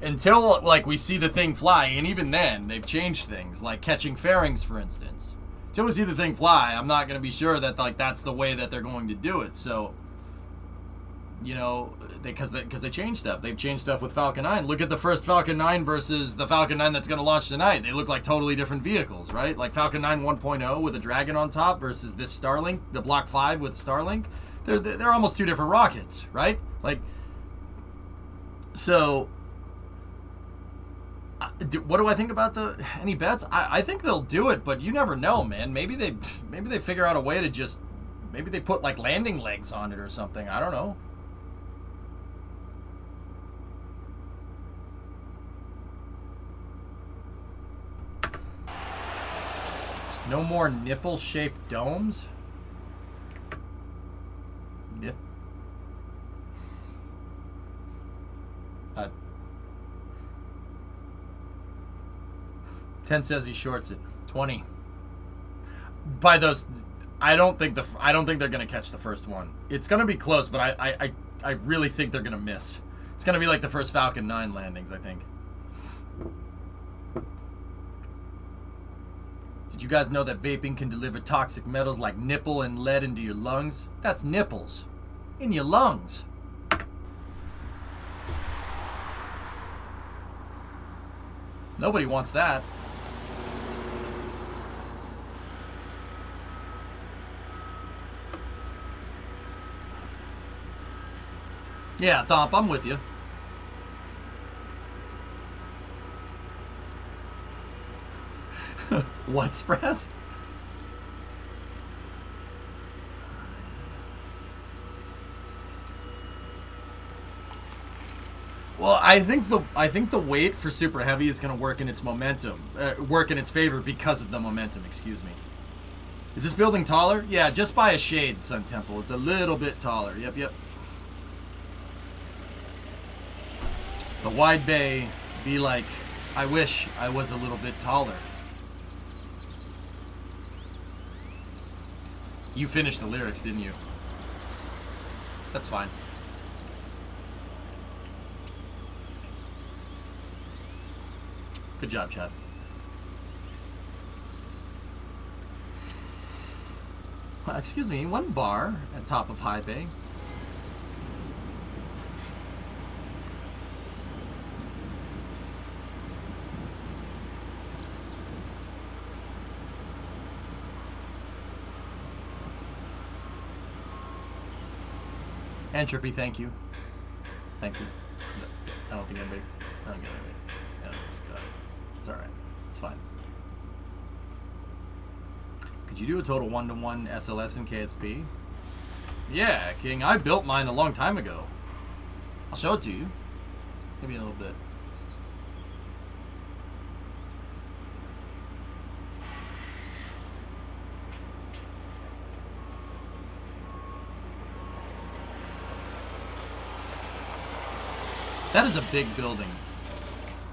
until, like, we see the thing fly, and even then, they've changed things, like catching fairings, for instance. Until we see the thing fly, I'm not going to be sure that, like, that's the way that they're going to do it, so, you know, because they changed stuff. They've changed stuff with Falcon 9. Look at the first Falcon 9 versus the Falcon 9 that's going to launch tonight. They look like totally different vehicles, right? Like Falcon 9 1.0 with a Dragon on top versus this Starlink, the Block 5 with Starlink. They're almost two different rockets, right? Like, so, what do I think about any bets? I think they'll do it, but you never know, man. Maybe they figure out a way to just, maybe they put like landing legs on it or something. I don't know. No more nipple-shaped domes? Yep. 10 says he shorts it. 20. By those, I don't think they're gonna catch the first one. It's gonna be close, but I really think they're gonna miss. It's gonna be like the first Falcon 9 landings, I think. Did you guys know that vaping can deliver toxic metals like nipple and lead into your lungs? That's nipples. In your lungs. Nobody wants that. Yeah, Thomp, I'm with you. What, Spress? Well, I think the weight for Super Heavy is going to work in its momentum, work in its favor because of the momentum. Excuse me. Is this building taller? Yeah, just by a shade, Sun Temple. It's a little bit taller. Yep. The wide bay be like, I wish I was a little bit taller. You finished the lyrics, didn't you? That's fine. Good job, Chad. Excuse me, one bar at top of high bay. Entropy, thank you. Thank you. I don't think anybody. I don't get anybody. It's alright. It's fine. Could you do a total 1-to-1 SLS and KSP? Yeah, King. I built mine a long time ago. I'll show it to you. Maybe in a little bit. That is a big building.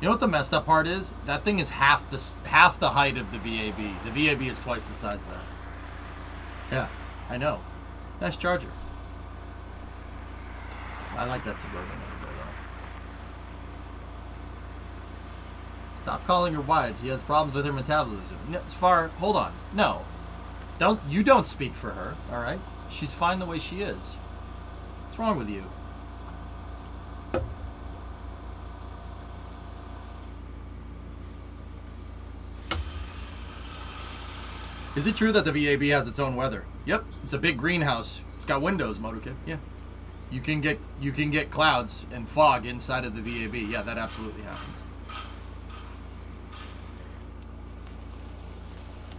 You know what the messed up part is? That thing is half the height of the VAB. The VAB is twice the size of that. Yeah, I know. Nice Charger. I like that Suburban over there, though. Stop calling her wide. She has problems with her metabolism. No, hold on. No. You don't speak for her, all right? She's fine the way she is. What's wrong with you? Is it true that the VAB has its own weather? Yep, it's a big greenhouse. It's got windows, Motorkid. Yeah, you can get clouds and fog inside of the VAB. Yeah, that absolutely happens.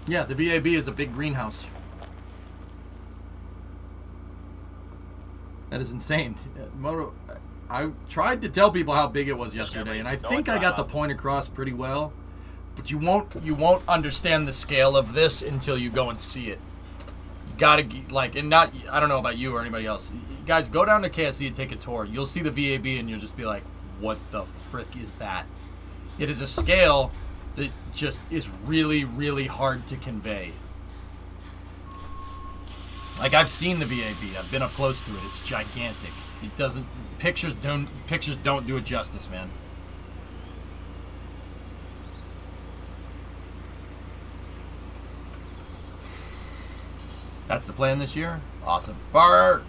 Yeah, the VAB is a big greenhouse. That is insane. I tried to tell people how big it was yesterday, and I think I got the point across pretty well. But you won't understand the scale of this until you go and see it. You gotta, like, and not, I don't know about you or anybody else. Guys, go down to KSC and take a tour. You'll see the VAB and you'll just be like, what the frick is that? It is a scale that just is really, really hard to convey. Like, I've seen the VAB. I've been up close to it. It's gigantic. It doesn't, pictures don't do it justice, man. That's the plan this year? Awesome. Far.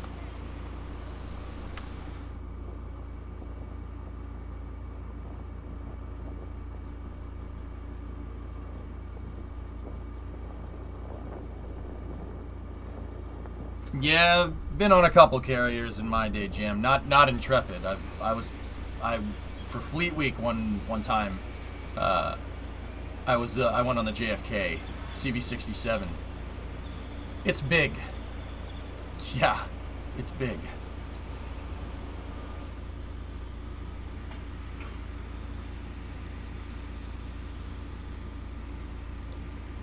Yeah, I've been on a couple carriers in my day, Jam. Not Intrepid. I for Fleet Week one time. I went on the JFK CV67. It's big. Yeah, it's big.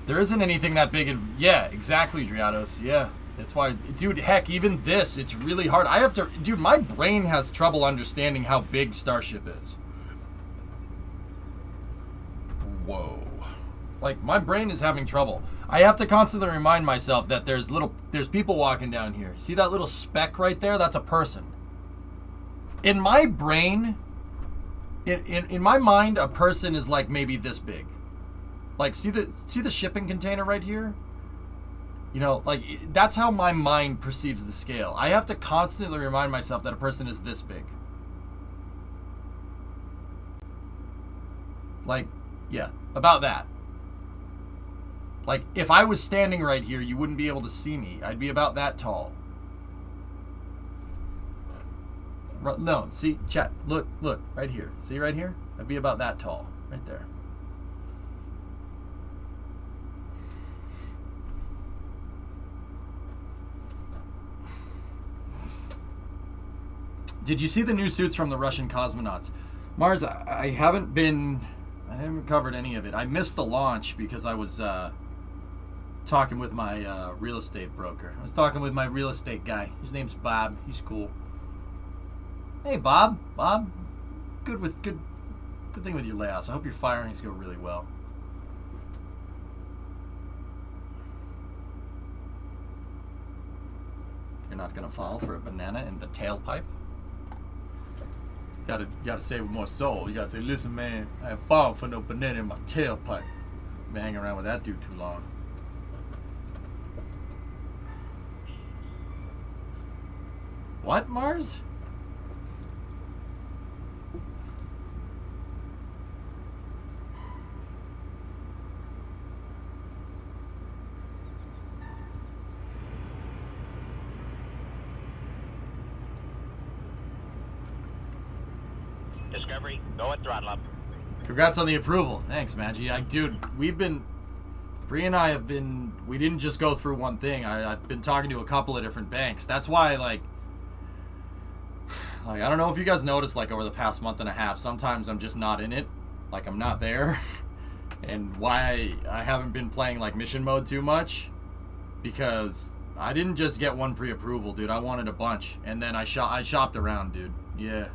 There isn't anything that big in... Yeah, exactly, Driados. Yeah, that's why... Dude, heck, even this, it's really hard. I have to... Dude, my brain has trouble understanding how big Starship is. Whoa. Like, my brain is having trouble. I have to constantly remind myself that there's people walking down here. See that little speck right there? That's a person. In my brain, in my mind, a person is like maybe this big. Like, see the shipping container right here? You know, like, that's how my mind perceives the scale. I have to constantly remind myself that a person is this big. Like, yeah, about that. Like, if I was standing right here, you wouldn't be able to see me. I'd be about that tall. No, see, chat, look, right here. See right here? I'd be about that tall, right there. Did you see the new suits from the Russian cosmonauts? Mars, I haven't covered any of it. I missed the launch because I was talking with my real estate broker. I was talking with my real estate guy. His name's Bob. He's cool. Hey, Bob. Bob, good thing with your layouts. I hope your firings go really well. You're not gonna fall for a banana in the tailpipe? You gotta say it with more soul. You gotta say, listen, man, I ain't falling for no banana in my tailpipe. Been hanging around with that dude too long. What, Mars?
Discovery, go at throttle up.
Congrats on the approval. Thanks, Maggie. Dude, Bree and I have been, we didn't just go through one thing. I've been talking to a couple of different banks. That's why, like, I don't know if you guys noticed, like, over the past month and a half, sometimes I'm just not in it. Like, I'm not there. And why I haven't been playing, like, mission mode too much. Because I didn't just get one pre-approval, dude. I wanted a bunch. And then I shopped around, dude. Yeah.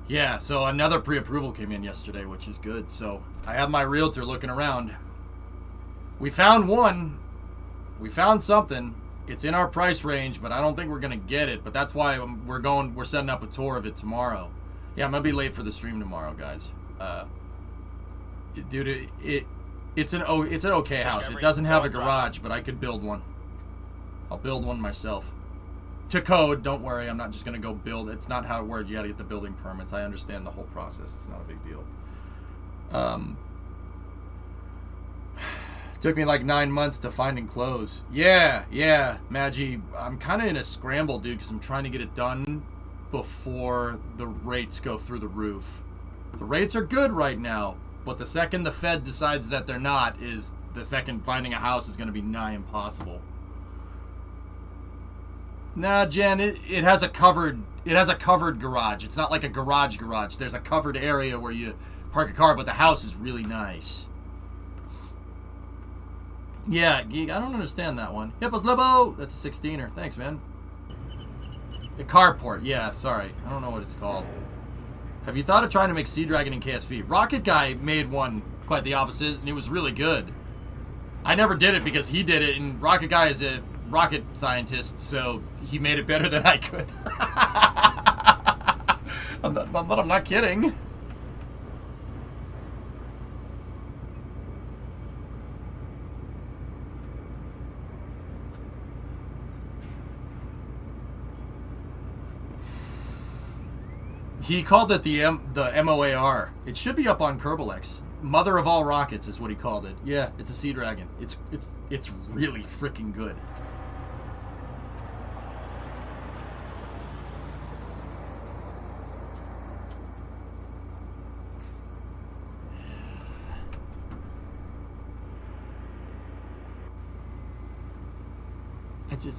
Yeah, so another pre-approval came in yesterday, which is good. So I have my realtor looking around. We found one. We found something. It's in our price range, but I don't think we're going to get it. But that's why we're setting up a tour of it tomorrow. Yeah, I'm going to be late for the stream tomorrow, guys. Dude, it's an okay house. It doesn't have a garage, but I could build one. I'll build one myself. To code, don't worry, I'm not just going to go build. It's not how it works. You got to get the building permits. I understand the whole process. It's not a big deal. Took me like 9 months to find and close. Yeah, Maggie, I'm kind of in a scramble, dude, because I'm trying to get it done before the rates go through the roof. The rates are good right now, but the second the Fed decides that they're not, is the second finding a house is going to be nigh impossible. Nah, Jen, it has a covered garage. It's not like a garage. There's a covered area where you park a car, but the house is really nice. Yeah, I don't understand that one. Hippos Libo! That's a 16er. Thanks, man. The carport. Yeah, sorry. I don't know what it's called. Have you thought of trying to make Sea Dragon in KSV? Rocket Guy made one quite the opposite, and it was really good. I never did it because he did it, and Rocket Guy is a rocket scientist, so he made it better than I could. But I'm not kidding. He called it the MOAR. It should be up on Kerbalex. Mother of all rockets is what he called it. Yeah, it's a Sea Dragon. It's really freaking good.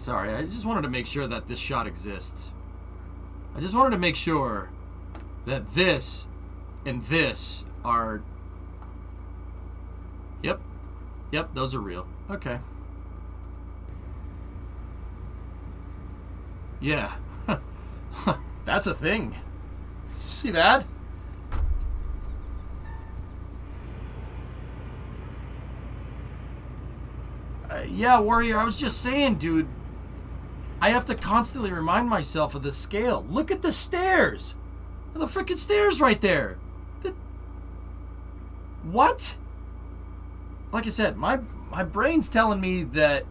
I just wanted to make sure that this shot exists. I just wanted to make sure that this and this are... Yep, those are real. Okay. Yeah. That's a thing. See that? Yeah, Warrior, I was just saying, dude. I have to constantly remind myself of the scale. Look at the stairs. The freaking stairs right there. What? Like I said, my brain's telling me that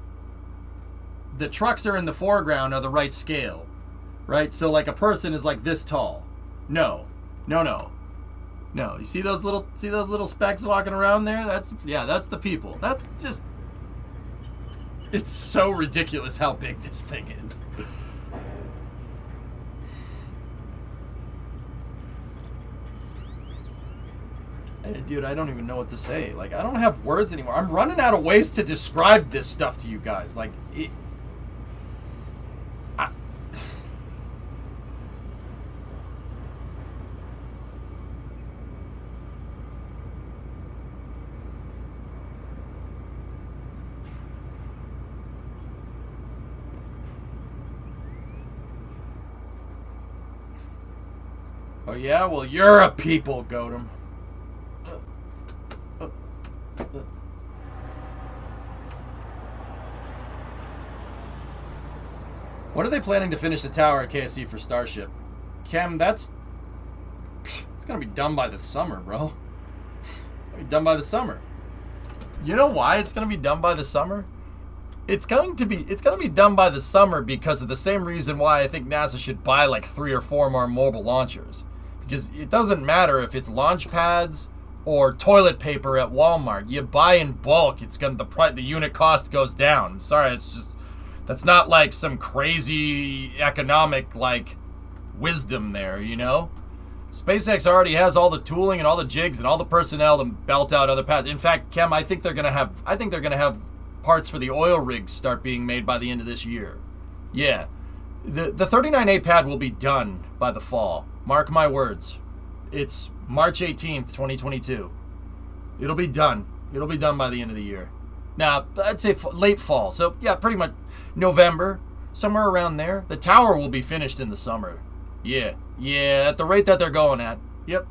the trucks are in the foreground are the right scale. Right? So like a person is like this tall. No. You see those little specks walking around there? That's the people. That's just... It's so ridiculous how big this thing is. Dude, I don't even know what to say. Like, I don't have words anymore. I'm running out of ways to describe this stuff to you guys. Like, Oh yeah? Well, you're a people, Godem. When are they planning to finish the tower at KSC for Starship? Cam, it's gonna be done by the summer, bro. Be done by the summer. You know why it's going to be done by the summer? It's going to be done by the summer because of the same reason why I think NASA should buy like 3 or 4 more mobile launchers. Because it doesn't matter if it's launch pads or toilet paper at Walmart. You buy in bulk, the unit cost goes down. I'm sorry, that's not like some crazy economic like wisdom there, you know? SpaceX already has all the tooling and all the jigs and all the personnel to belt out other pads. In fact, Kem, I think they're gonna have parts for the oil rigs start being made by the end of this year. Yeah. The 39A pad will be done by the fall. Mark my words. It's March 18th, 2022. It'll be done. It'll be done by the end of the year. Now, I'd say late fall. So, yeah, pretty much November, somewhere around there. The tower will be finished in the summer. Yeah, at the rate that they're going at. Yep.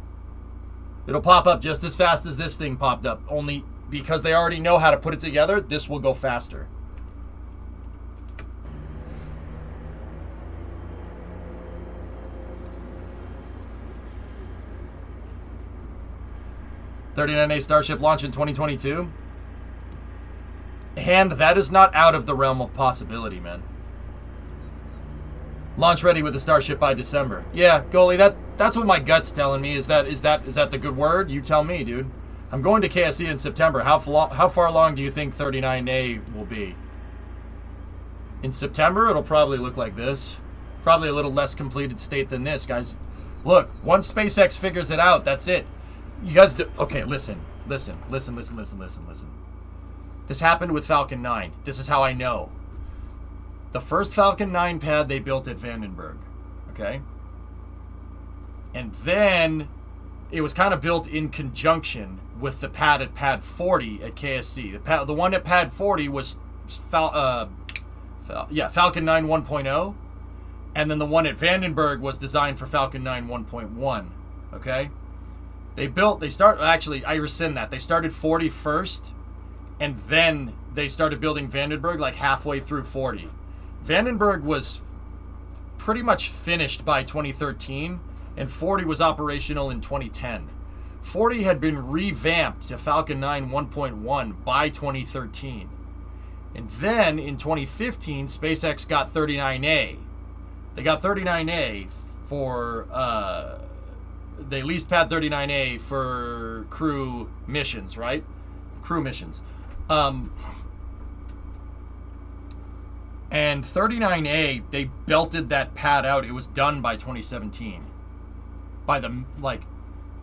It'll pop up just as fast as this thing popped up. Only because they already know how to put it together, this will go faster. $39A Starship launch in 2022. And that is not out of the realm of possibility, man. Launch ready with the Starship by December. Yeah, goalie, that's what my gut's telling me. Is that the good word? You tell me, dude. I'm going to KSC in September. How far along do you think 39A will be? In September, it'll probably look like this. Probably a little less completed state than this, guys. Look, once SpaceX figures it out, that's it. You guys do... Okay, listen. This happened with Falcon 9. This is how I know. The first Falcon 9 pad they built at Vandenberg, okay? And then it was kind of built in conjunction with the pad at Pad 40 at KSC. The one at Pad 40 was Falcon 9 1.0, and then the one at Vandenberg was designed for Falcon 9 1.1, okay? Actually, I rescind that. They started 40 first, and then they started building Vandenberg like halfway through 40. Vandenberg was pretty much finished by 2013, and 40 was operational in 2010. 40 had been revamped to Falcon 9 1.1 by 2013. And then in 2015, SpaceX got 39A. They got 39A for, they leased Pad 39A for crew missions, right? Crew missions. And 39A, they belted that pad out. It was done by 2017. By the,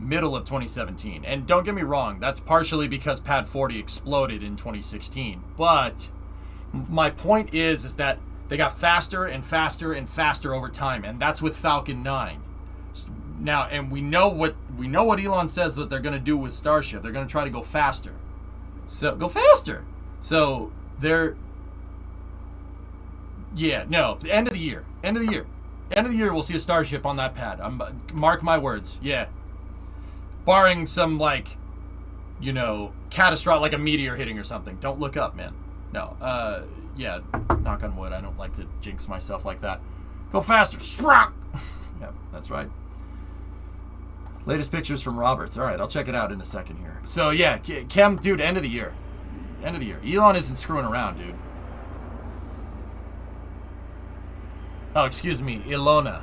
middle of 2017. And don't get me wrong, that's partially because Pad 40 exploded in 2016. But my point is that they got faster and faster and faster over time, and that's with Falcon 9. Now, and we know what Elon says that they're going to do with Starship. They're going to try to go faster. So go faster. So they're end of the year. End of the year we'll see a Starship on that pad. Mark my words. Yeah. Barring some catastrophic, like a meteor hitting or something. Don't look up, man. No. Knock on wood. I don't like to jinx myself like that. Go faster. Sprock. Yep, that's right. Latest pictures from Roberts. All right, I'll check it out in a second here. So, yeah, Kem, dude, end of the year. End of the year. Elon isn't screwing around, dude. Oh, excuse me, Ilona.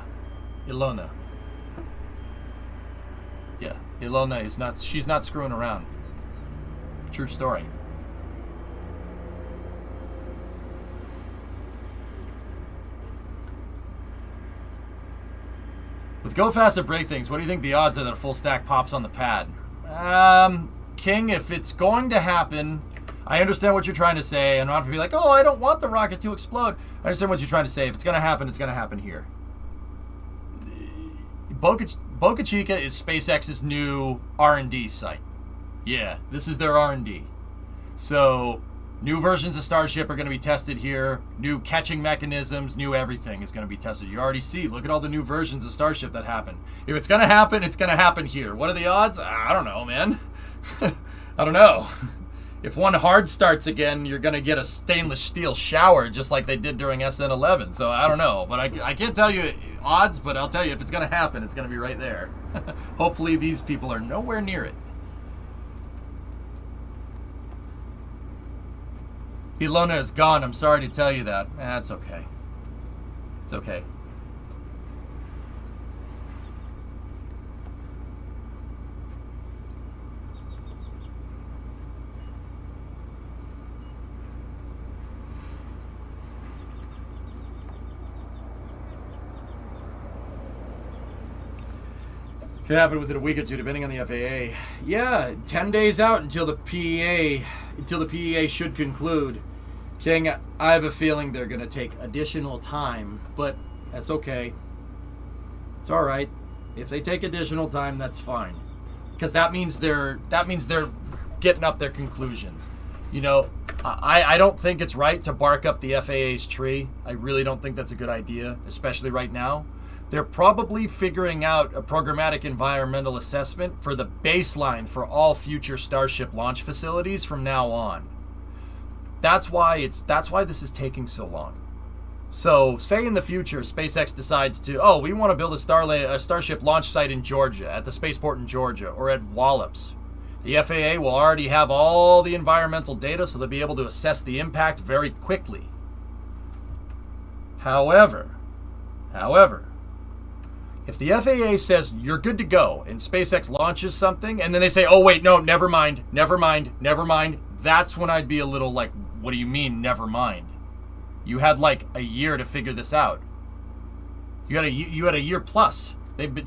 Yeah, Ilona is not, she's not screwing around. True story. With Go Faster Break Things, what do you think the odds are that a full stack pops on the pad? King, if it's going to happen, I understand what you're trying to say. I'm not going to be like, oh, I don't want the rocket to explode. I understand what you're trying to say. If it's going to happen, it's going to happen here. Boca Chica is SpaceX's new R&D site. Yeah, this is their R&D. So, new versions of Starship are going to be tested here. New catching mechanisms, new everything is going to be tested. You already see, look at all the new versions of Starship that happen. If it's going to happen, it's going to happen here. What are the odds? I don't know, man. I don't know. If one hard starts again, you're going to get a stainless steel shower just like they did during SN11. So I don't know. But I can't tell you odds, but I'll tell you if it's going to happen, it's going to be right there. Hopefully these people are nowhere near it. Ilona is gone. I'm sorry to tell you that. That's okay. It's okay. Could happen within a week or two, depending on the FAA. Yeah, 10 days out until the PEA should conclude. King, I have a feeling they're going to take additional time, but that's okay. It's all right. If they take additional time, that's fine, because that means they're getting up their conclusions. You know, I don't think it's right to bark up the FAA's tree. I really don't think that's a good idea, especially right now. They're probably figuring out a programmatic environmental assessment for the baseline for all future Starship launch facilities from now on. That's why this is taking so long. So, say in the future SpaceX decides to, we want to build a Starship launch site in Georgia, at the spaceport in Georgia, or at Wallops. The FAA will already have all the environmental data, so they'll be able to assess the impact very quickly. However, if the FAA says you're good to go and SpaceX launches something and then they say, oh wait, no, never mind, that's when I'd be a little like, what do you mean, never mind? You had like a year to figure this out. You had a year plus. They've been,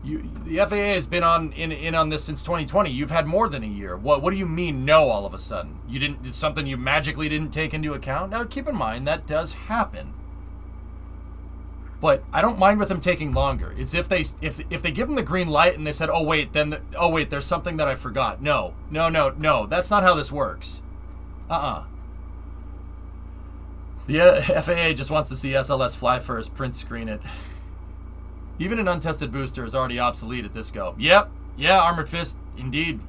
the FAA has been in on this since 2020. You've had more than a year. What do you mean no all of a sudden? It's something you magically didn't take into account? Now keep in mind that does happen. But I don't mind with them taking longer. It's if they give them the green light and they said, oh wait, there's something that I forgot. No, that's not how this works. The FAA just wants to see SLS fly first, print screen it. Even an untested booster is already obsolete at this go. Yep, yeah, Armored Fist, indeed.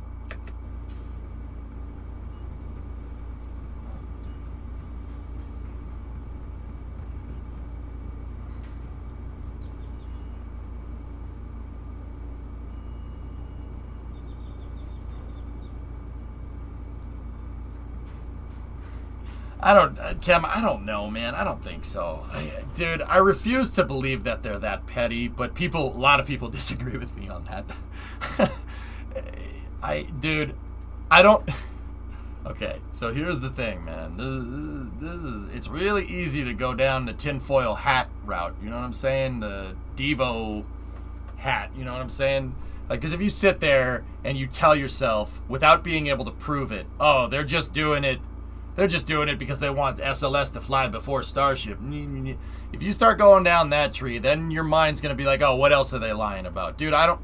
Cam, I don't know, man. I don't think so. Dude, I refuse to believe that they're that petty, but a lot of people disagree with me on that. I don't... Okay, so here's the thing, man. It's really easy to go down the tinfoil hat route, you know what I'm saying? The Devo hat, you know what I'm saying? Like, because if you sit there and you tell yourself, without being able to prove it, oh, they're just doing it because they want SLS to fly before Starship. If you start going down that tree, then your mind's going to be like, oh, what else are they lying about? Dude, I don't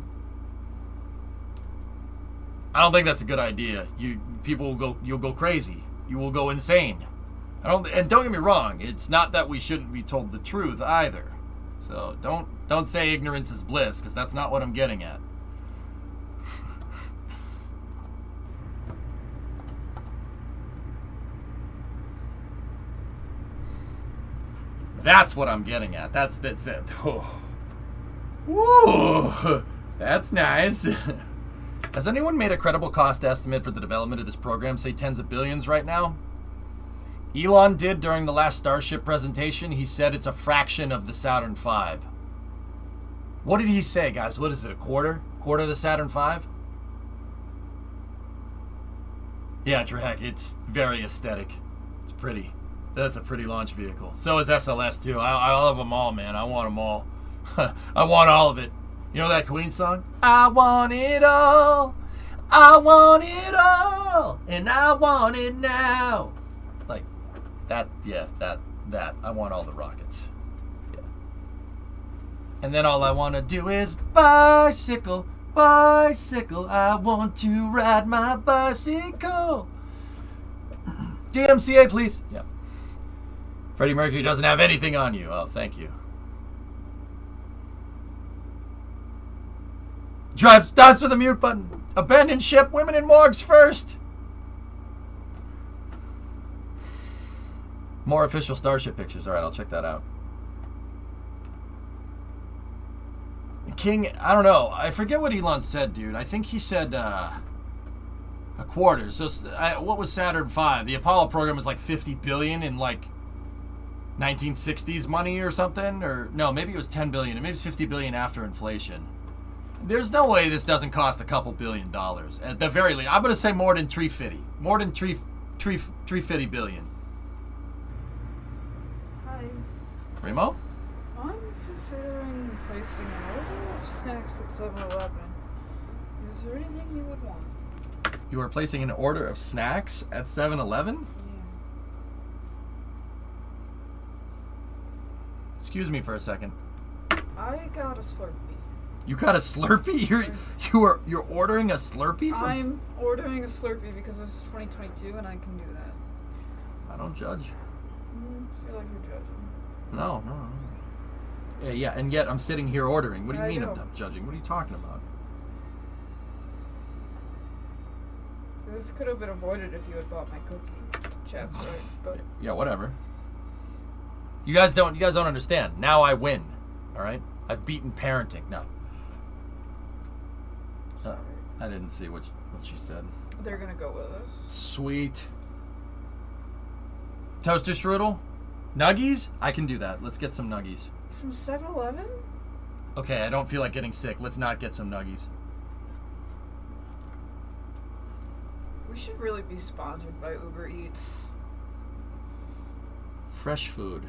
think that's a good idea. You'll go crazy. You will go insane. And don't get me wrong, it's not that we shouldn't be told the truth either. So don't say ignorance is bliss, because that's not what I'm getting at. That's what I'm getting at. That's it. Oh. Woo! That's nice. Has anyone made a credible cost estimate for the development of this program, say tens of billions right now? Elon did during the last Starship presentation. He said it's a fraction of the Saturn V. What did he say, guys? What is it, a quarter? Quarter of the Saturn V? Yeah, Drek, it's very aesthetic. It's pretty. That's a pretty launch vehicle. So is SLS too. I love them all, man. I want them all. I want all of it. You know that Queen song? I want it all. I want it all. And I want it now. Like that, yeah, that. I want all the rockets. Yeah. And then all I want to do is bicycle. I want to ride my bicycle. DMCA, please. Yeah. Freddie Mercury doesn't have anything on you. Oh, thank you. Dives to the mute button. Abandon ship. Women in morgues first. More official Starship pictures. All right, I'll check that out. King, I don't know. I forget what Elon said, dude. I think he said, A quarter. So what was Saturn V? The Apollo program was like 50 billion in like 1960s money or something, or no, maybe it was 10 billion, and maybe it's 50 billion after inflation. There's no way this doesn't cost a couple $1 billion at the very least. I'm gonna say more than 350, more than 350 billion.
Hi.
Remo?
I'm considering placing an order of snacks at 7-Eleven. Is there anything you would want?
You are placing an order of snacks at 7-Eleven? Excuse me for a second.
I got a Slurpee.
You got a Slurpee? You're ordering a Slurpee?
I'm ordering a Slurpee because this is 2022 and I can do that.
I don't judge.
I feel like you're judging.
No. Yeah, and yet I'm sitting here ordering. What do you mean
know.
I'm judging? What are you talking about?
This could have been avoided if you had bought my cookie. Chat's right, but
Yeah, whatever. You guys don't understand. Now I win. All right? I've beaten parenting. No. I didn't see what she said.
they're gonna go with us.
Sweet. Toaster strudel? Nuggies? I can do that. Let's get some nuggies.
From 7-Eleven?
Okay, I don't feel like getting sick. Let's not get some nuggies.
We should really be sponsored by Uber Eats.
Fresh food.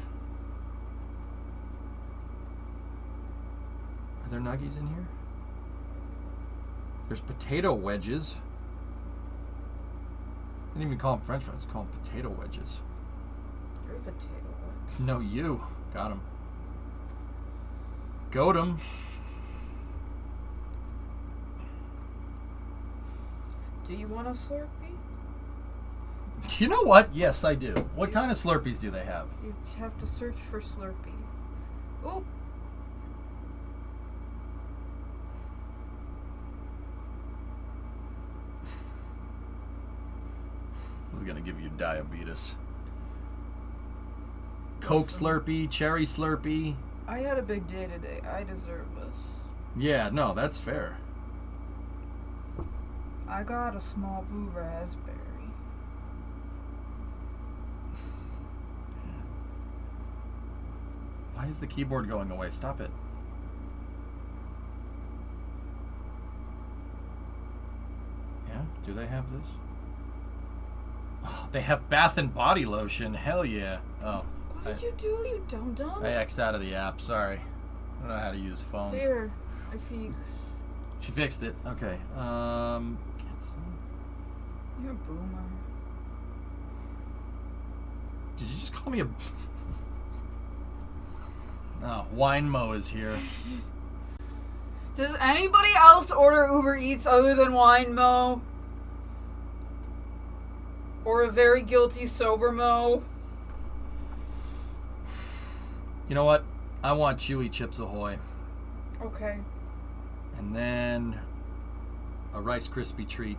Are there nuggies in here? There's potato wedges. I didn't even call them French fries. Call them potato wedges.
You're a potato wedge.
No, you. Got him. Goat him.
Do you want a Slurpee?
You know what? Yes, I do. What kind of Slurpees do they have?
You have to search for Slurpee. Oh.
This is gonna give you diabetes. Coke Slurpee, cherry Slurpee.
I had a big day today. I deserve this.
Yeah, no, that's fair.
I got a small blue raspberry.
Why is the keyboard going away? Stop it. Yeah, do they have this? Oh, they have bath and body lotion. Hell yeah. Oh.
What did you do, you dum-dum?
I X'd out of the app. Sorry. I don't know how to use phones.
Here, I fixed.
She fixed it. Okay.
You're a boomer.
Did you just call me a... Oh, Wine Mo is here.
Does anybody else order Uber Eats other than Wine Mo? Or a very guilty sober Mo?
You know what? I want Chewy Chips Ahoy.
Okay.
And then a Rice Krispie treat.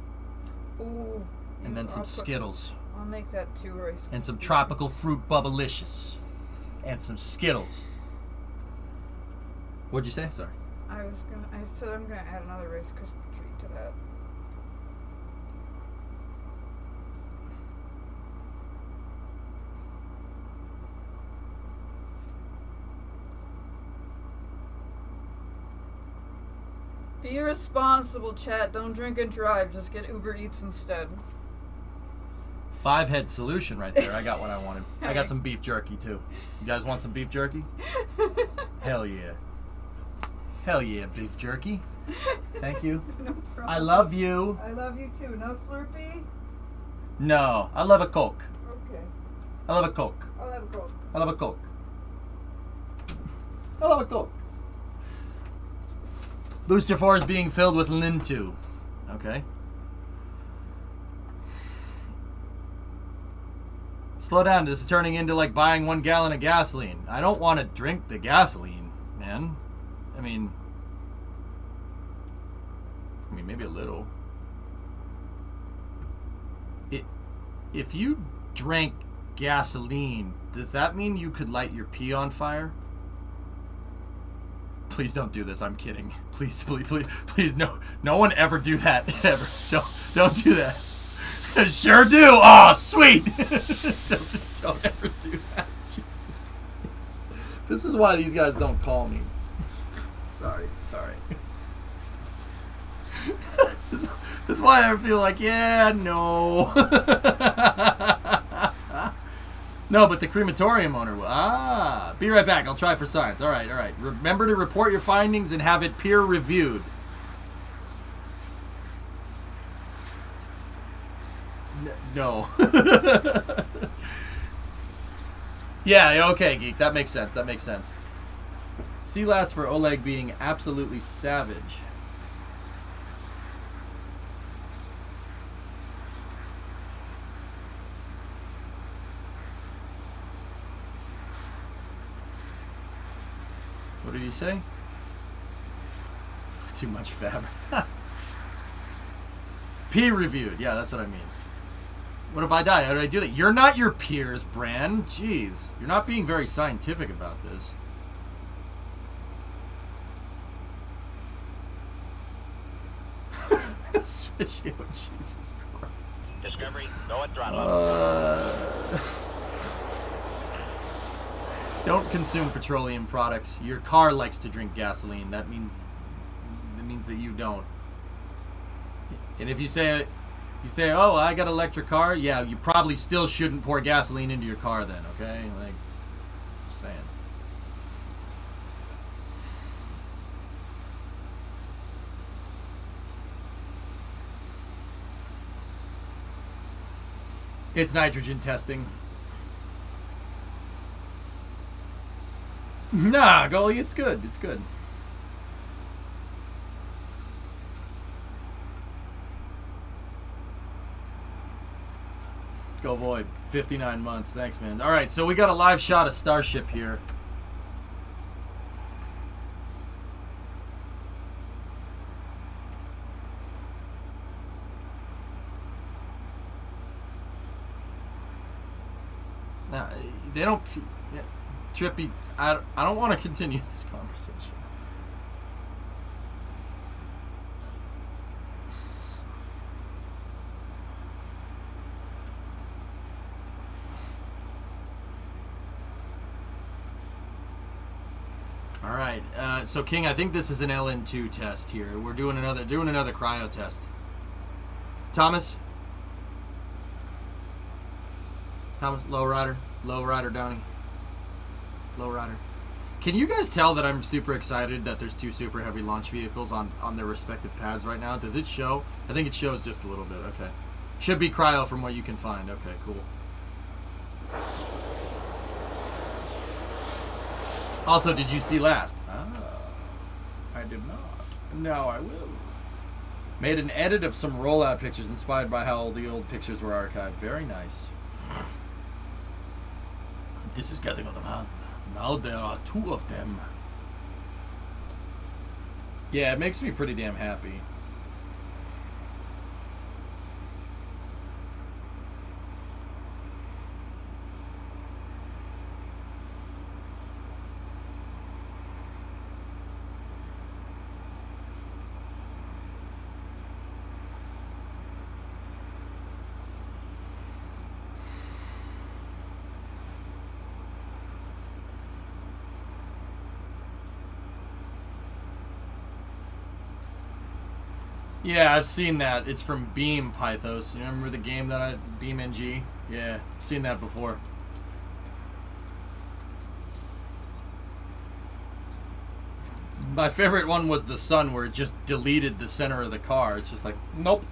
Ooh.
And then some Skittles.
I'll make that 2 Rice
And some
Krispies.
tropical fruit bubblicious. And some Skittles. What'd you say? Sorry.
I said I'm gonna add another Rice Krispie treat to that. Be responsible, chat. Don't drink and drive. Just get Uber Eats instead.
5-head solution right there. I got what I wanted. I got some beef jerky too. You guys want some beef jerky? Hell yeah. Hell yeah, beef jerky. Thank you.
No problem.
I love you.
I love you too. No Slurpee?
No, I love a Coke.
Okay.
I love a Coke.
I'll have a Coke.
I love a Coke. I love a Coke. Booster 4 is being filled with Lin2. Okay. Slow down. This is turning into like buying 1 gallon of gasoline. I don't want to drink the gasoline, man. I mean, maybe a little. If you drank gasoline, does that mean you could light your pee on fire? Please don't do this. I'm kidding. Please, please, please, please. No one ever do that. Ever. Don't do that. Sure do. Oh, sweet. Don't ever do that. Jesus Christ. This is why these guys don't call me. Sorry. This is why I feel like, yeah, no. No, but the crematorium owner will. Ah, be right back. I'll try for science. All right. Remember to report your findings and have it peer reviewed. No. Yeah, okay, Geek. That makes sense. C last for Oleg being absolutely savage. What did he say? Too much fab. Peer reviewed. Yeah, that's what I mean. What if I die? How did I do that? You're not your peers, Bran. Jeez. You're not being very scientific about this. Switch. Oh, Jesus Christ.
Discovery, go at throttle.
Don't consume petroleum products. Your car likes to drink gasoline. That means that you don't. And if you say, oh, I got an electric car, yeah, you probably still shouldn't pour gasoline into your car then, okay? Like, just saying. It's nitrogen testing. Nah, Goalie, it's good. It's good. Go boy, 59 months. Thanks, man. All right, so we got a live shot of Starship here. Now, they don't... Trippy, I don't want to continue this conversation. All right, so King, I think this is an LN2 test here. We're doing another cryo test. Thomas, lowrider Downey. Lowrider. Can you guys tell that I'm super excited that there's two super heavy launch vehicles on their respective pads right now? Does it show? I think it shows just a little bit. Okay. Should be cryo from what you can find. Okay, cool. Also, did you see last? Ah, I did not. Now I will. Made an edit of some rollout pictures inspired by how the old pictures were archived. Very nice. This is getting out of hand. Now there are two of them. Yeah, it makes me pretty damn happy. Yeah, I've seen that. It's from Beam Pythos. You remember the game that Beam NG? Yeah, I've seen that before. My favorite one was the sun, where it just deleted the center of the car. It's just like, nope.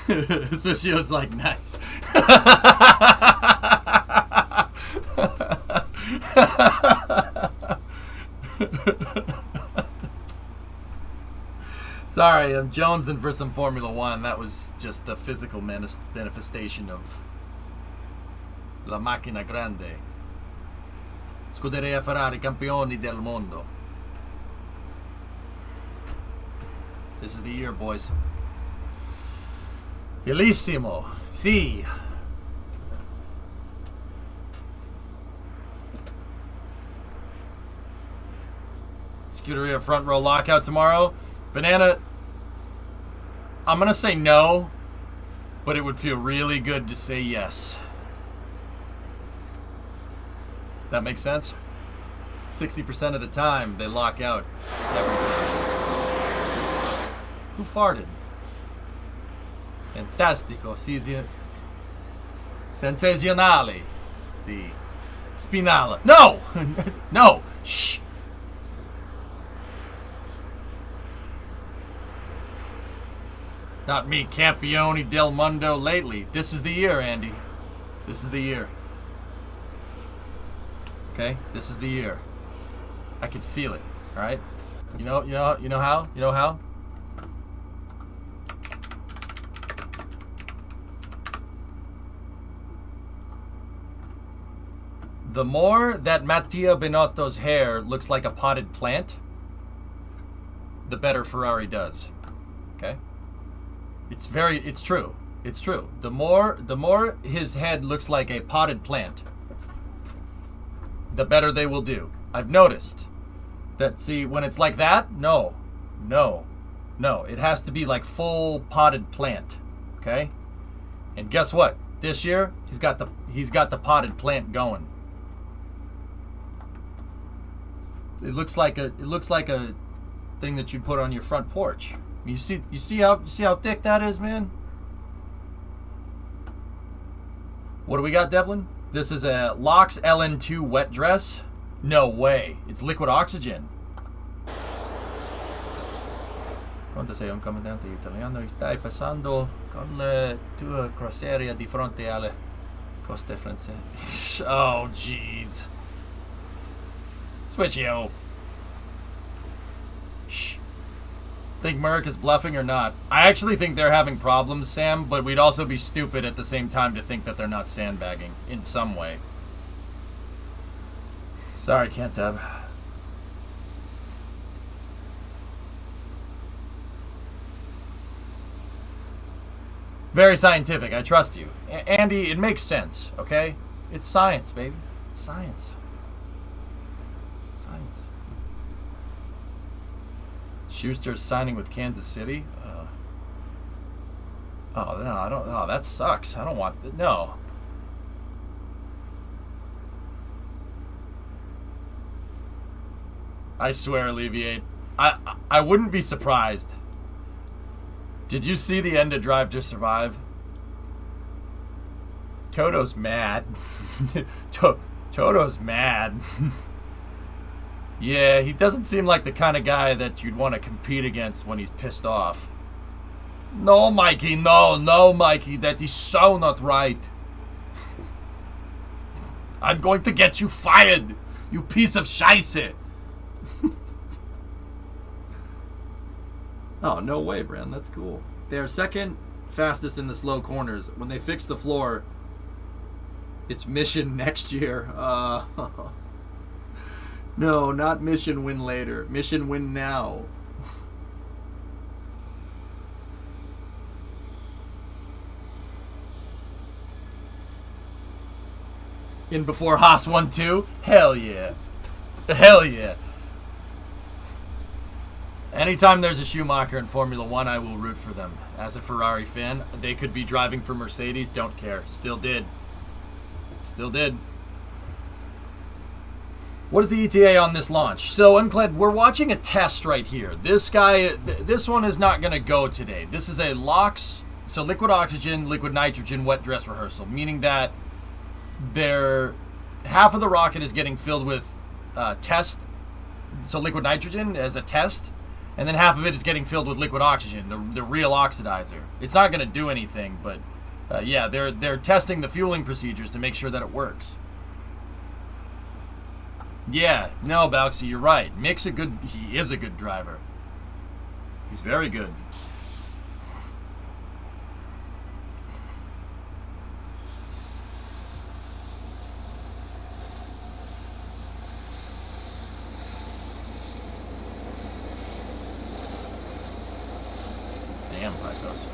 Sushio's like, nice. Sorry, I'm jonesing for some Formula One. That was just the physical manifestation of La Macchina Grande. Scuderia Ferrari, campioni del mondo. This is the year, boys. Bellissimo. Sì. Scuderia front row lockout tomorrow. Banana, I'm going to say no, but it would feel really good to say yes. That makes sense? 60% of the time, they lock out every time. Who farted? Fantastico. Sensazionale. Sì. Spinale. No! No! Shh! Not me, Campione del Mundo lately. This is the year, Andy. This is the year. Okay? This is the year. I can feel it. All right? You know how? You know how? The more that Mattia Binotto's hair looks like a potted plant, the better Ferrari does. Okay? It's true. It's true. The more his head looks like a potted plant, the better they will do. I've noticed that, see, when it's like that, no. It has to be like full potted plant. Okay? And guess what? This year, he's got the potted plant going. It looks like a thing that you'd put on your front porch. You see how thick that is, man? What do we got, Devlin? This is a Lox LN2 wet dress. No way. It's liquid oxygen. Quanto sei un comandante italiano e stai passando con la tua crociera di fronte alle coste francesi. Oh, jeez. Switch yo. Shh. Think Merck is bluffing or not? I actually think they're having problems, Sam, but we'd also be stupid at the same time to think that they're not sandbagging in some way. Sorry, Cantab. Very scientific, I trust you. Andy, it makes sense, okay? It's science, baby. It's science. Science. Schuster's signing with Kansas City? Oh, no, I don't... Oh, that sucks. I don't want... No. I swear, Alleviate. I wouldn't be surprised. Did you see the end of Drive to Survive? Toto's mad. Toto's mad. Yeah, he doesn't seem like the kind of guy that you'd want to compete against when he's pissed off. No, Mikey, no, Mikey, that is so not right. I'm going to get you fired, you piece of scheisse. Oh, no way, Brand, that's cool. They're second fastest in the slow corners. When they fix the floor, it's mission next year. No, not mission win later. Mission win now. In before Haas 1-2? Hell yeah. Hell yeah. Anytime there's a Schumacher in Formula One, I will root for them. As a Ferrari fan, they could be driving for Mercedes. Don't care. Still did. Still did. What is the ETA on this launch? So, Uncled, we're watching a test right here. This guy, this one is not going to go today. This is a LOX, so liquid oxygen, liquid nitrogen, wet dress rehearsal, meaning that half of the rocket is getting filled with test, so liquid nitrogen as a test, And then half of it is getting filled with liquid oxygen, the real oxidizer. It's not going to do anything, but yeah, they're testing the fueling procedures to make sure that it works. Yeah, no, Bauxy, you're right. Mick's he is a good driver. He's very good. Damn, Pythos.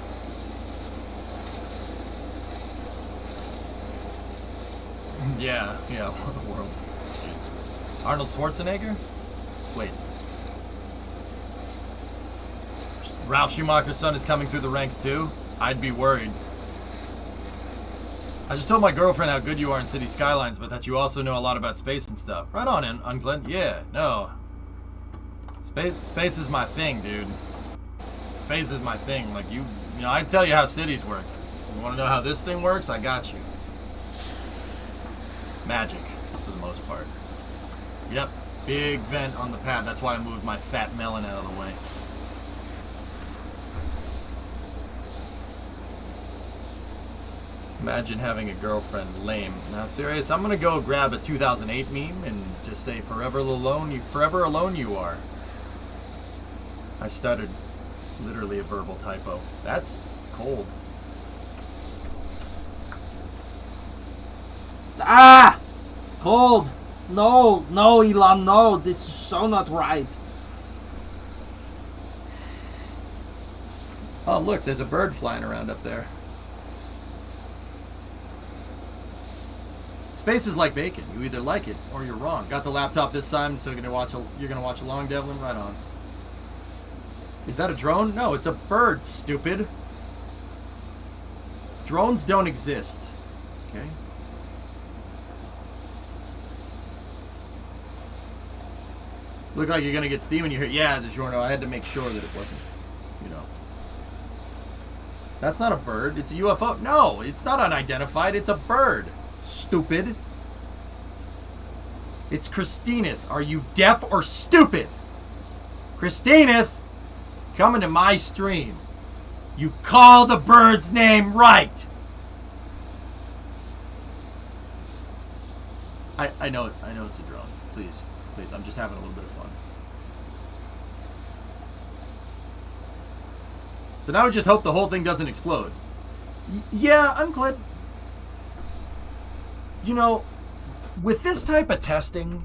Yeah, what a world. Jeez. Arnold Schwarzenegger? Wait. Ralph Schumacher's son is coming through the ranks too? I'd be worried. I just told my girlfriend how good you are in City Skylines, but that you also know a lot about space and stuff. Right on, Unclint. Yeah, no. Space is my thing, dude. Space is my thing. Like, you know, I tell you how cities work. You want to know how this thing works? I got you. Magic, for the most part. Yep, big vent on the pad. That's why I moved my fat melon out of the way. Imagine having a girlfriend. Lame. Now, serious, I'm gonna go grab a 2008 meme and just say, forever alone you are. I stuttered. Literally a verbal typo. That's cold.
Ah! It's cold. No, Elon, no. This is so not right.
Oh, look, there's a bird flying around up there. Space is like bacon. You either like it or you're wrong. Got the laptop this time, so you're gonna watch along, Devlin. Right on. Is that a drone? No, it's a bird, stupid. Drones don't exist. Okay. Look like you're gonna get steam in your hair. Yeah, DiGiorno, I had to make sure that it wasn't, you know. That's not a bird. It's a UFO. No, it's not unidentified. It's a bird. Stupid. It's Christineth. Are you deaf or stupid? Christineth, coming to my stream. You call the bird's name right. I know it's a drone. Please, I'm just having a little bit of fun. So now we just hope the whole thing doesn't explode. Yeah, I'm glad. You know, with this type of testing,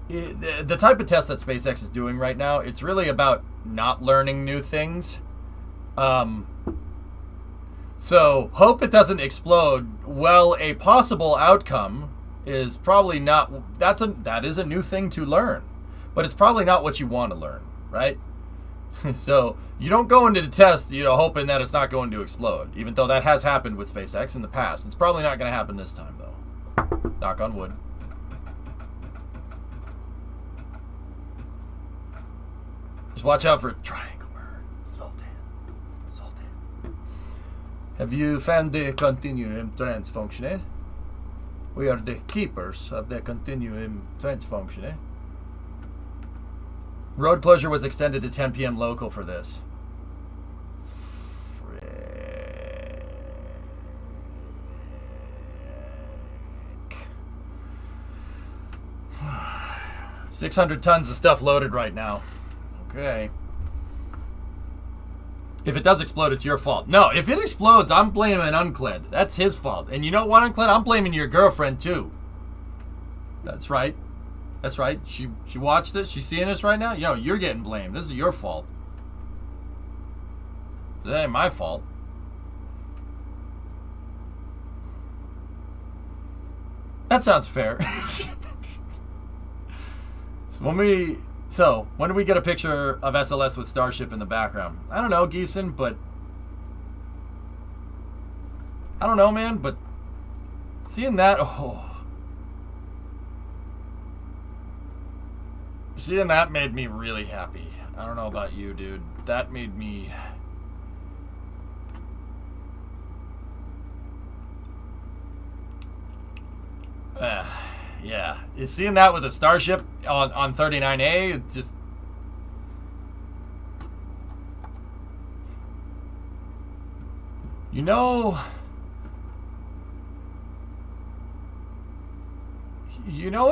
the type of test that SpaceX is doing right now, it's really about not learning new things. So hope it doesn't explode. Well, a possible outcome is probably not. That is a new thing to learn, but it's probably not what you want to learn, right? So you don't go into the test, hoping that it's not going to explode, even though that has happened with SpaceX in the past. It's probably not going to happen this time, though. Knock on wood. Just watch out for a triangle bird. Sultan. Have you found the continuum trans function, eh? We are the keepers of the continuum trans function, eh? Road closure was extended to 10 p.m. local for this. 600 tons of stuff loaded right now. Okay. If it does explode, it's your fault. No, if it explodes, I'm blaming Uncled. That's his fault. And you know what, Uncled? I'm blaming your girlfriend, too. That's right. That's right. She watched this. She's seeing this right now. You're getting blamed. This is your fault. That ain't my fault. That sounds fair. When do we get a picture of SLS with Starship in the background? I don't know, Geeson, but I don't know, man, but seeing that, seeing that made me really happy. I don't know about you, dude. That made me... yeah. Seeing that with a Starship on 39A, it's just... You know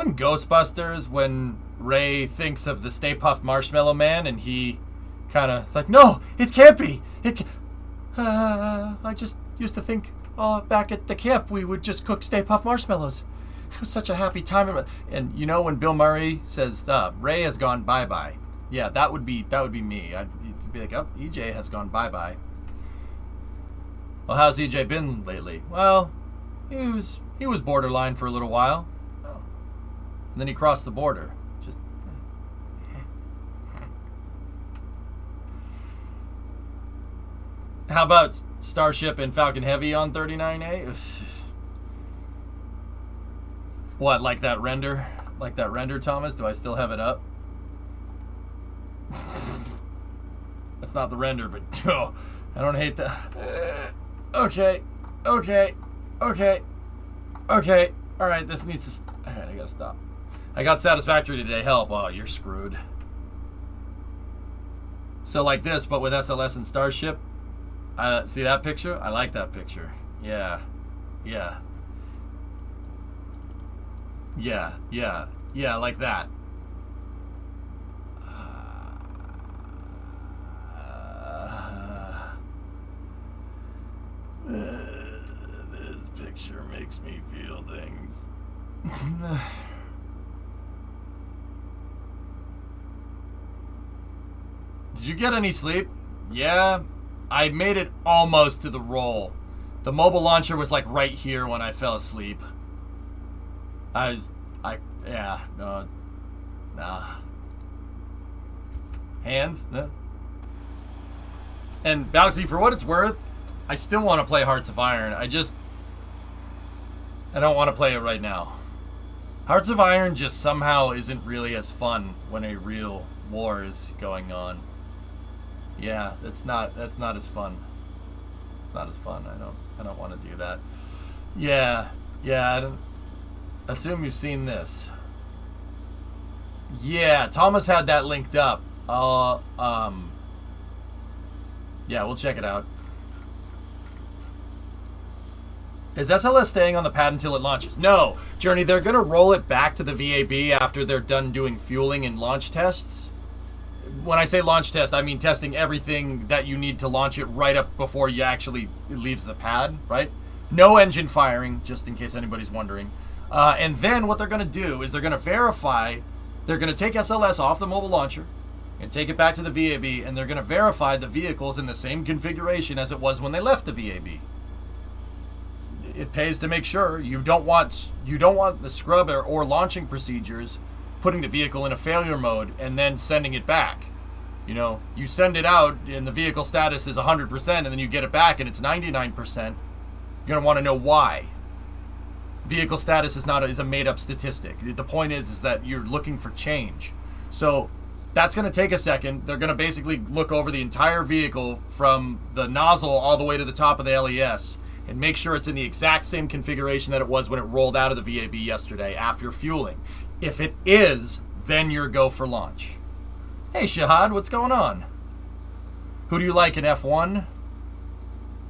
in Ghostbusters when Ray thinks of the Stay Puft Marshmallow Man and he kind of, it's like, no, it can't be. I just used to think, back at the camp we would just cook Stay Puft Marshmallows. It was such a happy time. And you know when Bill Murray says, Ray has gone bye-bye. Yeah, that would be me. I'd be like, oh, EJ has gone bye-bye. Well, how's EJ been lately? Well, he was borderline for a little while. And then he crossed the border. Just how about Starship and Falcon Heavy on 39A? What, like that render? Like that render, Thomas? Do I still have it up? That's not the render, but I don't hate that. Okay. Alright, this needs to... Alright, I gotta stop. I got Satisfactory today. Help. Oh, you're screwed. So like this, but with SLS and Starship. See that picture? I like that picture. Yeah, like that. This picture makes me feel things. Did you get any sleep? Yeah, I made it almost to the roll. The mobile launcher was like right here when I fell asleep. Nah. Hands? No. And Galaxy, for what it's worth, I still want to play Hearts of Iron. I don't want to play it right now. Hearts of Iron just somehow isn't really as fun when a real war is going on. Yeah, that's not as fun. It's not as fun. I don't want to do that. Yeah, I don't assume you've seen this. Yeah, Thomas had that linked up. Yeah, we'll check it out. Is SLS staying on the pad until it launches? No, Journey, they're going to roll it back to the VAB after they're done doing fueling and launch tests. When I say launch test, I mean testing everything that you need to launch it right up before you actually it leaves the pad, right? No engine firing, just in case anybody's wondering. And then what they're going to do is they're going to verify, they're going to take SLS off the mobile launcher and take it back to the VAB, and they're going to verify the vehicle's in the same configuration as it was when they left the VAB. It pays to make sure you don't want the scrub or launching procedures putting the vehicle in a failure mode and then sending it back. You know, you send it out and the vehicle status is 100% and then you get it back and it's 99%. You're going to want to know why. Vehicle status is a made-up statistic. The point is that you're looking for change. So that's going to take a second. They're going to basically look over the entire vehicle from the nozzle all the way to the top of the LES and make sure it's in the exact same configuration that it was when it rolled out of the VAB yesterday after fueling. If it is, then you're go for launch. Hey Shahad, what's going on? Who do you like in F1?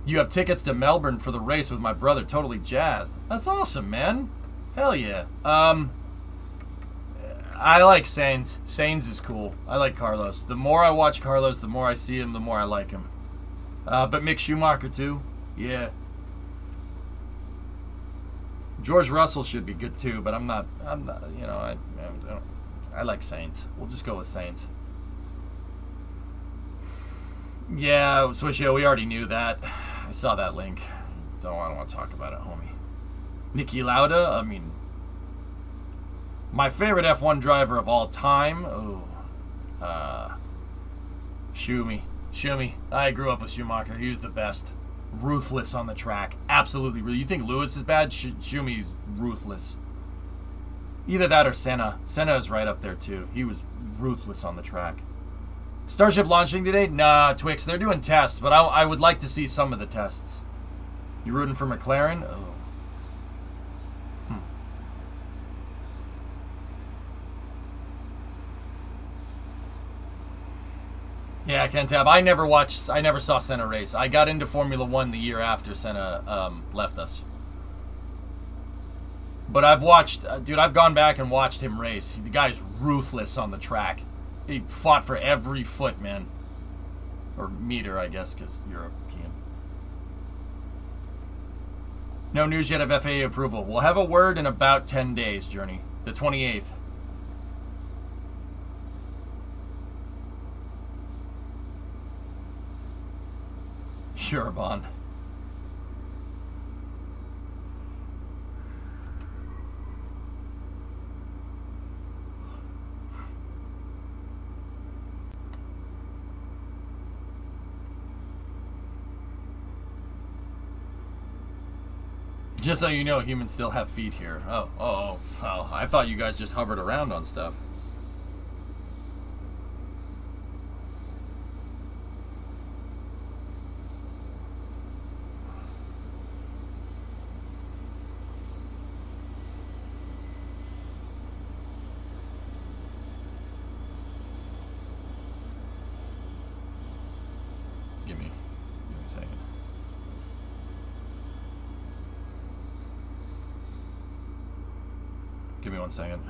You have tickets to Melbourne for the race with my brother, totally jazzed. That's awesome, man. Hell yeah. I like Sainz. Sainz is cool. I like Carlos. The more I watch Carlos, the more I see him, the more I like him. But Mick Schumacher too. Yeah. George Russell should be good too, but I'm not, you know, I like Saints. We'll just go with Saints. Yeah, Swishio, we already knew that. I saw that link. I don't want to talk about it, homie. Niki Lauda, I mean, my favorite F1 driver of all time. Schumi. I grew up with Schumacher. He was the best. Ruthless on the track. Absolutely. You think Lewis is bad? Schumi's ruthless. Either that or Senna. Senna is right up there too. He was ruthless on the track. Starship launching today? Nah, Twix. They're doing tests, but I would like to see some of the tests. You rooting for McLaren? Oh. Yeah, Ken Tab. I never saw Senna race. I got into Formula One the year after Senna left us. But I've watched, dude, I've gone back and watched him race. The guy's ruthless on the track. He fought for every foot, man. Or meter, I guess, because European. No news yet of FAA approval. We'll have a word in about 10 days, Journey. The 28th. Sure, Bond. Just so you know, humans still have feet here. Oh, I thought you guys just hovered around on stuff. Give me a second. Give me 1 second.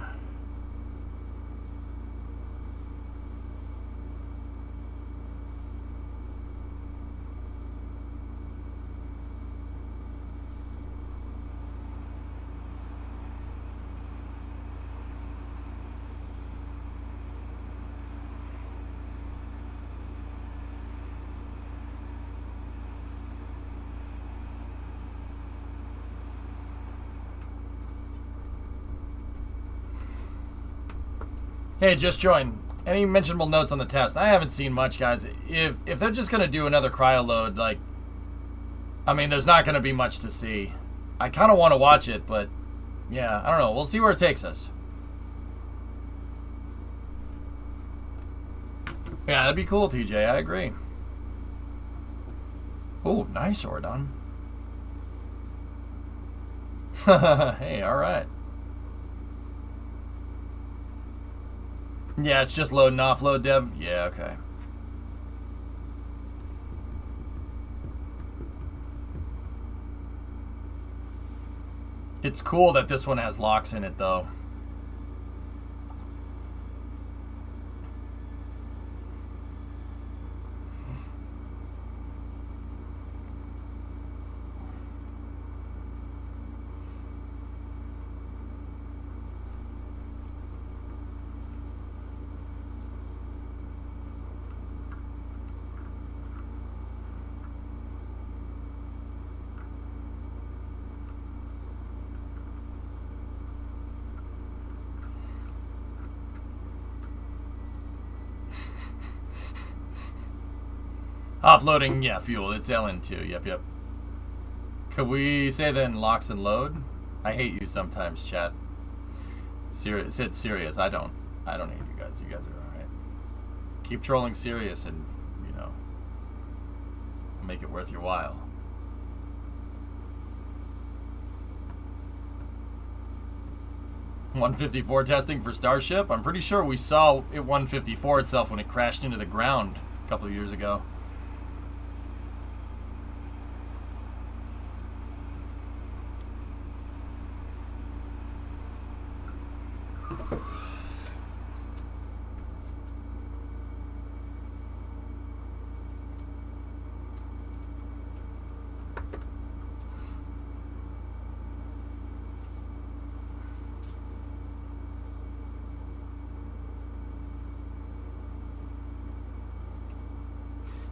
Hey, just joined. Any mentionable notes on the test? I haven't seen much, guys. If they're just gonna do another cryo load, like, I mean, there's not gonna be much to see. I kind of want to watch it, but yeah, I don't know. We'll see where it takes us. Yeah, that'd be cool, TJ. I agree. Oh, nice, Ordon. Hey, all right. Yeah, it's just load and offload, Deb. Yeah, okay. It's cool that this one has locks in it, though. Offloading, yeah, fuel. It's LN2. Yep. Could we say then locks and load? I hate you sometimes, chat. Said serious. I don't hate you guys. You guys are alright. Keep trolling serious and, you know, make it worth your while. $154 testing for Starship? I'm pretty sure we saw it 154 itself when it crashed into the ground a couple of years ago.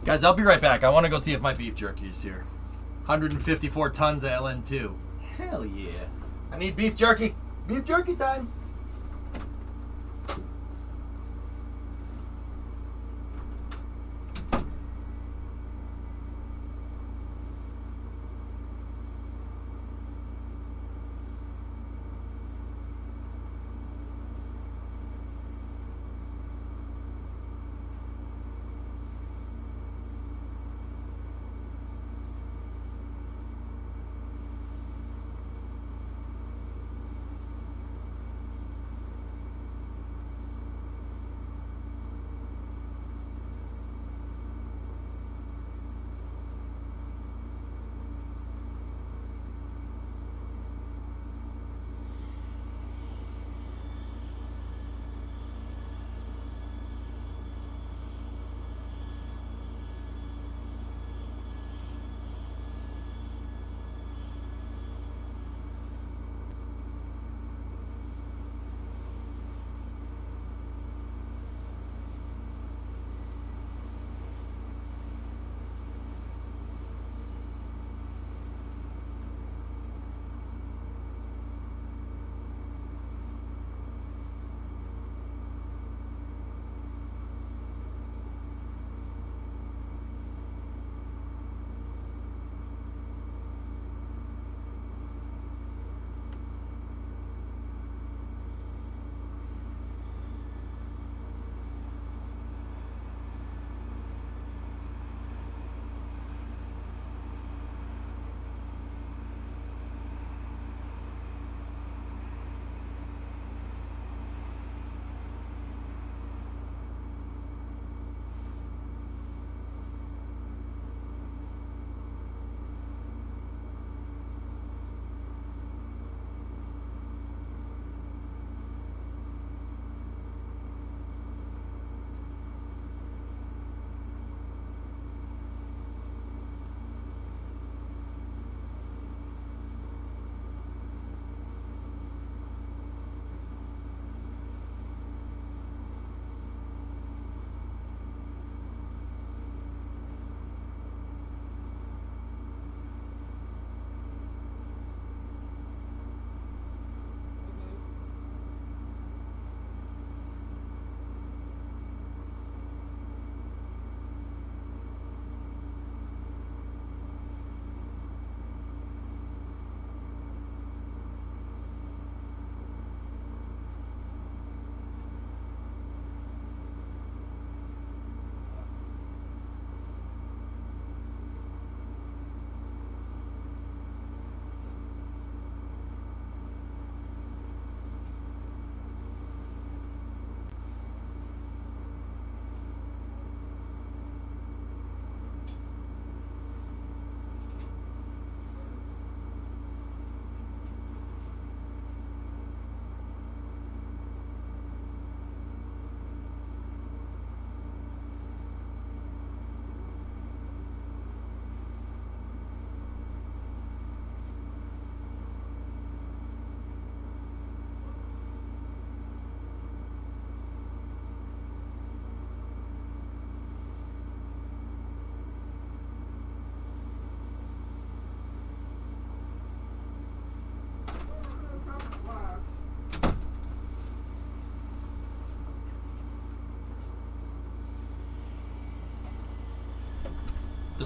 Guys, I'll be right back. I want to go see if my beef jerky is here. 154 tons of LN2. Hell yeah. I need beef jerky. Beef jerky time.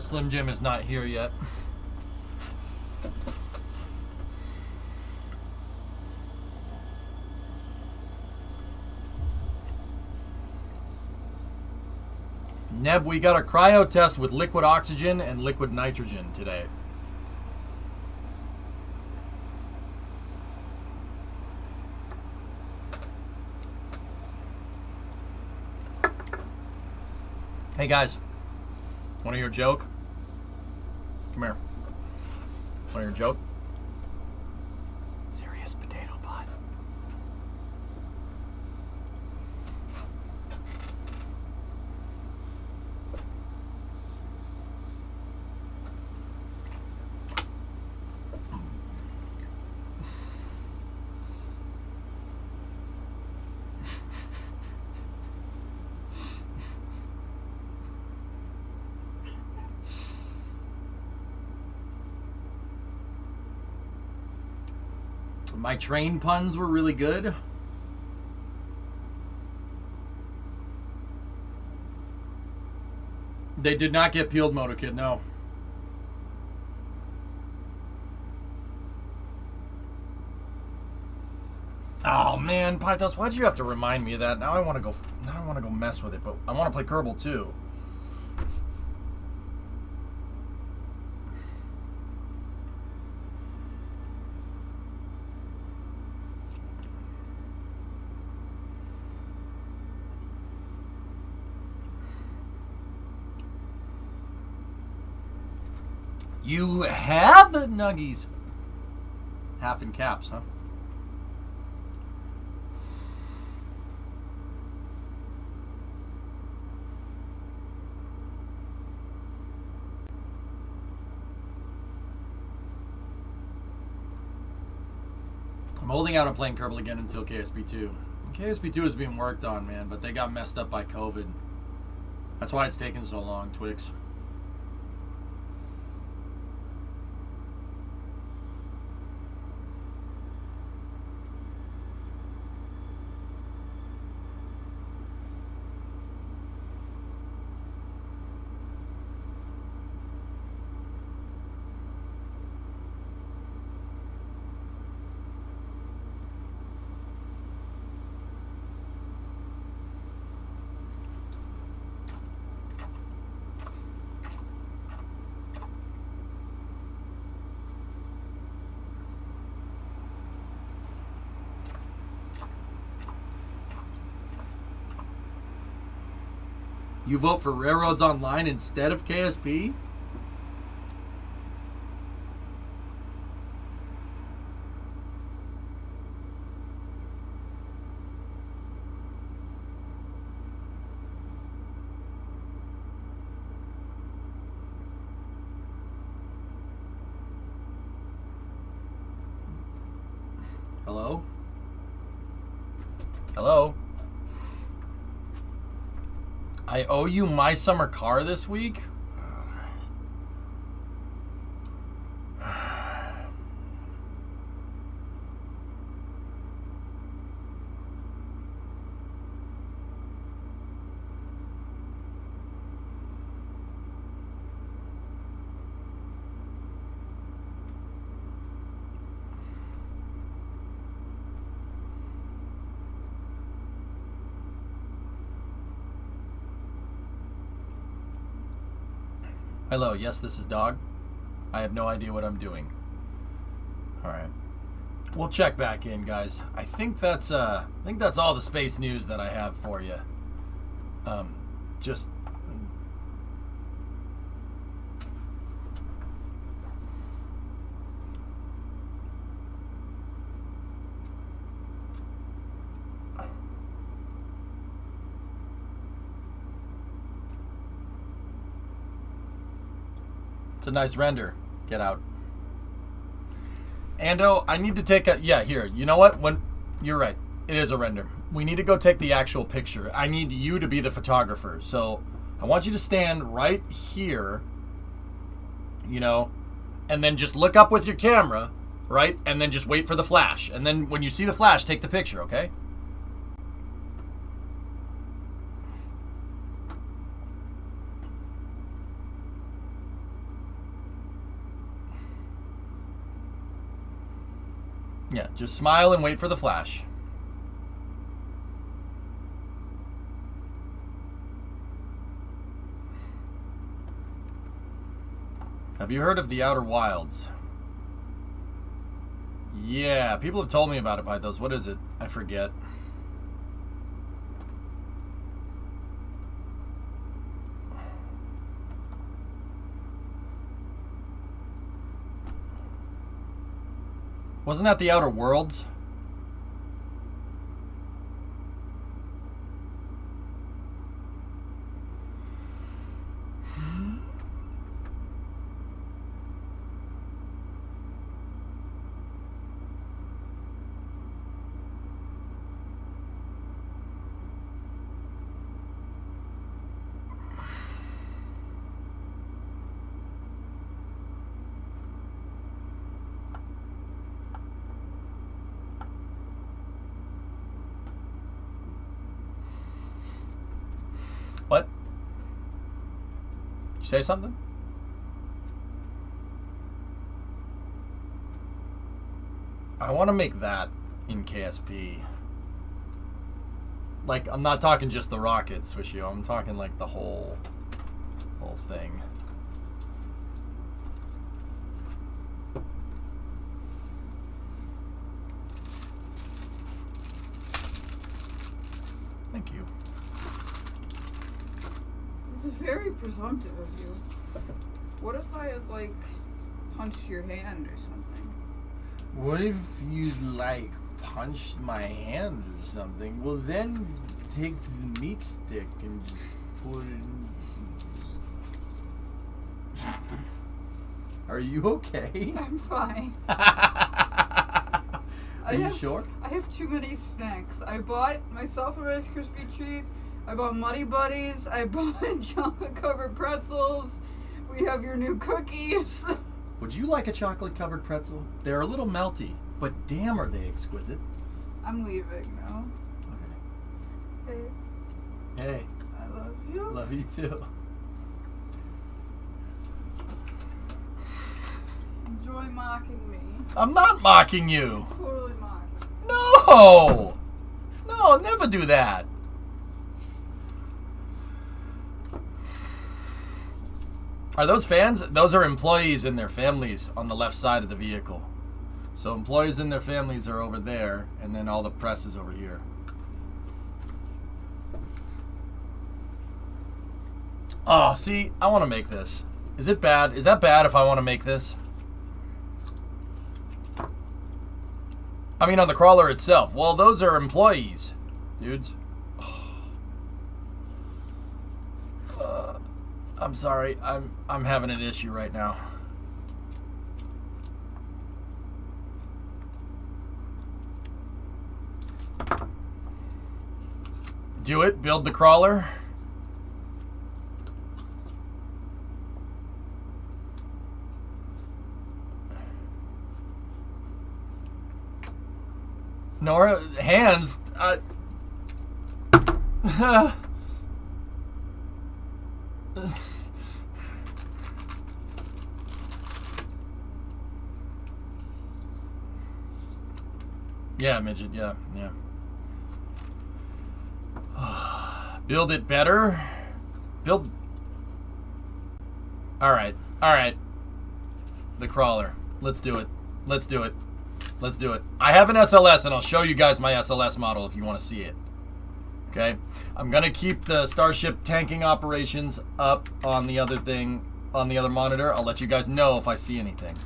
Slim Jim is not here yet. Neb, we got a cryo test with liquid oxygen and liquid nitrogen today. Hey guys, want to hear a joke? Come here. Want to hear a joke? Serious potato pot. My train puns were really good. They did not get peeled, Motorkid, no. Oh man, Pythos, why'd you have to remind me of that? Now I want to go mess with it, but I want to play Kerbal too. You have the nuggies. Half in caps, huh? I'm holding out on playing Kerbal again until KSP2. KSP2 is being worked on, man, but they got messed up by COVID. That's why it's taking so long, Twix. You vote for Railroads Online instead of KSP? Hello? Hello? I owe you my summer car this week? Hello, yes, this is Dog. I have no idea what I'm doing. Alright. We'll check back in, guys. I think that's all the space news that I have for you. Just it's a nice render. Get out. Ando, I need to take a... Yeah, here. You know what? You're right. It is a render. We need to go take the actual picture. I need you to be the photographer. So I want you to stand right here, you know, and then just look up with your camera, right? And then just wait for the flash. And then when you see the flash, take the picture, okay? Yeah, just smile and wait for the flash. Have you heard of the Outer Wilds? Yeah, people have told me about it, Pythos. What is it? I forget. Wasn't that the Outer Worlds? What? Did you say something? I want to make that in KSP. Like, I'm not talking just the rockets, Swishio. I'm talking like the whole thing. Thank you.
It's very presumptive of you. What if I had, like, punched your hand or something?
What if you, like, punched my hand or something? Well, then take the meat stick and just put it in. Are you okay?
I'm fine.
Are you sure?
I have too many snacks. I bought myself a Rice Krispie treat. I bought Muddy Buddies. I bought chocolate-covered pretzels. We have your new cookies.
Would you like a chocolate-covered pretzel? They're a little melty, but damn are they exquisite.
I'm leaving now.
Okay.
Hey.
Hey.
I love you.
Love you too.
Enjoy mocking me.
I'm not mocking you.
Totally mocking.
No! No, I'll never do that. Are those fans? Those are employees and their families on the left side of the vehicle. So employees and their families are over there, and then all the press is over here. Oh, see, I want to make this. Is it bad? Is that bad if I want to make this? I mean, on the crawler itself. Well, those are employees, dudes. I'm sorry. I'm having an issue right now. Do it. Build the crawler. Nora, hands. Yeah, midget. Yeah. Build it better. Build. All right. The crawler. Let's do it. I have an SLS, and I'll show you guys my SLS model if you want to see it. Okay? I'm going to keep the Starship tanking operations up on the other thing, on the other monitor. I'll let you guys know if I see anything.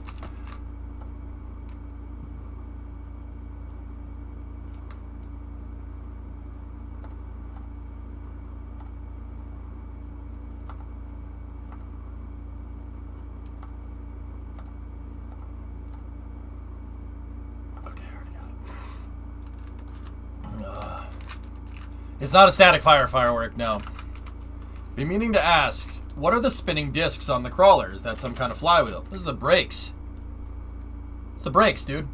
It's not a static firework, no. Be meaning to ask, what are the spinning discs on the crawler? Is that some kind of flywheel? Those are the brakes. It's the brakes, dude.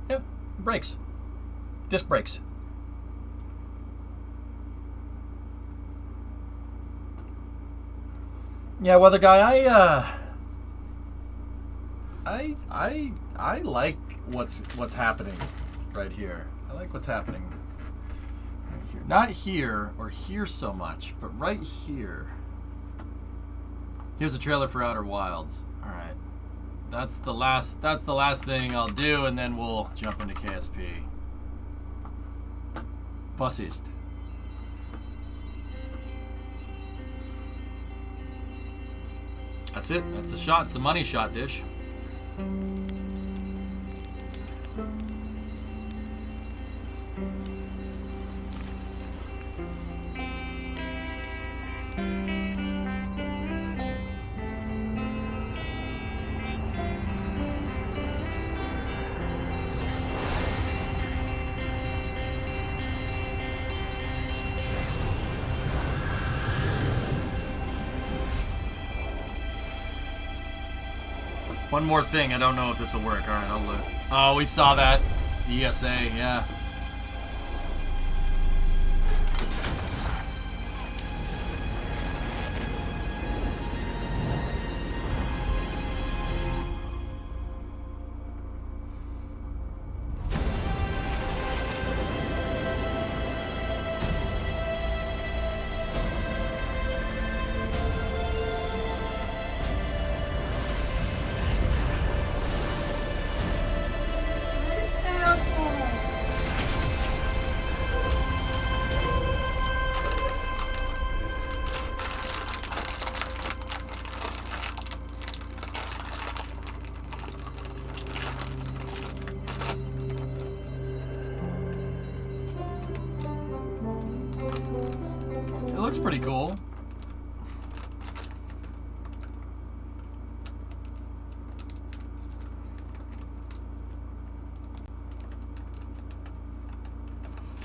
Yeah, brakes. Disc brakes. Yeah, weather guy, I like what's happening right here. I like what's happening right here. Not here or here so much, but right here. Here's a trailer for Outer Wilds. All right, that's the last thing I'll do, and then we'll jump into KSP. Passist. That's it. That's the shot. It's the money shot, Dish. One more thing. I don't know if this will work. All right, I'll look. Oh, we saw that. ESA, yeah. It looks pretty cool.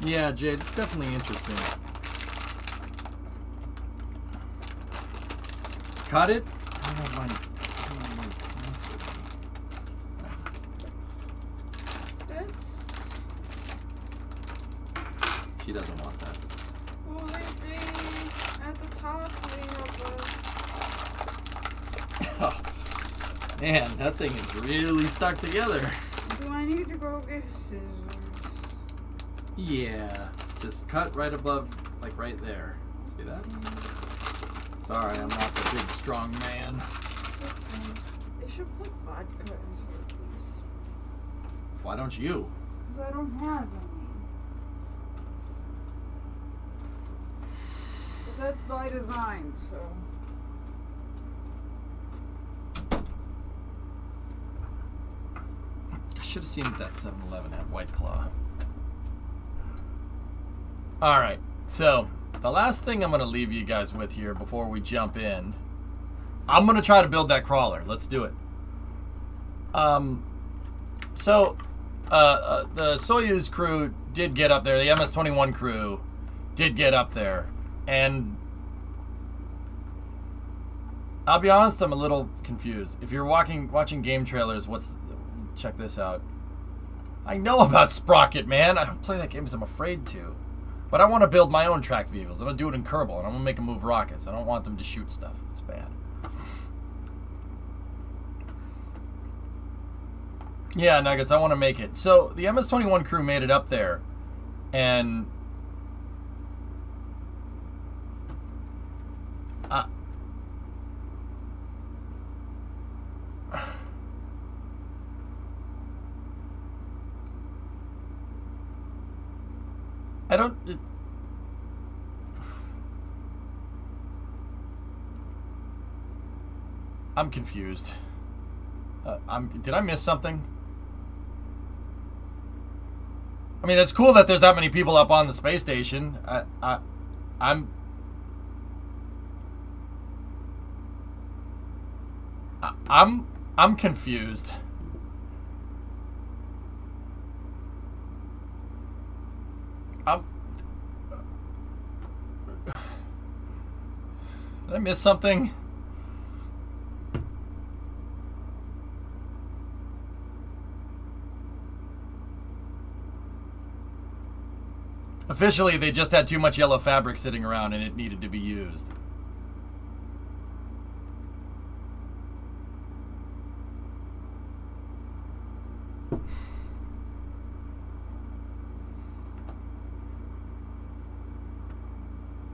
Yeah, Jade, it's definitely interesting. Cut it? I don't have mine.
This?
She doesn't want that.
Well, they at the top they have
Oh, man, that thing is really stuck together.
Do I need to go get scissors?
Yeah, just cut right above, like right there. See that? Sorry, I'm not the big strong man.
They should put vodka into these.
Why don't you?
Because I don't have any. But that's by design, so.
I should have seen that 7-Eleven had White Claw. Alright, so the last thing I'm going to leave you guys with here before we jump in, I'm going to try to build that crawler. Let's do it. The Soyuz crew did get up there. The MS-21 crew did get up there. And I'll be honest, I'm a little confused. If you're watching game trailers, check this out. I know about Sprocket, man. I don't play that game because I'm afraid to. But I want to build my own track vehicles. I'm going to do it in Kerbal, and I'm going to make them move rockets. I don't want them to shoot stuff. It's bad. Yeah, Nuggets, I want to make it. So, the MS-21 crew made it up there, and I don't... I'm confused. Did I miss something? I mean, it's cool that there's that many people up on the space station. I'm confused. Did I miss something? Officially, they just had too much yellow fabric sitting around and it needed to be used.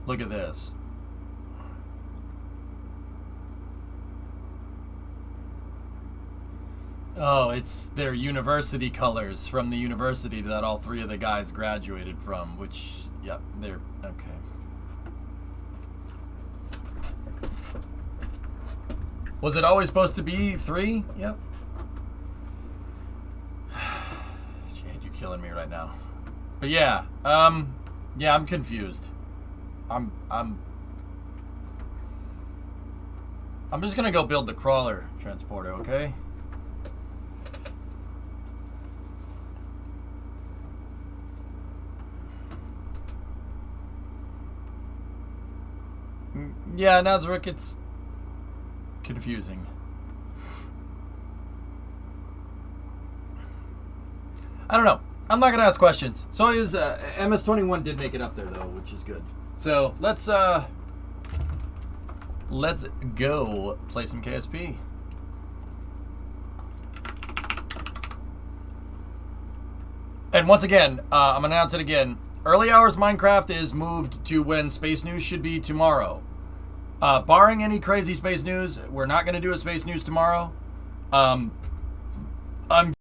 Look at this. Oh, it's their university colors from the university that all three of the guys graduated from, which, yep, they're, okay. Was it always supposed to be 3? Yep. Jade, you're killing me right now. But yeah, yeah, I'm confused. I'm just gonna go build the crawler transporter, okay? Yeah, Nazarick, it's confusing. I don't know. I'm not gonna ask questions. So I was MS-21 did make it up there though, which is good. So let's go play some KSP. And once again, I'm gonna announce it again. Early hours Minecraft is moved to when Space News should be tomorrow. Barring any crazy space news, we're not gonna do a space news tomorrow. I'm